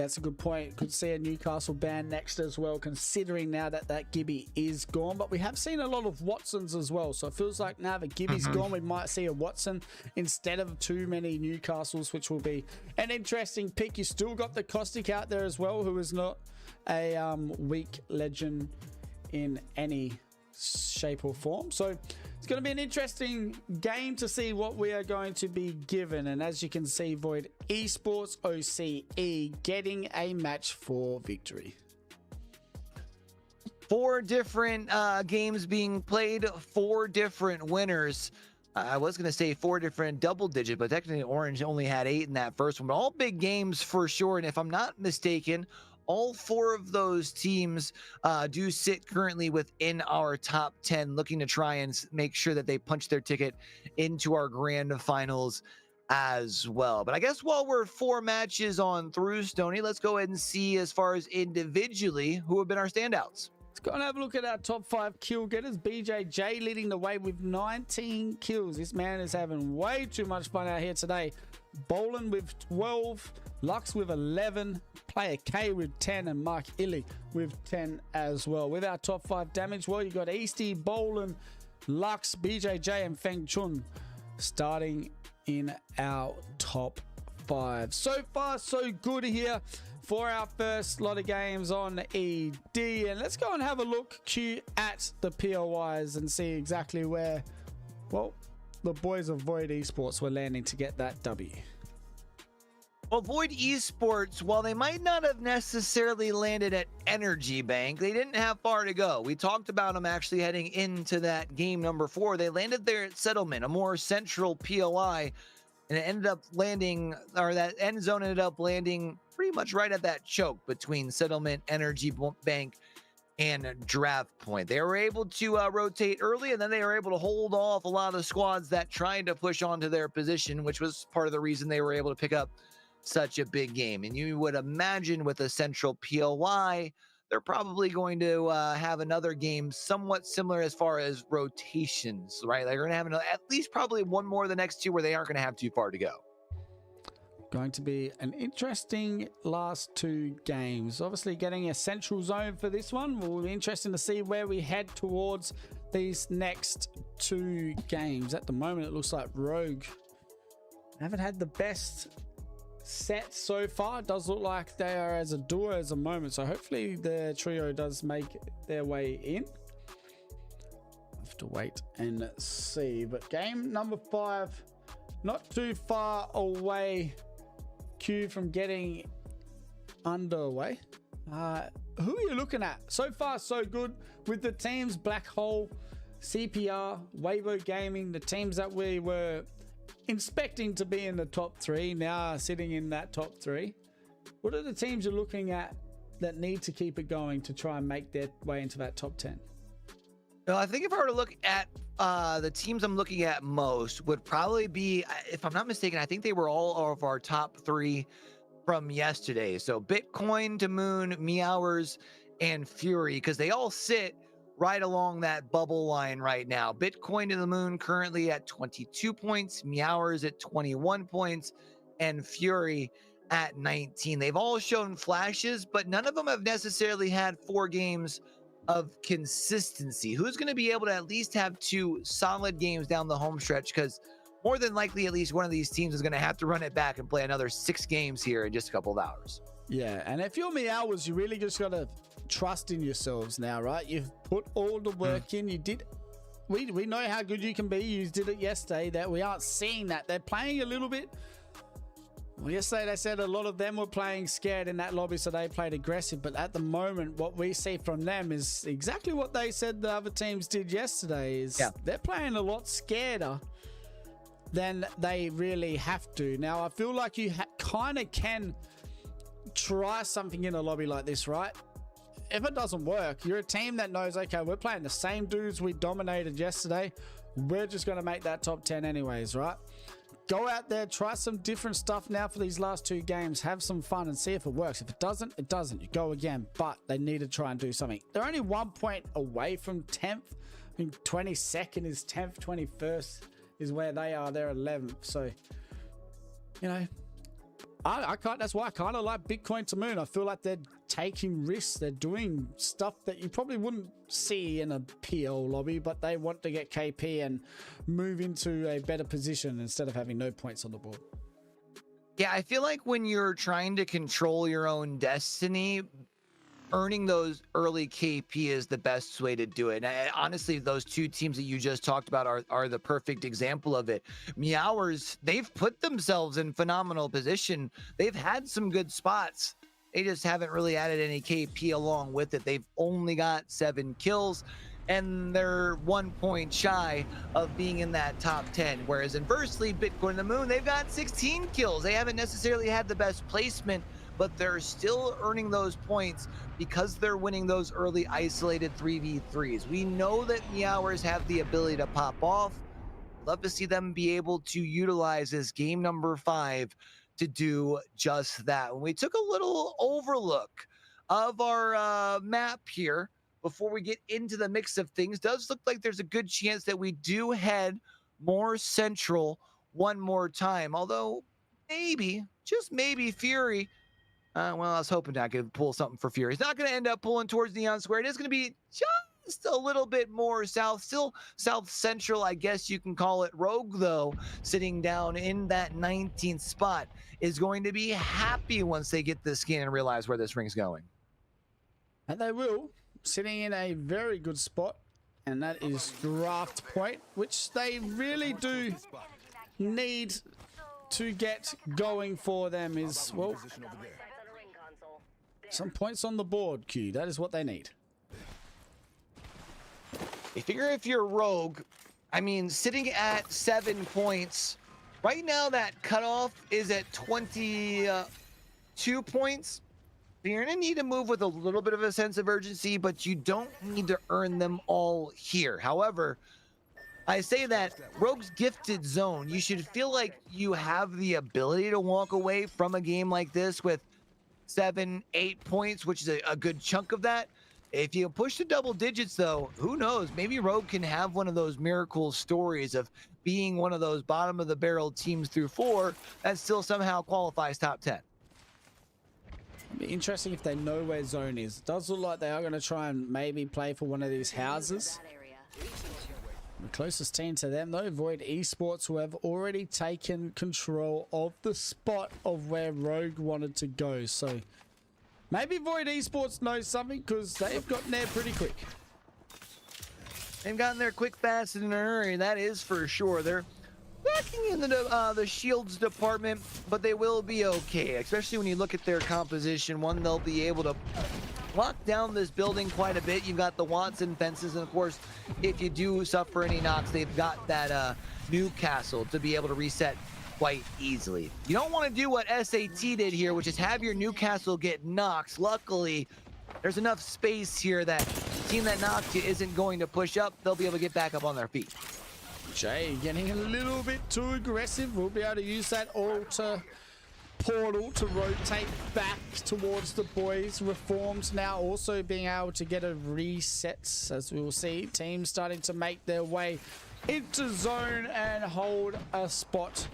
[SPEAKER 4] That's a good point. Could see a Newcastle band next as well, considering now that Gibby is gone. But we have seen a lot of Watsons as well. So it feels like now that Gibby's gone, we might see a Watson instead of too many Newcastles, which will be an interesting pick. You still got the Caustic out there as well, who is not a weak legend in any shape or form. So it's going to be an interesting game to see what we are going to be given. And as you can see, Void Esports OCE getting a match for victory.
[SPEAKER 5] 4 different games being played, 4 different winners. I was going to say 4 different double digit, but technically Orange only had 8 in that first one. But all big games for sure. And if I'm not mistaken, all 4 of those teams do sit currently within our top 10, looking to try and make sure that they punch their ticket into our grand finals as well. But I guess while we're 4 matches on through, Stoney, let's go ahead and see as far as individually who have been our standouts.
[SPEAKER 4] Let's go and have a look at our top 5 kill getters. BJJ leading the way with 19 kills. This man is having way too much fun out here today. Boland with 12, Lux with 11, Player K with 10, and Mark Illy with 10 as well. With our top 5 damage, well, you got Easty, Boland, Lux, BJJ, and Feng Chun starting in our top 5. So far, so good here for our first lot of games on ED. And let's go and have a look, Q, at the POIs and see exactly where, well, the boys of Void Esports were landing to get that W.
[SPEAKER 5] Well, Void Esports, while they might not have necessarily landed at Energy Bank, they didn't have far to go. We talked about them actually heading into that game number 4. They landed there at Settlement, a more central POI, and it ended up landing, or that end zone ended up landing pretty much right at that choke between Settlement, Energy Bank, and Draft Point. They were able to rotate early, and then they were able to hold off a lot of squads that tried to push onto their position, which was part of the reason they were able to pick up such a big game. And you would imagine with a central POI, they're probably going to have another game somewhat similar as far as rotations, right? They're going to have at least probably one more of the next 2 where they aren't going to have too far to go.
[SPEAKER 4] Going to be an interesting last 2 games. Obviously getting a central zone for this one. Will be interesting to see where we head towards these next 2 games. At the moment, it looks like Rogue haven't had the best set so far. It does look like they are as a duo as a moment. So hopefully the trio does make their way in. Have to wait and see. But game number 5, not too far away, Q, from getting underway. Who are you looking at? So far, so good with the teams Black Hole, CPR, Wavo Gaming, the teams that we were expecting to be in the top 3, now sitting in that top 3. What are the teams you're looking at that need to keep it going to try and make their way into that top 10?
[SPEAKER 5] Well, I think if I were to look at the teams I'm looking at most would probably be, if I'm not mistaken, I think they were all of our top 3 from yesterday. So Bitcoin to Moon, Meowers, and Fury, because they all sit right along that bubble line right now. Bitcoin to the Moon currently at 22 points, Meowers at 21 points, and Fury at 19. They've all shown flashes, but none of them have necessarily had 4 games of consistency. Who's going to be able to at least have 2 solid games down the home stretch? Because more than likely, at least one of these teams is going to have to run it back and play another 6 games here in just a couple of hours.
[SPEAKER 4] Yeah, and if you're Meowers, you really just got to trust in yourselves now, right? You've put all the work in. You did. We know how good you can be. You did it yesterday. That we aren't seeing that. They're playing a little bit. Well, yesterday they said a lot of them were playing scared in that lobby, so they played aggressive. But at the moment, what we see from them is exactly what they said the other teams did yesterday. Is they're playing a lot scareder than they really have to. Now, I feel like you kind of can try something in a lobby like this, right? If it doesn't work, you're a team that knows, okay, we're playing the same dudes we dominated yesterday. We're just going to make that top 10 anyways, right? Go out there, try some different stuff now for these last 2 games. Have some fun and see if it works. If it doesn't, it doesn't. You go again, but they need to try and do something. They're only 1 point away from 10th. I think 22nd is 10th, 21st is where they are. They're 11th. So, you know, I can't. That's why I kind of like Bitcoin to Moon. I feel like they're taking risks. They're doing stuff that you probably wouldn't see in a PL lobby, but they want to get KP and move into a better position instead of having no points on the board.
[SPEAKER 5] Yeah, I feel like when you're trying to control your own destiny, earning those early KP is the best way to do it. And honestly, those two teams that you just talked about are the perfect example of it. Meowers, they've put themselves in phenomenal position. They've had some good spots. They just haven't really added any KP along with it. They've only got 7 kills, and they're 1 point shy of being in that top 10. Whereas inversely, Bitcoin and the Moon, they've got 16 kills. They haven't necessarily had the best placement, but they're still earning those points because they're winning those early isolated 3v3s. We know that Meowers have the ability to pop off. Love to see them be able to utilize this game number 5 to do just that. When we took a little overlook of our map here before we get into the mix of things, does look like there's a good chance that we do head more central one more time. Although maybe, just maybe, Fury, well, I was hoping I could pull something for Fury. It's not going to end up pulling towards Neon Square. It is going to be just a little bit more south, still south central, I guess you can call it. Rogue, though, sitting down in that 19th spot, is going to be happy once they get this skin and realize where this ring's going.
[SPEAKER 4] And they will, sitting in a very good spot, and that is draft point, which they really do need to get going for them. Is, well, some points on the board, Q. That is what they need.
[SPEAKER 5] You figure if you're Rogue, I mean, sitting at 7 points, right now that cutoff is at 22 points. You're going to need to move with a little bit of a sense of urgency, but you don't need to earn them all here. However, I say that Rogue's gifted zone, you should feel like you have the ability to walk away from a game like this with 7, 8 points, which is a good chunk of that. If you push to double digits, though, who knows? Maybe Rogue can have one of those miracle stories of being one of those bottom of the barrel teams through 4 that still somehow qualifies top 10.
[SPEAKER 4] It'd be interesting if they know where zone is. It does look like they are going to try and maybe play for one of these houses. The closest team to them, though, Void Esports, who have already taken control of the spot of where Rogue wanted to go. So maybe Void Esports knows something, because they've gotten there pretty quick.
[SPEAKER 5] They've gotten there quick, fast, and in a hurry, that is for sure. They're lacking in the shields department, but they will be okay, especially when you look at their composition. One, they'll be able to lock down this building quite a bit. You've got the Watson fences, and of course, if you do suffer any knocks, they've got that Newcastle to be able to reset quite easily. You don't want to do what SAT did here, which is have your Newcastle get knocks. Luckily, there's enough space here that the team that knocked you isn't going to push up. They'll be able to get back up on their feet.
[SPEAKER 4] Jay getting a little bit too aggressive. We'll be able to use that altar portal to rotate back towards the boys. Reforms now also being able to get a reset, as we will see. Teams starting to make their way into zone and hold a spot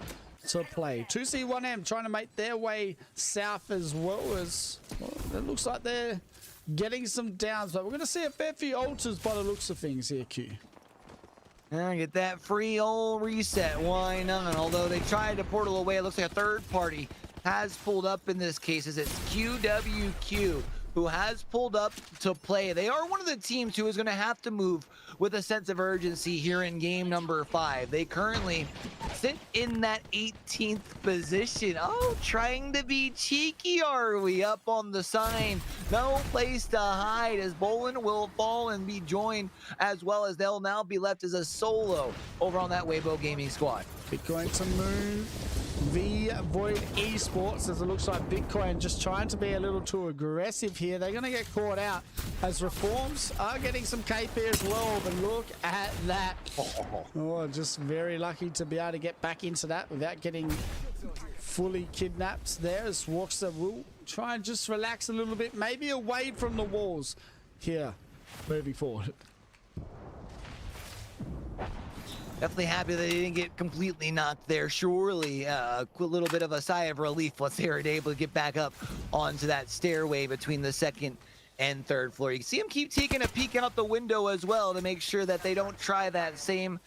[SPEAKER 4] to play. 2C1M trying to make their way south as well. As well, it looks like they're getting some downs, but we're going to see a fair few altars by the looks of things here, Q.
[SPEAKER 5] Get that free old reset, why not? Although they tried to portal away, it looks like a third party has pulled up in this case, as it's QWQ who has pulled up to play. They are one of the teams who is going to have to move with a sense of urgency here in game number 5. They currently sit in that 18th position. Oh, trying to be cheeky, are we? Up on the sign, no place to hide, as Bolin will fall and be joined, as well as they'll now be left as a solo over on that Weibo Gaming squad.
[SPEAKER 4] Bitcoin to Moon v Void Esports, as it looks like Bitcoin just trying to be a little too aggressive here. They're going to get caught out, as Reforms are getting some KP as well, but look at that. Oh, just very lucky to be able to get back into that without getting fully kidnapped there, as Walkster will try and just relax a little bit, maybe away from the walls here moving forward.
[SPEAKER 5] Definitely happy that they didn't get completely knocked there. Surely a little bit of a sigh of relief once they were able to get back up onto that stairway between the second and third floor. You can see them keep taking a peek out the window as well to make sure that they don't try that same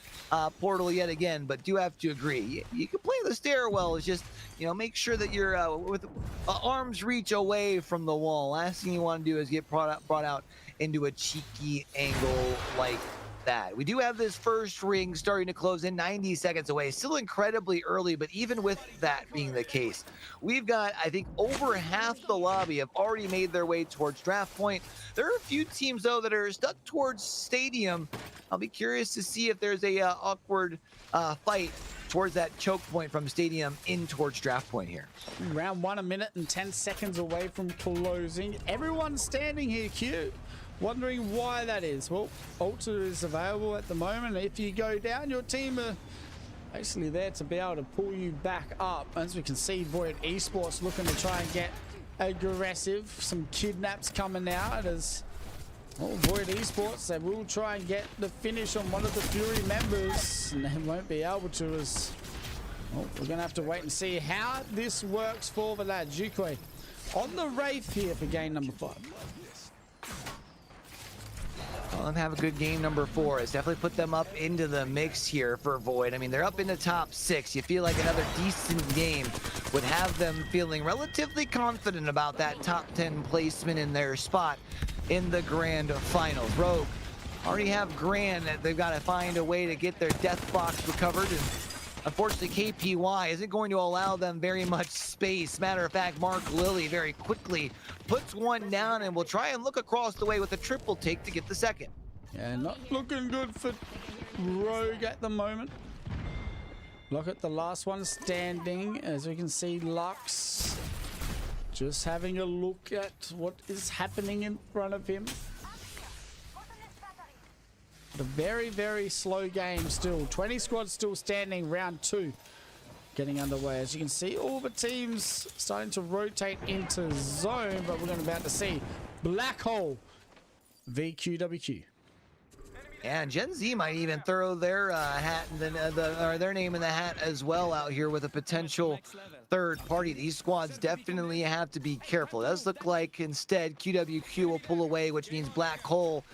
[SPEAKER 5] portal yet again, but do have to agree. You can play the stairwell. It's just, you know, make sure that you're with arm's reach away from the wall. Last thing you want to do is get brought out into a cheeky angle like that. We do have this first ring starting to close in, 90 seconds away. Still incredibly early, but even with that being the case, we've got, I think, over half the lobby have already made their way towards draft point. There are a few teams, though, that are stuck towards stadium. I'll be curious to see if there's a awkward fight towards that choke point from stadium in towards draft point here.
[SPEAKER 4] Round 1, 1 minute and 10 seconds away from closing. Everyone's standing here, Q. Wondering why that is. Well, Alter is available at the moment. If you go down, your team are basically there to be able to pull you back up. As we can see, Void Esports looking to try and get aggressive. Some kidnaps coming out as well, Void Esports, they will try and get the finish on one of the Fury members, and they won't be able to as well, we're going to have to wait and see how this works for the lads. Jukoi on the Wraith here for game number 5.
[SPEAKER 5] Well, and have a good game number 4. It's definitely put them up into the mix here for Void. I mean, they're up in the top 6. You feel like another decent game would have them feeling relatively confident about that top 10 placement in their spot in the grand finals. Rogue already have Grand that they've got to find a way to get their death box recovered, and unfortunately KPY isn't going to allow them very much space. Matter of fact, Mark Lilly very quickly puts one down and will try and look across the way with a triple take to get the second.
[SPEAKER 4] Yeah, not looking good for Rogue at the moment. Look at the last one standing. As we can see, Lux just having a look at what is happening in front of him. A very, very slow game still. 20 squads still standing, round 2 getting underway. As you can see, all the teams starting to rotate into zone, but we're going to about to see Black Hole VQWQ.
[SPEAKER 5] And Gen Z might even throw their hat in or their name in the hat as well out here with a potential third party. These squads definitely have to be careful. It does look like instead QWQ will pull away, which means Black Hole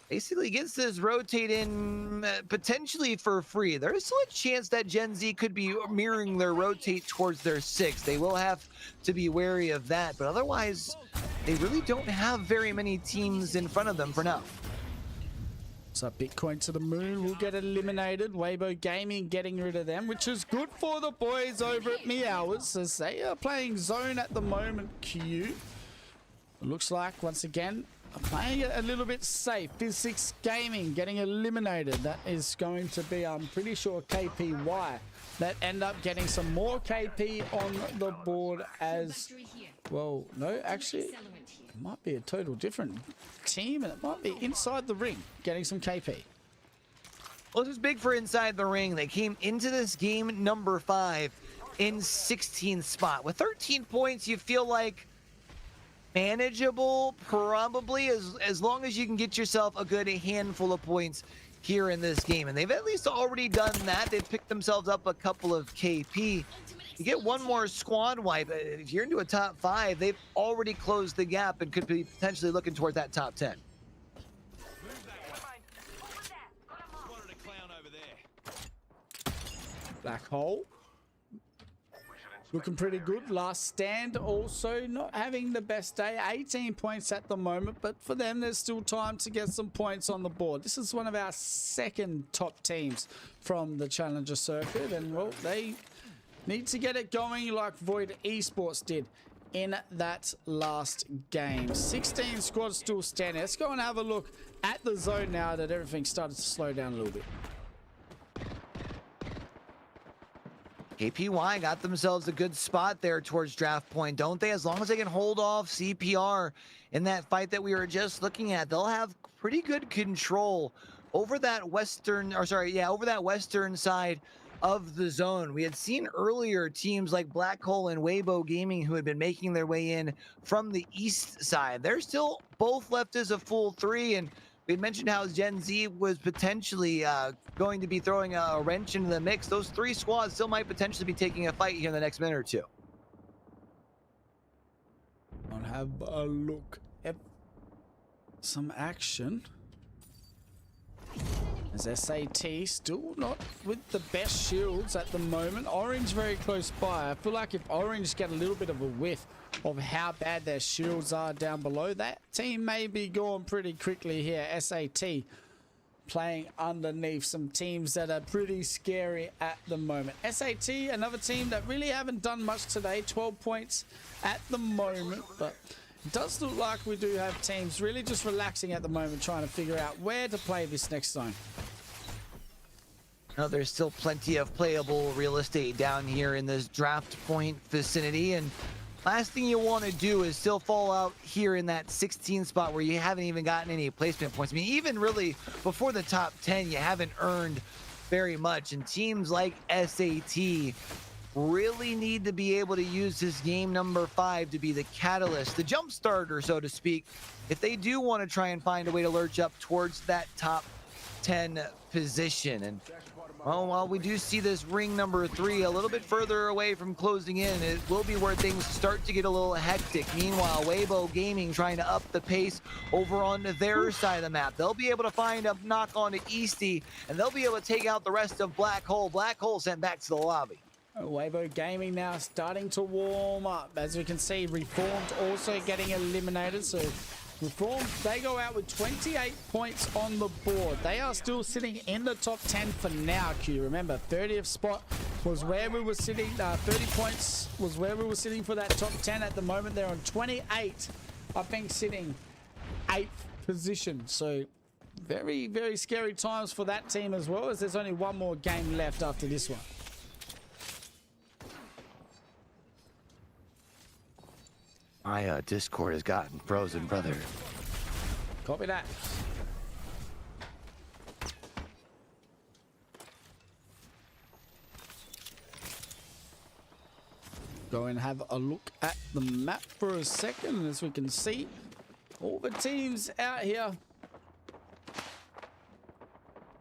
[SPEAKER 5] basically gets this rotate in potentially for free. There is still a chance that Gen Z could be mirroring their rotate towards their 6. They will have to be wary of that, but otherwise they really don't have very many teams in front of them for now.
[SPEAKER 4] So Bitcoin to the moon will get eliminated. Weibo Gaming getting rid of them, which is good for the boys over at Meowers as they are playing zone at the moment. Q. It looks like once again playing it a little bit safe. Physics Gaming getting eliminated. That is going to be, I'm pretty sure, KPY. That end up getting some more KP on the board as well. No, actually, it might be a total different team, and it might be inside the ring getting some KP.
[SPEAKER 5] Well, this is big for inside the ring. They came into this game number 5 in 16th spot. With 13 points, you feel like manageable, probably, as long as you can get yourself a good handful of points here in this game. And they've at least already done that. They've picked themselves up a couple of KP. You get one more squad wipe. If you're into a top 5, they've already closed the gap and could be potentially looking toward that top 10.
[SPEAKER 4] Black Hole looking pretty good. Last Stand also not having the best day. 18 points at the moment, but for them there's still time to get some points on the board. This is one of our second top teams from the Challenger circuit, and well, they need to get it going like Void Esports did in that last game. 16 squads still standing. Let's go and have a look at the zone now that everything started to slow down a little bit.
[SPEAKER 5] KPY got themselves a good spot there towards draft point, don't they? As long as they can hold off CPR in that fight that we were just looking at, they'll have pretty good control over that western, over that western side of the zone. We had seen earlier teams like Black Hole and Weibo Gaming who had been making their way in from the east side. They're still both left as a full 3, and We had mentioned how Gen Z was potentially going to be throwing a wrench into the mix. Those 3 squads still might potentially be taking a fight here in the next minute or two.
[SPEAKER 4] I'll have a look at some action. As SAT still not with the best shields at the moment. Orange very close by. I feel like if Orange get a little bit of a whiff of how bad their shields are down below, that team may be going pretty quickly here. SAT playing underneath some teams that are pretty scary at the moment. SAT, another team that really haven't done much today. 12 points at the moment, but it does look like we do have teams really just relaxing at the moment, trying to figure out where to play this next zone.
[SPEAKER 5] Now, there's still plenty of playable real estate down here in this draft point vicinity, and last thing you want to do is still fall out here in that 16 spot where you haven't even gotten any placement points. I mean, even really before the top 10, you haven't earned very much, and teams like SAT really need to be able to use this game number 5 to be the catalyst, the jump starter, so to speak, if they do want to try and find a way to lurch up towards that top 10 position. And well, while we do see this ring number 3 a little bit further away from closing in, it will be where things start to get a little hectic. Meanwhile, Weibo Gaming trying to up the pace over on their side of the map. They'll be able to find a knock on to Easty, and they'll be able to take out the rest of Black Hole. Black Hole sent back to the lobby.
[SPEAKER 4] Weibo Gaming now starting to warm up. As we can see, Reformed also getting eliminated. So Reformed, they go out with 28 points on the board. They are still sitting in the top 10 for now, Q. Remember, 30th spot was where we were sitting. 30 points was where we were sitting for that top 10. At the moment, they're on 28. I think sitting 8th position. So very, very scary times for that team as well, as there's only one more game left after this one.
[SPEAKER 5] My Discord has gotten frozen, brother.
[SPEAKER 4] Copy that. Go and have a look at the map for a second. As we can see, all the teams out here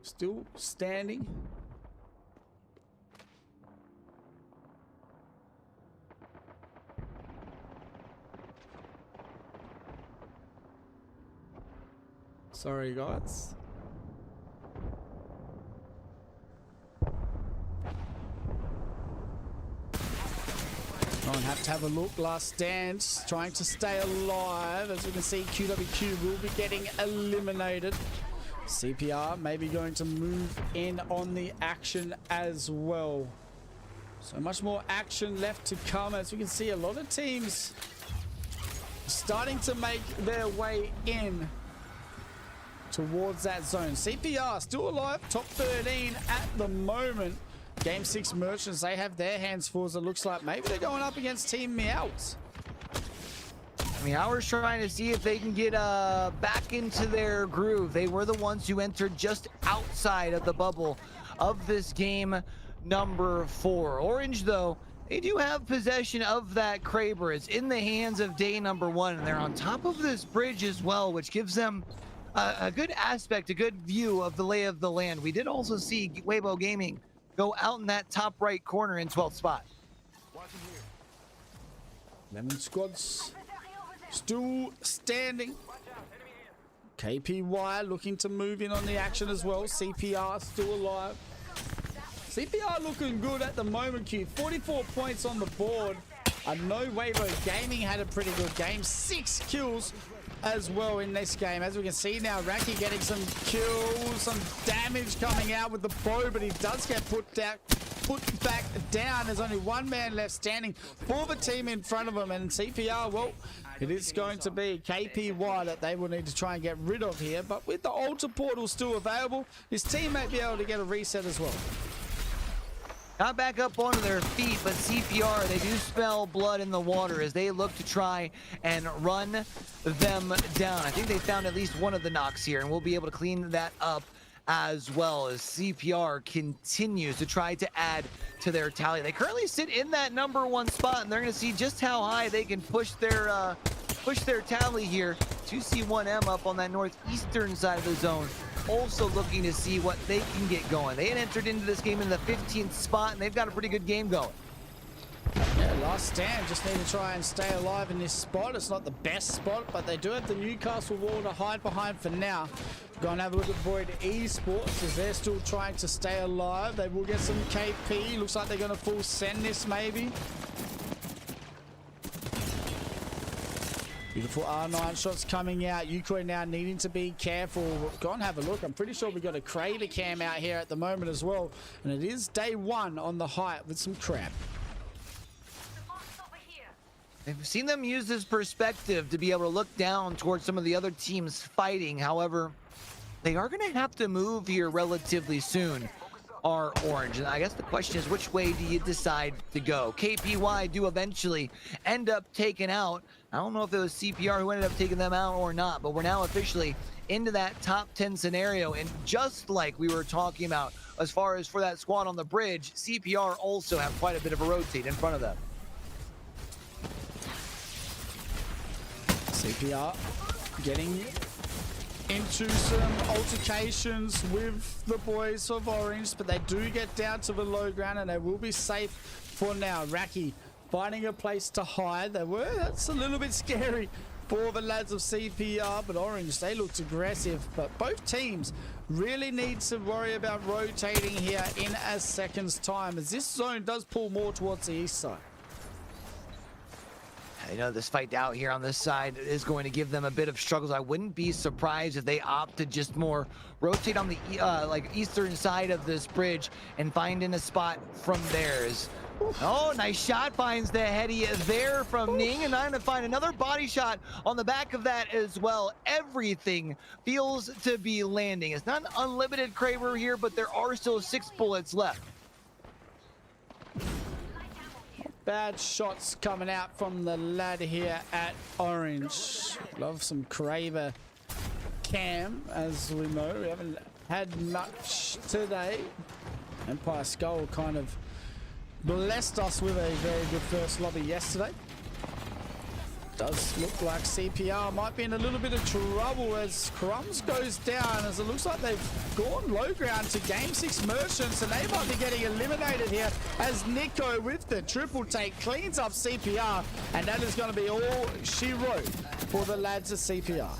[SPEAKER 4] still standing. Sorry, guys. I'll have to have a look. Last Dance trying to stay alive. As we can see, QWQ will be getting eliminated. CPR maybe going to move in on the action as well. So much more action left to come. As we can see, a lot of teams starting to make their way in towards that zone. CPR still alive, top 13 at the moment. Game 6 Merchants, they have their hands full, as it looks like. Maybe they're going up against Team Meows.
[SPEAKER 5] Meowers trying to see if they can get back into their groove. They were the ones who entered just outside of the bubble of this game number 4. Orange, though, they do have possession of that Kraber. It's in the hands of day number 1, and they're on top of this bridge as well, which gives them a good aspect, a good view of the lay of the land. We did also see Weibo Gaming go out in that top right corner in 12th spot.
[SPEAKER 4] Lemon squads still standing. KPY looking to move in on the action as well. CPR still alive. CPR looking good at the moment, Q. 44 points on the board. I know Weibo Gaming had a pretty good game. 6 kills as well in this game. As we can see now, Raki getting some kills, some damage coming out with the bow, but he does get put back down. There's only one man left standing for the team in front of him, and CPR, well, it is going to be KPY that they will need to try and get rid of here, but with the altar portal still available, his team may be able to get a reset as well.
[SPEAKER 5] Not back up onto their feet, but CPR, they do smell blood in the water as they look to try and run them down. I think they found at least one of the knocks here, and we'll be able to clean that up as well, as CPR continues to try to add to their tally. They currently sit in that number 1 spot, and they're going to see just how high they can push their push their tally here. 2C1M up on that northeastern side of the zone, also looking to see what they can get going. They had entered into this game in the 15th spot, and they've got a pretty good game going.
[SPEAKER 4] Yeah, last stand. Just need to try and stay alive in this spot. It's not the best spot, but they do have the Newcastle wall to hide behind for now. Go and have a look at Void Esports as they're still trying to stay alive. They will get some KP. Looks like they're going to full send this maybe. Beautiful R9 shots coming out. Yukoi now needing to be careful. Go and have a look. I'm pretty sure we've got a Crater cam out here at the moment as well. And it is day one on the height with some crab.
[SPEAKER 5] I've seen them use this perspective to be able to look down towards some of the other teams fighting. However, they are going to have to move here relatively soon, are Orange. And I guess the question is, which way do you decide to go? KPY do eventually end up taken out. I don't know if it was CPR who ended up taking them out or not, but we're now officially into that top 10 scenario. And just like we were talking about as far as for that squad on the bridge, CPR also have quite a bit of a rotate in front of them.
[SPEAKER 4] CPR getting into some altercations with the boys of Orange, but they do get down to the low ground and they will be safe for now. Raki finding a place to hide. That's a little bit scary for the lads of CPR, but Orange, they looked aggressive. But both teams really need to worry about rotating here in a second's time, as this zone does pull more towards the east side.
[SPEAKER 5] I know this fight out here on this side is going to give them a bit of struggles. I wouldn't be surprised if they opt to just more rotate on the eastern side of this bridge and find in a spot from theirs. Oh, nice shot, finds the heady there from Ning, and I'm gonna find another body shot on the back of that as well. Everything feels to be landing. It's not an unlimited Kraber here, but there are still 6 bullets left.
[SPEAKER 4] Bad shots coming out from the lad here at Orange. Love some Kraber cam, as we know. We haven't had much today. Empire Skull kind of blessed us with a very good first lobby yesterday. Does look like CPR might be in a little bit of trouble as Crumbs goes down, as it looks like they've gone low ground to Game 6 Merchants, and they might be getting eliminated here as Nico with the triple take cleans up CPR, and that is going to be all she wrote for the lads at CPR.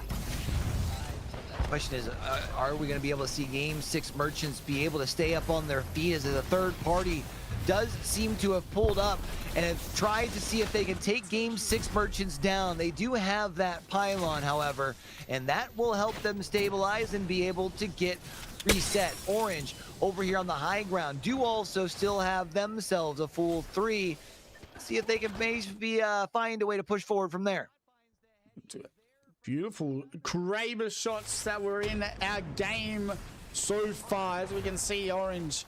[SPEAKER 5] Question is, are we going to be able to see Game 6 Merchants be able to stay up on their feet, as the third party does seem to have pulled up and have tried to see if they can take Game 6 Merchants down. They do have that pylon, however, and that will help them stabilize and be able to get reset. Orange over here on the high ground do also still have themselves a full 3. See if they can maybe find a way to push forward from there.
[SPEAKER 4] Beautiful Kraber shots that were in our game so far, as we can see Orange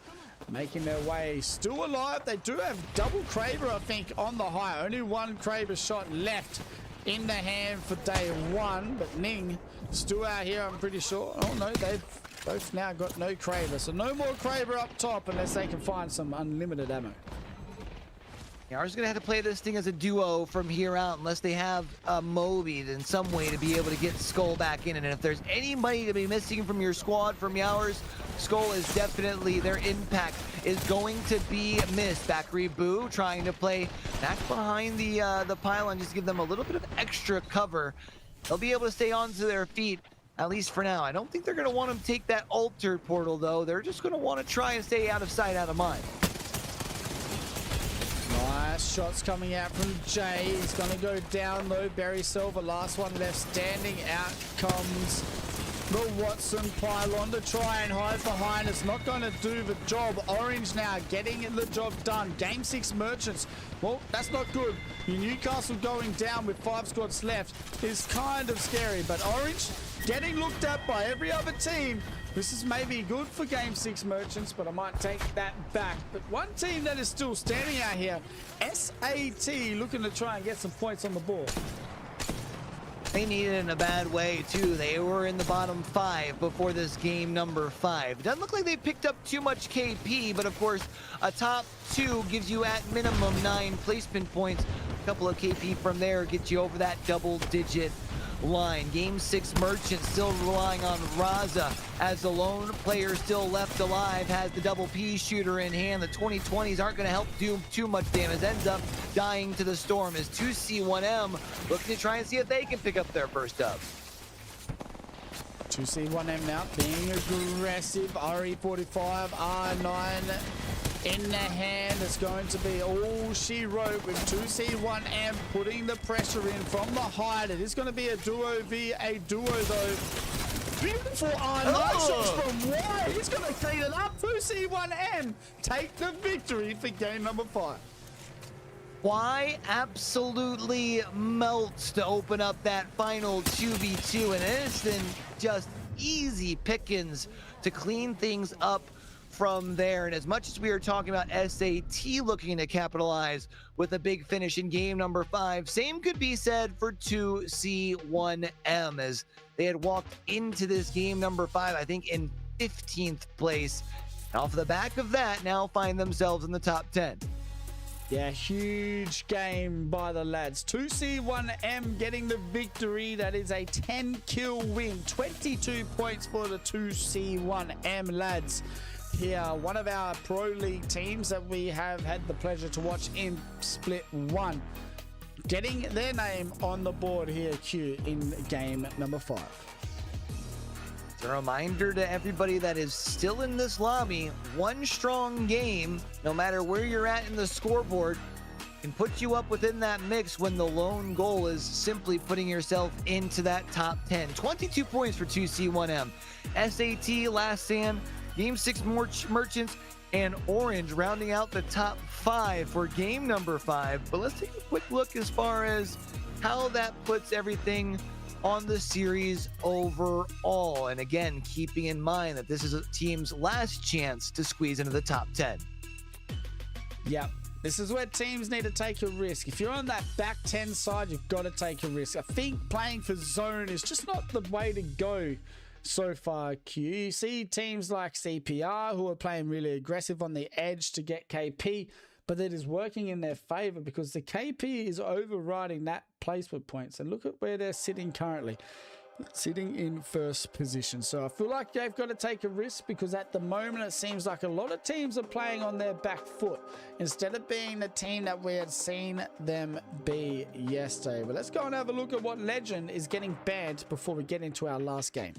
[SPEAKER 4] making their way still alive. They do have double Kraber, I think, on the high. Only one Kraber shot left in the hand for day one, but Ning still out here, I'm pretty sure. Oh no, they've both now got no Kraber, so no more Kraber up top unless they can find some unlimited ammo.
[SPEAKER 5] Yeah, are just gonna have to play this thing as a duo from here out, unless they have Moby in some way to be able to get Skull back in. And if there's anybody to be missing from your squad from Yowers, Skull is definitely, their impact is going to be missed. Bakri Boo trying to play back behind the pylon, just to give them a little bit of extra cover. They'll be able to stay onto their feet, at least for now. I don't think they're gonna want to take that altered portal though. They're just gonna want to try and stay out of sight, out of mind.
[SPEAKER 4] Nice shots coming out from Jay. He's going to go down low. Barry Silver, last one left standing. Out comes the Watson pylon to try and hide behind. It's not going to do the job. Orange now getting the job done. Game 6 Merchants. Well, that's not good. Your Newcastle going down with 5 squads left is kind of scary. But Orange getting looked at by every other team. This is maybe good for Game 6 Merchants, but I might take that back. But one team that is still standing out here, SAT, looking to try and get some points on the board.
[SPEAKER 5] They need it in a bad way too. They were in the bottom 5 before this game number 5. Doesn't look like they picked up too much KP, but of course a top 2 gives you at minimum 9 placement points. A couple of KP from there gets you over that double-digit line. Game 6 Merchant still relying on Raza as the lone player still left alive, has the double P shooter in hand. The 2020s aren't going to help do too much damage. Ends up dying to the storm as 2C1M looking to try and see if they can pick up their first dub.
[SPEAKER 4] 2C1M now being aggressive. RE45, R9 in the hand. It's going to be all she wrote with 2C1M putting the pressure in from the height. It is going to be a duo v a duo though. Beautiful R9 shots from Wyatt. He's going to clean it up. 2C1M take the victory for game number 5.
[SPEAKER 5] Why absolutely melts to open up that final 2v2, and it is then just easy pickings to clean things up from there. And as much as we are talking about SAT looking to capitalize with a big finish in game number 5, same could be said for 2C1M as they had walked into this game number 5, I think in 15th place. And off the back of that, now find themselves in the top 10.
[SPEAKER 4] Yeah, huge game by the lads. 2C1M getting the victory. That is a 10-kill win. 22 points for the 2C1M lads. Here, one of our Pro League teams that we have had the pleasure to watch in Split 1. Getting their name on the board here, Q, in game number 5.
[SPEAKER 5] A reminder to everybody that is still in this lobby, one strong game, no matter where you're at in the scoreboard, can put you up within that mix when the lone goal is simply putting yourself into that top 10. 22 points for 2C1M. SAT, Last Stand, Game 6 Merchants, and Orange rounding out the top 5 for game number 5. But let's take a quick look as far as how that puts everything on the series overall. And again, keeping in mind that this is a team's last chance to squeeze into the top 10.
[SPEAKER 4] Yep. This is where teams need to take a risk. If you're on that back 10 side, you've got to take a risk. I think playing for zone is just not the way to go so far, Q. You see teams like CPR who are playing really aggressive on the edge to get KP, but that is working in their favor because the KP is overriding that placement points. And look at where they're sitting currently, sitting in first position. So I feel like they've got to take a risk because at the moment it seems like a lot of teams are playing on their back foot instead of being the team that we had seen them be yesterday. But let's go and have a look at what legend is getting banned before we get into our last game.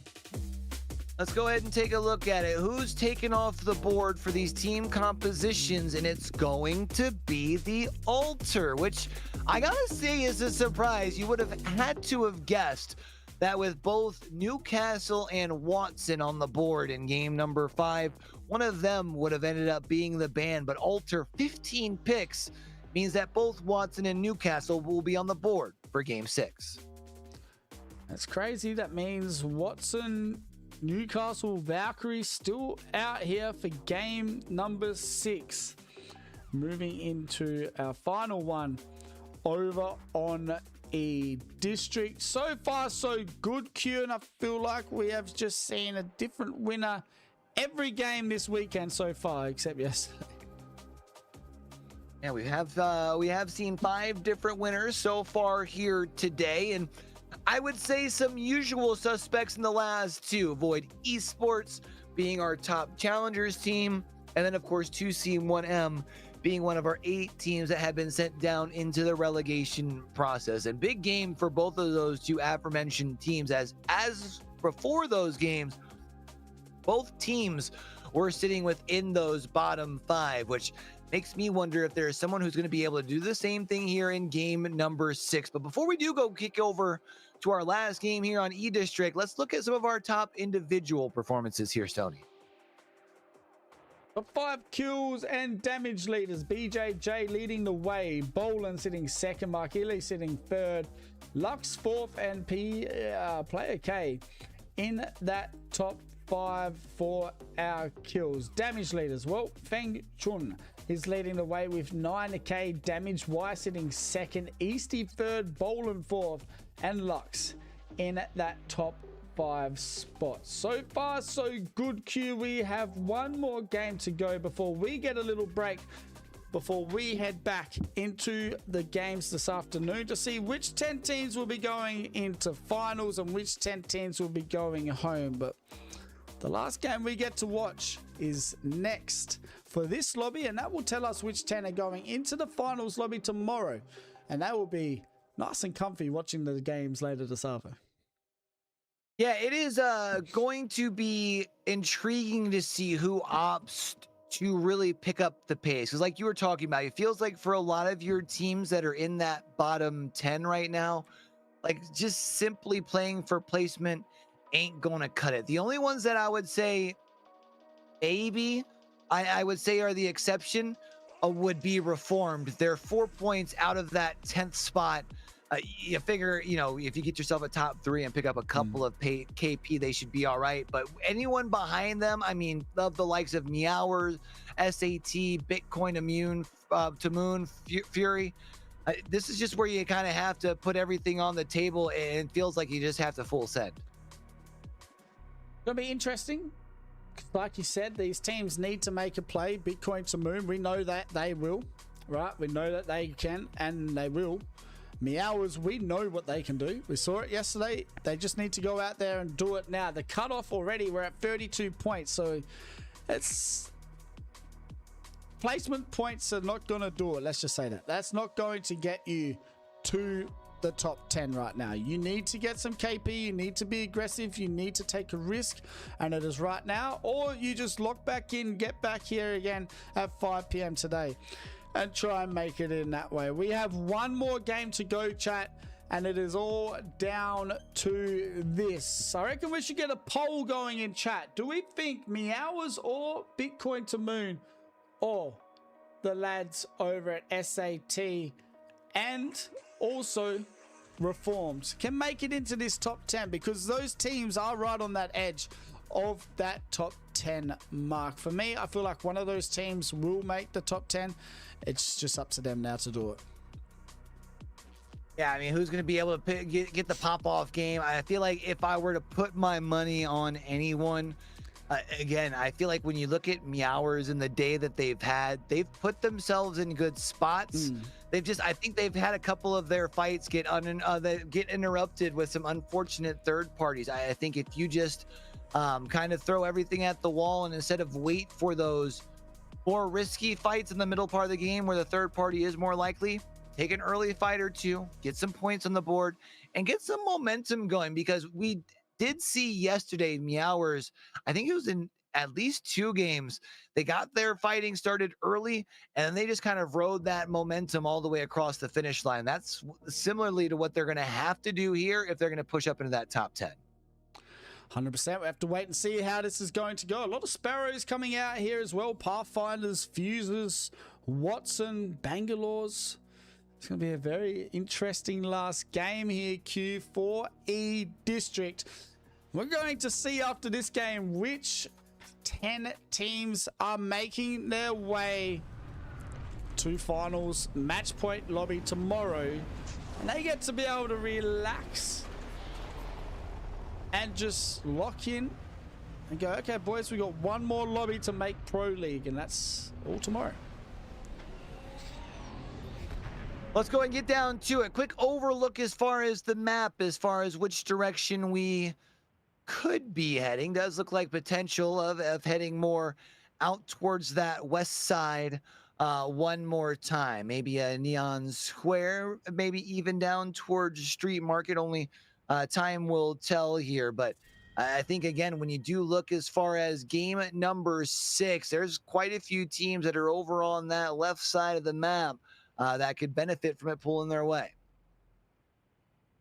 [SPEAKER 5] Let's go ahead and take a look at it. Who's taken off the board for these team compositions? And it's going to be the Alter, which I gotta say is a surprise. You would have had to have guessed that with both Newcastle and Watson on the board in game number 5, one of them would have ended up being the ban. But Alter, 15 picks, means that both Watson and Newcastle will be on the board for game 6.
[SPEAKER 4] That's crazy. That means Watson, Newcastle, Valkyrie still out here for game number 6. Moving into our final one over on E-District. So far, so good, Q, and I feel like we have just seen a different winner every game this weekend so far, except yesterday.
[SPEAKER 5] Yeah, we have seen 5 different winners so far here today, and I would say some usual suspects in the last 2. Void Esports being our top challengers team, and then of course 2C1M being one of our 8 teams that have been sent down into the relegation process. And big game for both of those 2 aforementioned teams, as before those games, both teams were sitting within those bottom 5, which makes me wonder if there is someone who's going to be able to do the same thing here in game number 6. But before we do go kick over to our last game here on E-District, let's look at some of our top individual performances here, Stoney.
[SPEAKER 4] Top 5 kills and damage leaders. BJJ leading the way. Bolan sitting 2nd. Markili sitting 3rd. Lux 4th. And Player K in that top 5 for our kills. Damage leaders. Well, Feng Chun is leading the way with 9k damage. Y sitting 2nd. Easty 3rd. Bolan 4th. And Lux in that top 5 spot. So far, so good, Q. We have one more game to go before we get a little break, before we head back into the games this afternoon to see which 10 teams will be going into finals and which 10 teams will be going home. But the last game we get to watch is next for this lobby, and that will tell us which 10 are going into the finals lobby tomorrow. And that will be nice and comfy watching the games later this afternoon.
[SPEAKER 5] Yeah, it is going to be intriguing to see who opts to really pick up the pace. Because like you were talking about, it feels like for a lot of your teams that are in that bottom 10 right now, like just simply playing for placement ain't going to cut it. The only ones that I would say maybe, I would say are the exception would be Reformed. They're 4 points out of that 10th spot. You figure, you know, if you get yourself a top 3 and pick up a couple of KP, they should be all right. But anyone behind them, I mean, of the likes of Meowers, SAT, Bitcoin Immune, Tamoon, Fury, this is just where you kind of have to put everything on the table, and it feels like you just have to full send.
[SPEAKER 4] Gonna be interesting. Like you said, these teams need to make a play. Bitcoin to Moon, we know that they will, right? We know that they can and they will. Meowers, we know what they can do. We saw it yesterday. They just need to go out there and do it now. The cutoff already, we're at 32 points. So it's placement points are not going to do it. Let's just say that. That's not going to get you to the top 10 right now. You need to get some KP. You need to be aggressive. You need to take a risk. And it is right now. Or you just lock back in, get back here again at 5 p.m. today. And try and make it in that way. We have one more game to go, chat, and it is all down to this. I reckon we should get a poll going in chat. Do we think Meowers or Bitcoin to Moon or the lads over at SAT and also Reformed can make it into this top 10? Because those teams are right on that edge of that top 10 mark. For me, I feel like one of those teams will make the top 10. It's just up to them now to do it.
[SPEAKER 5] Yeah, I mean, who's going to be able to get the pop-off game? I feel like if I were to put my money on anyone, again, I feel like when you look at Meowers and the day that they've had, they've put themselves in good spots. They've just, I think they've had a couple of their fights get interrupted with some unfortunate third parties. I think if you just kind of throw everything at the wall and instead of wait for those more risky fights in the middle part of the game where the third party is more likely, take an early fight or two, get some points on the board, and get some momentum going. Because we did see yesterday Meowers, I think it was in at least 2 games, they got their fighting started early, and then they just kind of rode that momentum all the way across the finish line. That's similarly to what they're going to have to do here if they're going to push up into that top 10.
[SPEAKER 4] 100%. We have to wait and see how this is going to go. A lot of Sparrows coming out here as well. Pathfinders, Fuses, Watson, Bangalores. It's going to be a very interesting last game here, Q, for E District. We're going to see after this game which 10 teams are making their way to finals match point lobby tomorrow. And they get to be able to relax and just lock in and go, okay, boys, we got one more lobby to make Pro League, and that's all tomorrow.
[SPEAKER 5] Let's go and get down to it. Quick overlook as far as the map, as far as which direction we could be heading. Does look like potential of heading more out towards that west side one more time. Maybe a Neon Square, maybe even down towards Street Market. Only time will tell here, but I think again, when you do look as far as game number 6, there's quite a few teams that are over on that left side of the map that could benefit from it pulling their way.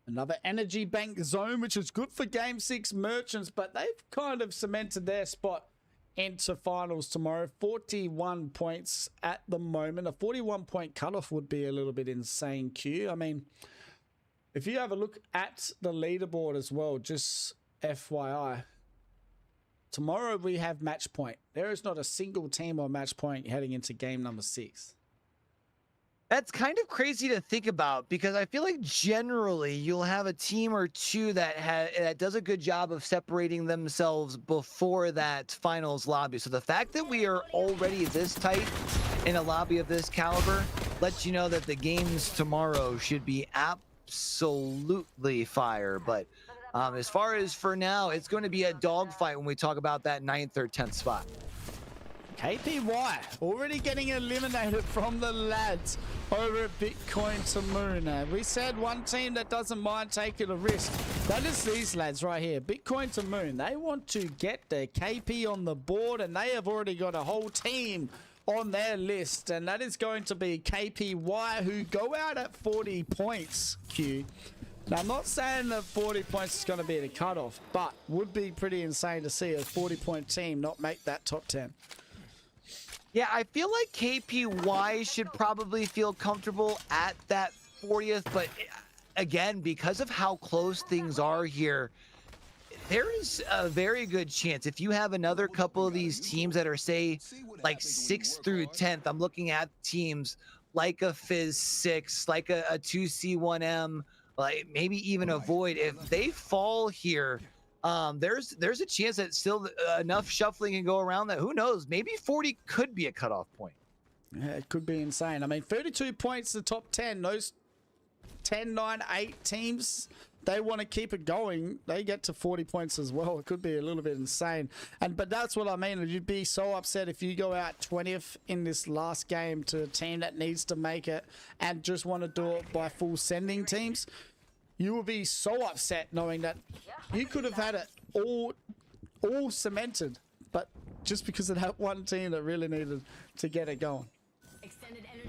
[SPEAKER 4] Another energy bank zone, which is good for game 6 merchants, but they've kind of cemented their spot into finals tomorrow. 41 points at the moment. A 41 point cutoff would be a little bit insane, Q. I mean, if you have a look at the leaderboard as well, just FYI, tomorrow we have match point. There is not a single team on match point heading into game number 6.
[SPEAKER 5] That's kind of crazy to think about because I feel like generally you'll have a team or two that does a good job of separating themselves before that finals lobby. So the fact that we are already this tight in a lobby of this caliber lets you know that the games tomorrow should be absolutely fire. But as far as for now, it's going to be a dogfight when we talk about that 9th or 10th spot.
[SPEAKER 4] KPY already getting eliminated from the lads over at Bitcoin to Moon. We said one team that doesn't mind taking a risk. That is these lads right here, Bitcoin to Moon. They want to get their KP on the board, and they have already got a whole team on their list, and that is going to be KPY, who go out at 40 points, Q. Now, I'm not saying that 40 points is going to be the cutoff, but would be pretty insane to see a 40-point team not make that top 10.
[SPEAKER 5] Yeah, I feel like KPY should probably feel comfortable at that 40th, but again, because of how close things are here, there is a very good chance if you have another couple of these teams that are, say, like 6th through 10th, I'm looking at teams like a Fizz 6, like a 2C1M, like maybe even a Void. If they fall here, there's a chance that still enough shuffling can go around that who knows, maybe 40 could be a cutoff point.
[SPEAKER 4] Yeah, it could be insane. I mean, 32 points, the top 10, those 10, 9, 8 teams, they want to keep it going. They get to 40 points as well. It could be a little bit insane. But that's what I mean. You'd be so upset if you go out 20th in this last game to a team that needs to make it and just want to do it by full sending teams. You will be so upset knowing that you could have had it all cemented, but just because of that one team that really needed to get it going.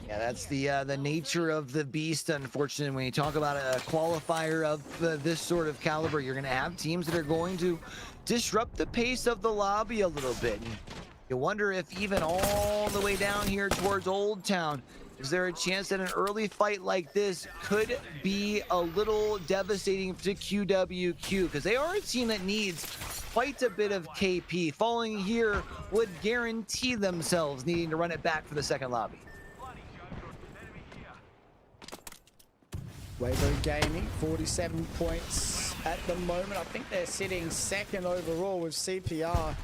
[SPEAKER 5] Yeah, that's the nature of the beast, unfortunately. When you talk about a qualifier of this sort of caliber, you're going to have teams that are going to disrupt the pace of the lobby a little bit. And you wonder if even all the way down here towards Old Town, is there a chance that an early fight like this could be a little devastating to QWQ? Because they are a team that needs quite a bit of KP. Falling here would guarantee themselves needing to run it back for the second lobby.
[SPEAKER 4] Weibo Gaming, 47 points at the moment. I think they're sitting second overall with CPR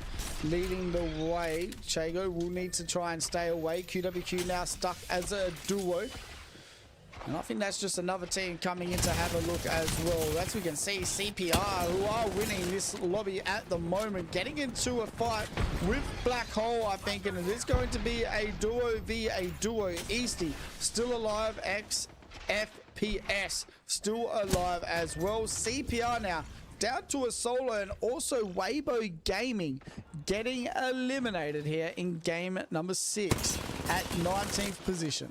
[SPEAKER 4] leading the way. Chago will need to try and stay away. QWQ now stuck as a duo. And I think that's just another team coming in to have a look as well. As we can see, CPR, who are winning this lobby at the moment, getting into a fight with Black Hole, I think. And it is going to be a duo v a duo. Easty, still alive. XFPS, still alive as well. CPR now down to a solo, and also Weibo Gaming getting eliminated here in game number 6 at 19th position.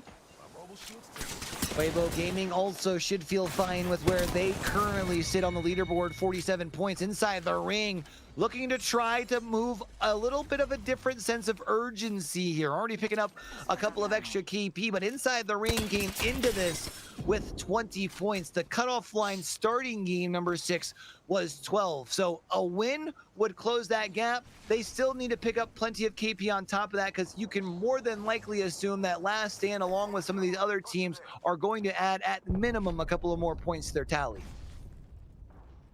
[SPEAKER 5] Weibo Gaming also should feel fine with where they currently sit on the leaderboard, 47 points inside the ring, looking to try to move a little bit of a different sense of urgency here. Already picking up a couple of extra KP, but inside the ring came into this with 20 points. The cutoff line starting game number 6 was 12. So a win would close that gap. They still need to pick up plenty of KP on top of that, because you can more than likely assume that Last Stand, along with some of these other teams, are going to add at minimum a couple of more points to their tally.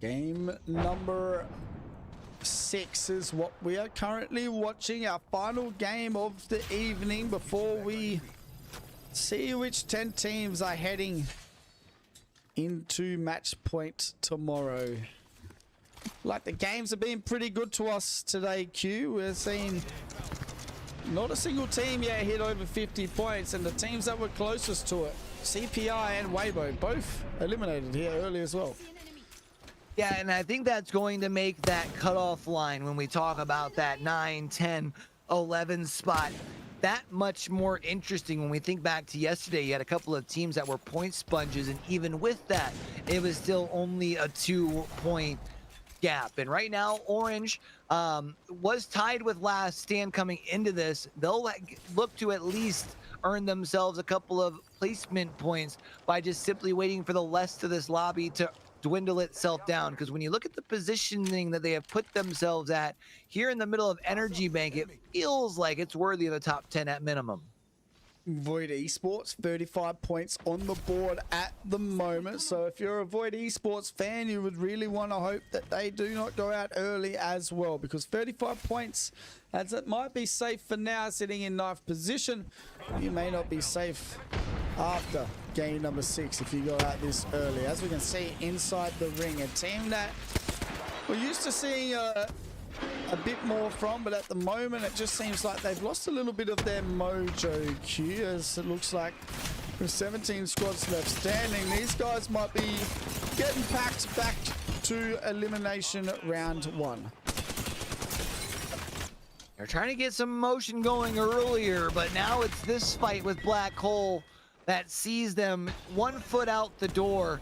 [SPEAKER 4] Game number 6 is what we are currently watching, our final game of the evening before we see which 10 teams are heading into match point tomorrow. Like, the games have been pretty good to us today, Q. We're seeing not a single team yet hit over 50 points, and the teams that were closest to it, CPI and Weibo, both eliminated here early as well.
[SPEAKER 5] Yeah, and I think that's going to make that cutoff line when we talk about that 9, 10, 11 spot that much more interesting. When we think back to yesterday, you had a couple of teams that were point sponges, and even with that, it was still only a 2-point gap. And right now, Orange was tied with Last Stand coming into this. They'll look to at least earn themselves a couple of placement points by just simply waiting for the rest of this lobby to dwindle itself down, because when you look at the positioning that they have put themselves at here in the middle of Energy Bank, it feels like it's worthy of the top 10 at minimum.
[SPEAKER 4] Void Esports, 35 points on the board at the moment. So if you're a Void Esports fan, you would really want to hope that they do not go out early as well, because 35 points, as it might be safe for now, sitting in 9th position, you may not be safe after game number 6 if you go out this early. As we can see inside the ring, a team that we're used to seeing a bit more from, but at the moment it just seems like they've lost a little bit of their mojo, Q, as it looks like with 17 squads left standing, these guys might be getting packed back to elimination round 1.
[SPEAKER 5] They're trying to get some motion going earlier, but now it's this fight with Black Hole that sees them 1 foot out the door.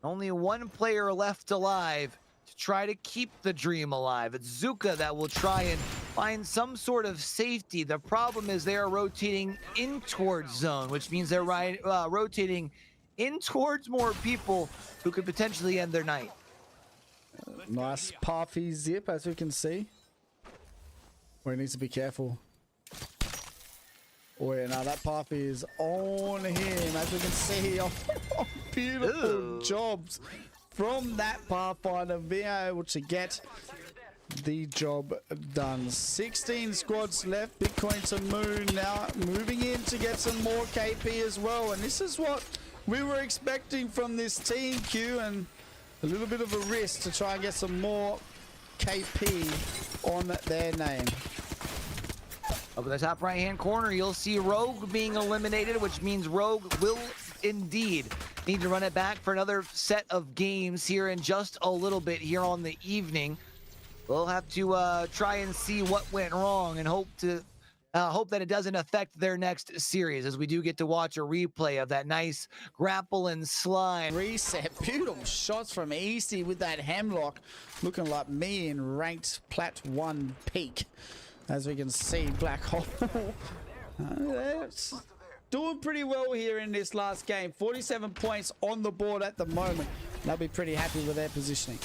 [SPEAKER 5] Only 1 player left alive to try to keep the dream alive. It's Zuka that will try and find some sort of safety. The problem is they are rotating in towards zone, which means they're rotating in towards more people who could potentially end their night.
[SPEAKER 4] Nice puffy zip, as we can see. We need to be careful. Oh yeah, now that puffy is on him, as we can see. Oh, beautiful jobs from that Pathfinder, being able to get the job done. 16 squads left. Bitcoin to Moon now moving in to get some more KP as well. And this is what we were expecting from this team, Q, and a little bit of a risk to try and get some more KP on their name.
[SPEAKER 5] Over the top right-hand corner, you'll see Rogue being eliminated, which means Rogue will indeed need to run it back for another set of games here in just a little bit here on the evening. We'll have to try and see what went wrong and hope that it doesn't affect their next series, as we do get to watch a replay of that nice grapple and slide.
[SPEAKER 4] Reset, beautiful shots from Easty with that hemlock, looking like me in ranked Plat 1 peak. As we can see, Black Hole doing pretty well here in this last game. 47 points on the board at the moment. They'll be pretty happy with their positioning.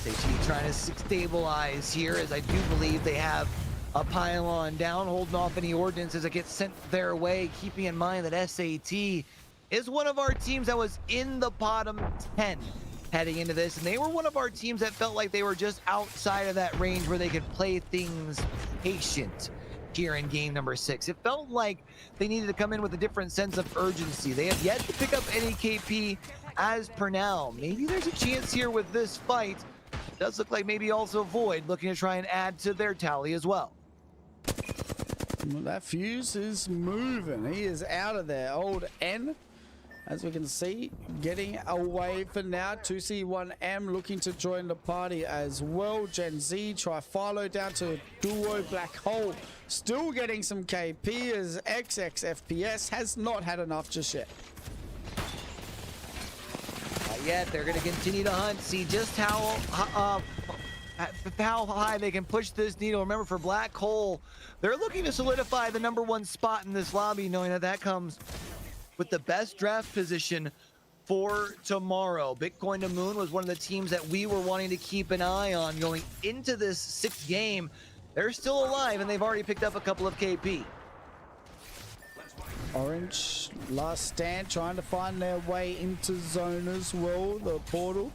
[SPEAKER 5] They trying to stabilize here, as I do believe they have a pylon down, holding off any ordnances that get sent their way, keeping in mind that SAT is one of our teams that was in the bottom 10 heading into this, and they were one of our teams that felt like they were just outside of that range where they could play things patient here in game number 6. It felt like they needed to come in with a different sense of urgency. They have yet to pick up any KP as per now. Maybe there's a chance here with this fight. It does look like maybe also Void looking to try and add to their tally as well.
[SPEAKER 4] Well, that fuse is moving. He is out of there. Old N, as we can see, getting away for now. 2C1M looking to join the party as well. Gen Z, Trifilo down to Duo. Black Hole still getting some KP, as XXFPS has not had enough just yet.
[SPEAKER 5] Not yet. They're going to continue to hunt, see just how high they can push this needle. Remember, for Black Hole, they're looking to solidify the #1 spot in this lobby, knowing that that comes with the best draft position for tomorrow. Bitcoin to Moon was one of the teams that we were wanting to keep an eye on going into this 6th game. They're still alive, and they've already picked up a couple of KP.
[SPEAKER 4] Orange, last stand, trying to find their way into zone as well. The portal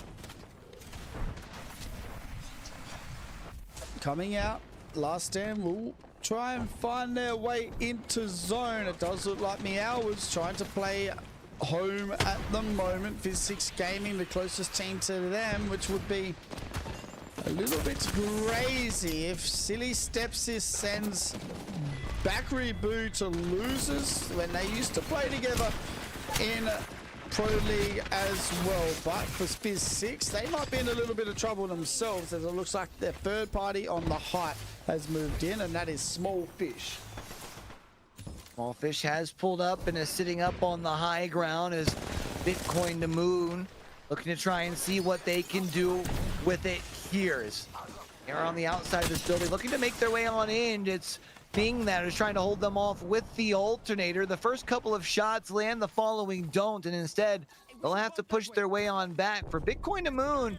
[SPEAKER 4] coming out. Last stand will try and find their way into zone. It does look like Meow was trying to play home at the moment. Phys6 Gaming, the closest team to them, which would be a little bit crazy if Silly Stepsis sends back Reboot to losers when they used to play together in Pro League as well. But for Phys6, they might be in a little bit of trouble themselves, as it looks like their third party on the height has moved in, and that is Small Fish.
[SPEAKER 5] Small Fish has pulled up and is sitting up on the high ground as Bitcoin to Moon looking to try and see what they can do with it here. They're on the outside of this building looking to make their way on in. It's Bing that is trying to hold them off with the alternator. The first couple of shots land, the following don't, and instead they'll have to push their way on back. For Bitcoin to Moon,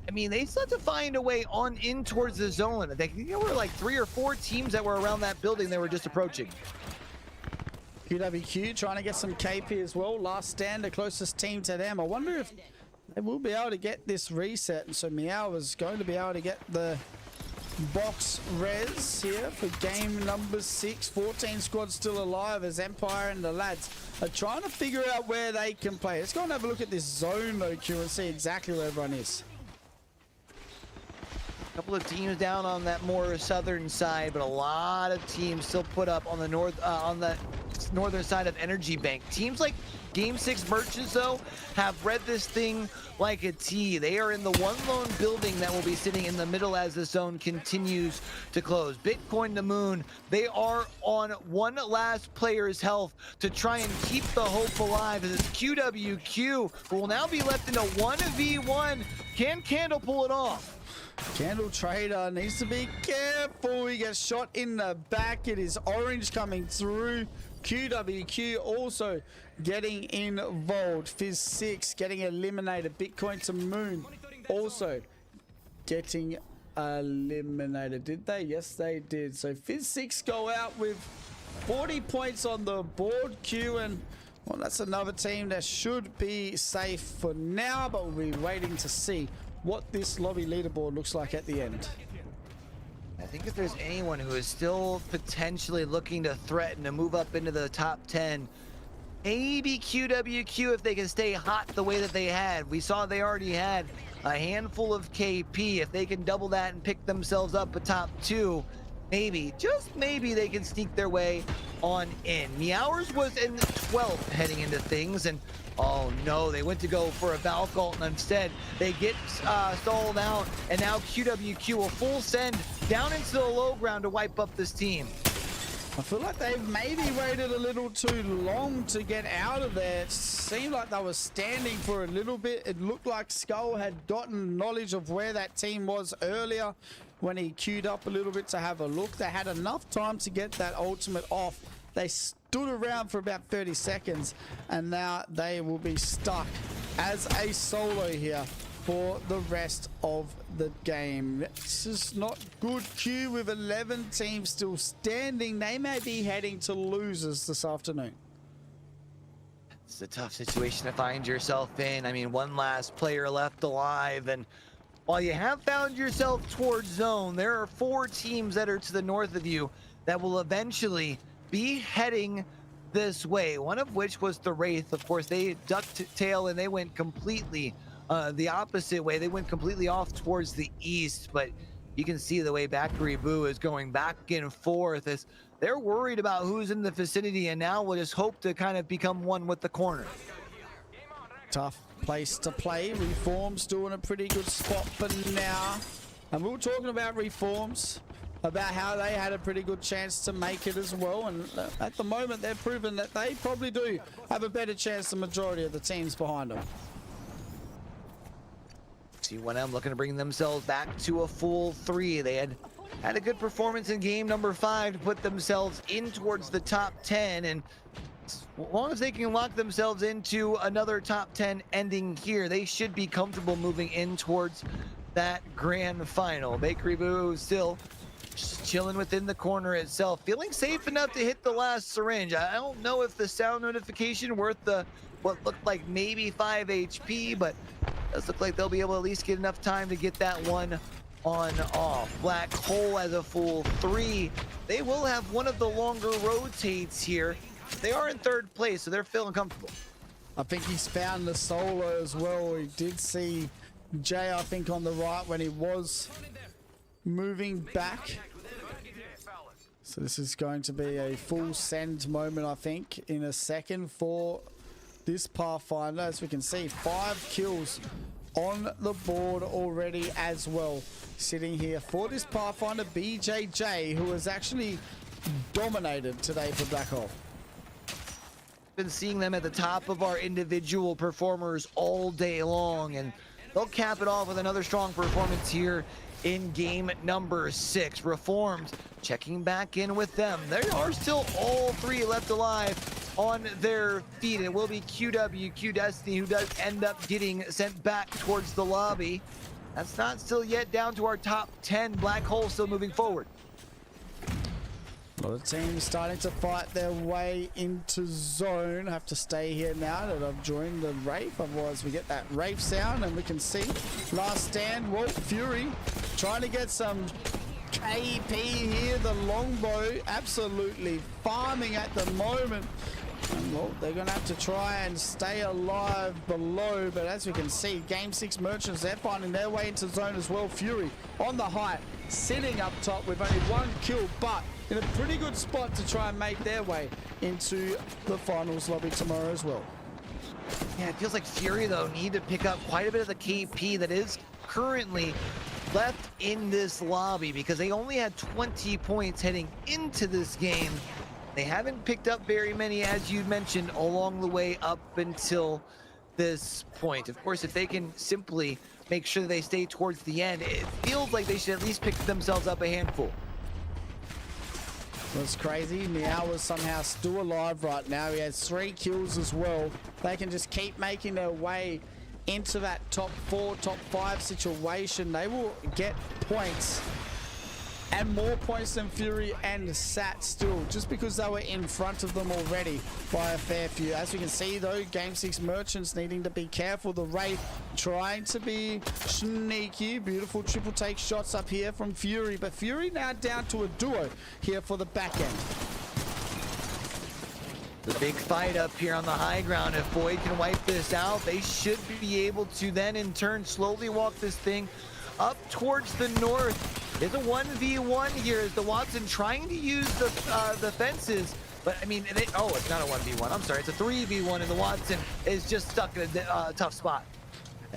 [SPEAKER 5] I mean, they still have to find a way on in towards the zone. I think there were like 3 or 4 teams that were around that building they were just approaching.
[SPEAKER 4] QWQ trying to get some KP as well. Last stand, the closest team to them. I wonder if they will be able to get this reset. And so Meow is going to be able to get the box res here for game number 6. 14 squads still alive as Empire and the lads are trying to figure out where they can play. Let's go and have a look at this zone though, Q, and see exactly where everyone is.
[SPEAKER 5] A couple of teams down on that more southern side, but a lot of teams still put up on the northern side of Energy Bank. Teams like Game 6 Merchants, though, have read this thing like a T. They are in the one lone building that will be sitting in the middle as the zone continues to close. Bitcoin to Moon, they are on one last player's health to try and keep the hope alive as it's QWQ, who will now be left in a 1v1. Can Candle pull it off?
[SPEAKER 4] Candle Trader needs to be careful. He gets shot in the back. It is Orange coming through. QWQ also getting involved. Fizz 6 getting eliminated. Bitcoin to Moon also getting eliminated. Did they? Yes, they did. So Fizz 6 go out with 40 points on the board. Q, and well, that's another team that should be safe for now, but we'll be waiting to see what this lobby leaderboard looks like at the end.
[SPEAKER 5] I think if there's anyone who is still potentially looking to threaten to move up into the top 10, maybe QWQ if they can stay hot the way that they had. We saw they already had a handful of KP. If they can double that and pick themselves up a top 2, maybe, just maybe, they can sneak their way on in. Meowers was in 12th heading into things, and oh no, they went to go for a Valcult, and instead they get stalled out, and now QWQ will full send down into the low ground to wipe up this team.
[SPEAKER 4] I feel like they've maybe waited a little too long to get out of there. It seemed like they were standing for a little bit. It looked like Skull had gotten knowledge of where that team was earlier when he queued up a little bit to have a look. They had enough time to get that ultimate off. They stood around for about 30 seconds, and now they will be stuck as a solo here for the rest of the game. This is not good. Q with 11 teams still standing. They may be heading to losers this afternoon.
[SPEAKER 5] It's a tough situation to find yourself in. I mean, one last player left alive, and while you have found yourself towards zone, there are 4 teams that are to the north of you that will eventually be heading this way, one of which was the Wraith. Of course, they ducked tail and they went completely the opposite way. They went completely off towards the east, but you can see the way Bakary Boo is going back and forth as they're worried about who's in the vicinity, and now we'll just hope to kind of become one with the corner.
[SPEAKER 4] Tough place to play. Reforms doing a pretty good spot for now. And we were talking about Reforms, about how they had a pretty good chance to make it as well, and at the moment they've proven that they probably do have a better chance than the majority of the teams behind them.
[SPEAKER 5] C1M looking to bring themselves back to a full 3. They had a good performance in game number 5 to put themselves in towards the top 10, and as long as they can lock themselves into another top 10 ending here, they should be comfortable moving in towards that grand final. Bakary Boo still just chilling within the corner itself, feeling safe enough to hit the last syringe. I don't know if the sound notification worth the what looked like maybe 5 HP, but it does look like they'll be able to at least get enough time to get that one on off. Black Hole as a full 3. They will have one of the longer rotates here. They are in 3rd place, so they're feeling comfortable.
[SPEAKER 4] I think he's found the solo as well. He did see Jay, I think, on the right when he was moving back. So this is going to be a full send moment, I think, in a second for this Pathfinder. As we can see, 5 kills on the board already as well. Sitting here for this Pathfinder, BJJ, who has actually dominated today for Black Hole.
[SPEAKER 5] Been seeing them at the top of our individual performers all day long, and they'll cap it off with another strong performance here in game number 6. Reformed checking back in with them. There are still all 3 left alive on their feet. It will be QWQ Destiny who does end up getting sent back towards the lobby. That's not still yet down to our top 10. Black Hole still moving forward.
[SPEAKER 4] A lot of teams starting to fight their way into zone. Have to stay here now that I've joined the Wraith. Otherwise we get that Wraith sound and we can see last stand. Well, Fury trying to get some KP here. The longbow absolutely farming at the moment. And well, they're going to have to try and stay alive below. But as we can see, Game 6 Merchants, they're finding their way into zone as well. Fury on the height, sitting up top with only one kill, but in a pretty good spot to try and make their way into the finals lobby tomorrow as well.
[SPEAKER 5] Yeah, it feels like Fury, though, need to pick up quite a bit of the KP that is currently left in this lobby because they only had 20 points heading into this game. They haven't picked up very many, as you mentioned, along the way up until this point. Of course, if they can simply make sure they stay towards the end, it feels like they should at least pick themselves up a handful.
[SPEAKER 4] That's crazy. Meow was somehow still alive right now. He has 3 kills as well. They can just keep making their way into that top 4, top 5 situation. They will get points and more points than Fury and Sat still, just because they were in front of them already by a fair few. As we can see though, Game 6 Merchants needing to be careful. The Wraith trying to be sneaky. Beautiful triple take shots up here from Fury, but Fury now down to a duo here for the back end.
[SPEAKER 5] The big fight up here on the high ground. If Void can wipe this out, they should be able to then in turn slowly walk this thing up towards the north. It's a 1v1 here as the Watson trying to use the fences, but I mean, oh, it's not a 1v1. I'm sorry, it's a 3v1, and the Watson is just stuck in a tough spot.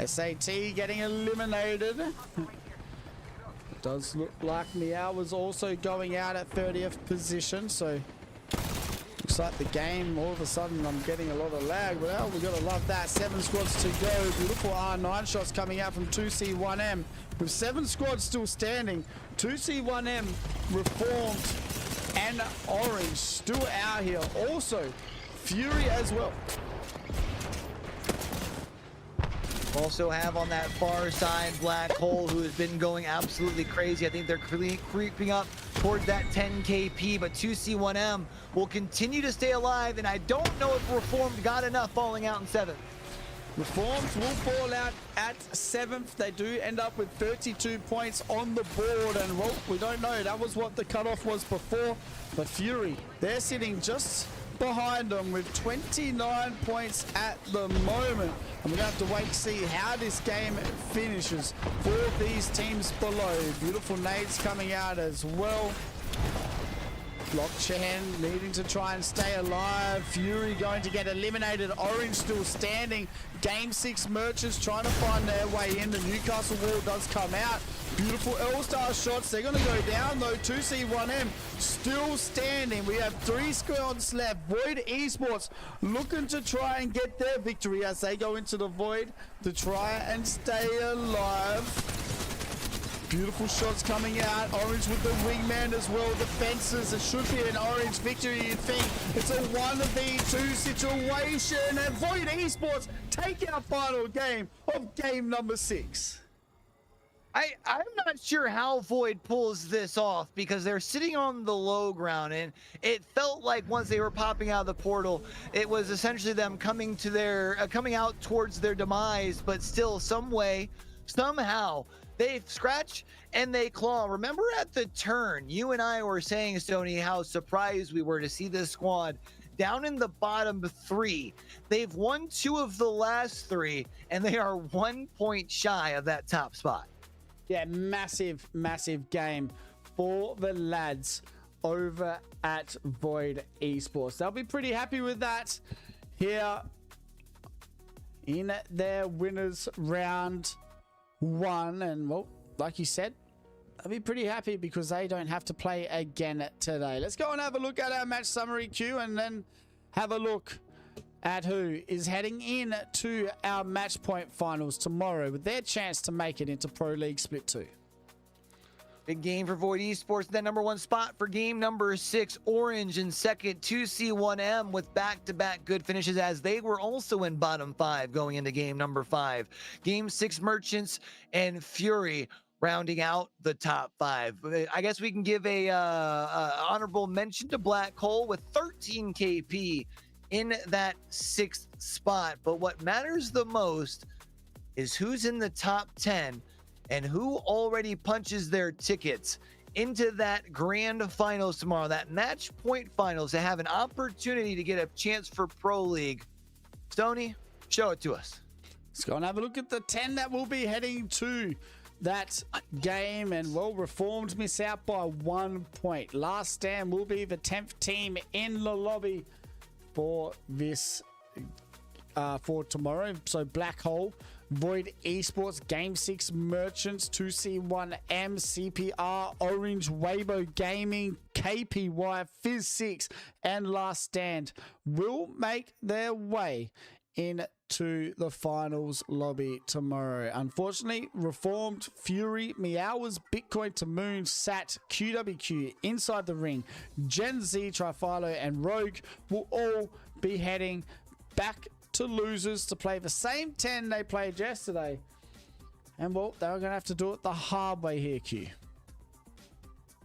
[SPEAKER 4] SAT getting eliminated. It does look like Meow was also going out at 30th position, so looks like the game, all of a sudden I'm getting a lot of lag. Well, we gotta love that. 7 squads to go. Beautiful R9 shots coming out from 2C1M. With 7 squads still standing, 2C1M, Reformed, and Orange still out here. Also, Fury as well.
[SPEAKER 5] Also have on that far side Black Hole, who has been going absolutely crazy. I think they're creeping up towards that 10 KP, but 2C1M will continue to stay alive, and I don't know if Reformed got enough falling out in 7th.
[SPEAKER 4] Reformed will fall out at 7th. They do end up with 32 points on the board, and well, we don't know. That was what the cutoff was before. But Fury, they're sitting just behind them with 29 points at the moment. And we're going to have to wait to see how this game finishes for these teams below. Beautiful nades coming out as well. Blockchain needing to try and stay alive. Fury going to get eliminated. Orange still standing. Game 6 Merchants trying to find their way in. The Newcastle wall does come out. Beautiful L-Star shots. They're going to go down though. 2C1M still standing. We have 3 squads left. Void Esports looking to try and get their victory as they go into the Void to try and stay alive. Beautiful shots coming out. Orange with the wingman as well. The fences. It should be an Orange victory, you'd think. It's a 1v2 situation. And Void Esports take our final game of game number 6.
[SPEAKER 5] I'm not sure how Void pulls this off because they're sitting on the low ground, and it felt like once they were popping out of the portal, it was essentially them coming to their coming out towards their demise, but still somehow they scratch and they claw. Remember at the turn, you and I were saying, Stoney, how surprised we were to see this squad down in the bottom 3. They've won 2 of the last 3, and they are 1 point shy of that top spot.
[SPEAKER 4] Yeah, massive, massive game for the lads over at Void Esports. They'll be pretty happy with that here in their winners round 1. And well, like you said, they'll be pretty happy because they don't have to play again today. Let's go and have a look at our match summary queue and then have a look at who is heading in to our match point finals tomorrow with their chance to make it into Pro League Split 2.
[SPEAKER 5] Big game for Void Esports. That number 1 spot for game number 6. Orange in second. 2C1M with back-to-back good finishes as they were also in bottom 5 going into game number 5. Game 6 Merchants and Fury rounding out the top 5. I guess we can give a honorable mention to Black Hole with 13 KP in that 6th spot. But what matters the most is who's in the top 10 and who already punches their tickets into that grand finals tomorrow, that match point finals, to have an opportunity to get a chance for Pro League. Stoney, show it to us.
[SPEAKER 4] Let's go and have a look at the 10 that will be heading to that game, and well, Reformed miss out by 1 point. Last Stand will be the 10th team in the lobby for this for tomorrow. So Black Hole, Void Esports, Game 6 Merchants, 2C1M, CPR, Orange, Weibo Gaming, KPY, Fizz 6, and Last Stand will make their way into the finals lobby tomorrow. Unfortunately, Reformed, Fury, Meows, Bitcoin to Moon, Sat, QWQ, Inside the Ring, Gen Z, Trifilo, and Rogue will all be heading back to losers to play the same 10 they played yesterday. And well, they're going to have to do it the hard way here, Q.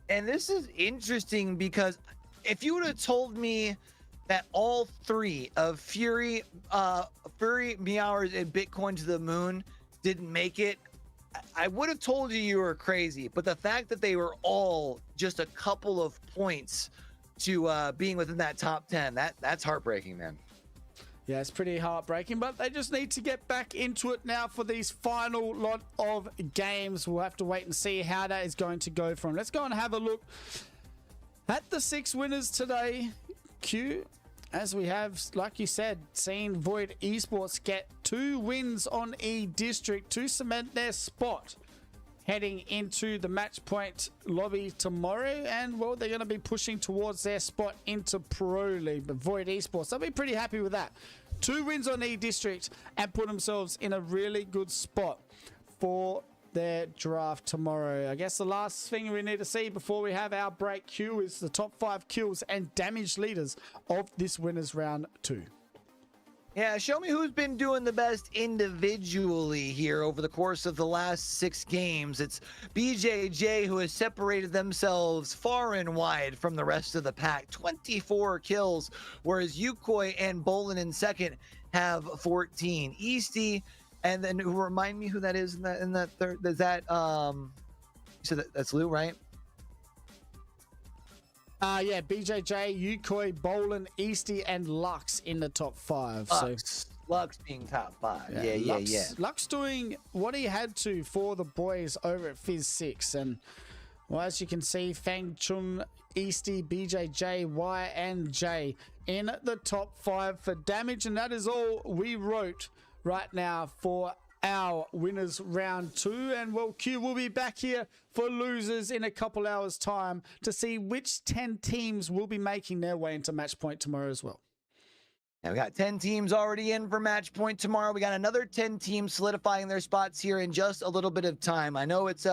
[SPEAKER 5] And this is interesting because if you would have told me that all 3 of Fury, Meowers, and Bitcoin to the Moon didn't make it, I would have told you were crazy. But the fact that they were all just a couple of points to being within that top 10, that's heartbreaking, man.
[SPEAKER 4] Yeah, it's pretty heartbreaking, but they just need to get back into it now for these final lot of games. We'll have to wait and see how that is going to go from. Let's go and have a look at the 6 winners today, Q. As we have, like you said, seen Void Esports get 2 wins on E-District to cement their spot heading into the match point lobby tomorrow. And well, they're going to be pushing towards their spot into Pro League. But Void Esports, they'll be pretty happy with that. 2 wins on E-District and put themselves in a really good spot for their draft tomorrow. I guess the last thing we need to see before we have our break, Q, is the top 5 kills and damage leaders of this winners round 2.
[SPEAKER 5] Yeah, show me who's been doing the best individually here over the course of the last 6 games. It's BJJ who has separated themselves far and wide from the rest of the pack. 24 kills, whereas Yukoi and Bolin in second have 14. Easty, and then remind me who that is in that third. Is that you said that's Lou, right?
[SPEAKER 4] Yeah, BJJ, Yukoi, Bolin, Easty, and Lux in the top 5.
[SPEAKER 5] Lux being top 5. Yeah.
[SPEAKER 4] Lux doing what he had to for the boys over at Fizz 6. And well, as you can see, Fang Chun, Easty, BJJ, Y, and J in the top 5 for damage. And that is all we wrote right now for our winners round 2. And well, Q will be back here for losers in a couple hours time to see which 10 teams will be making their way into match point tomorrow as well.
[SPEAKER 5] And we got 10 teams already in for match point tomorrow. We got another 10 teams solidifying their spots here in just a little bit of time. I know it's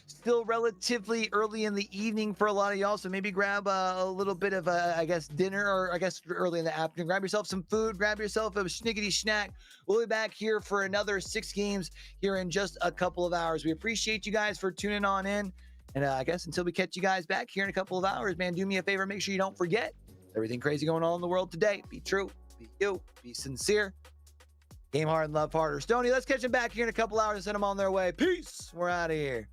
[SPEAKER 5] still relatively early in the evening for a lot of y'all, so maybe grab a little bit of I guess dinner, or I guess early in the afternoon. Grab yourself some food, grab yourself a schnickety snack. We'll be back here for another 6 games here in just a couple of hours. We appreciate you guys for tuning on in. And I guess until we catch you guys back here in a couple of hours, man, do me a favor. Make sure you don't forget everything crazy going on in the world today. Be true. Be you, be sincere, game hard and love harder. Stoney, let's catch them back here in a couple hours and send them on their way. Peace. We're out of here.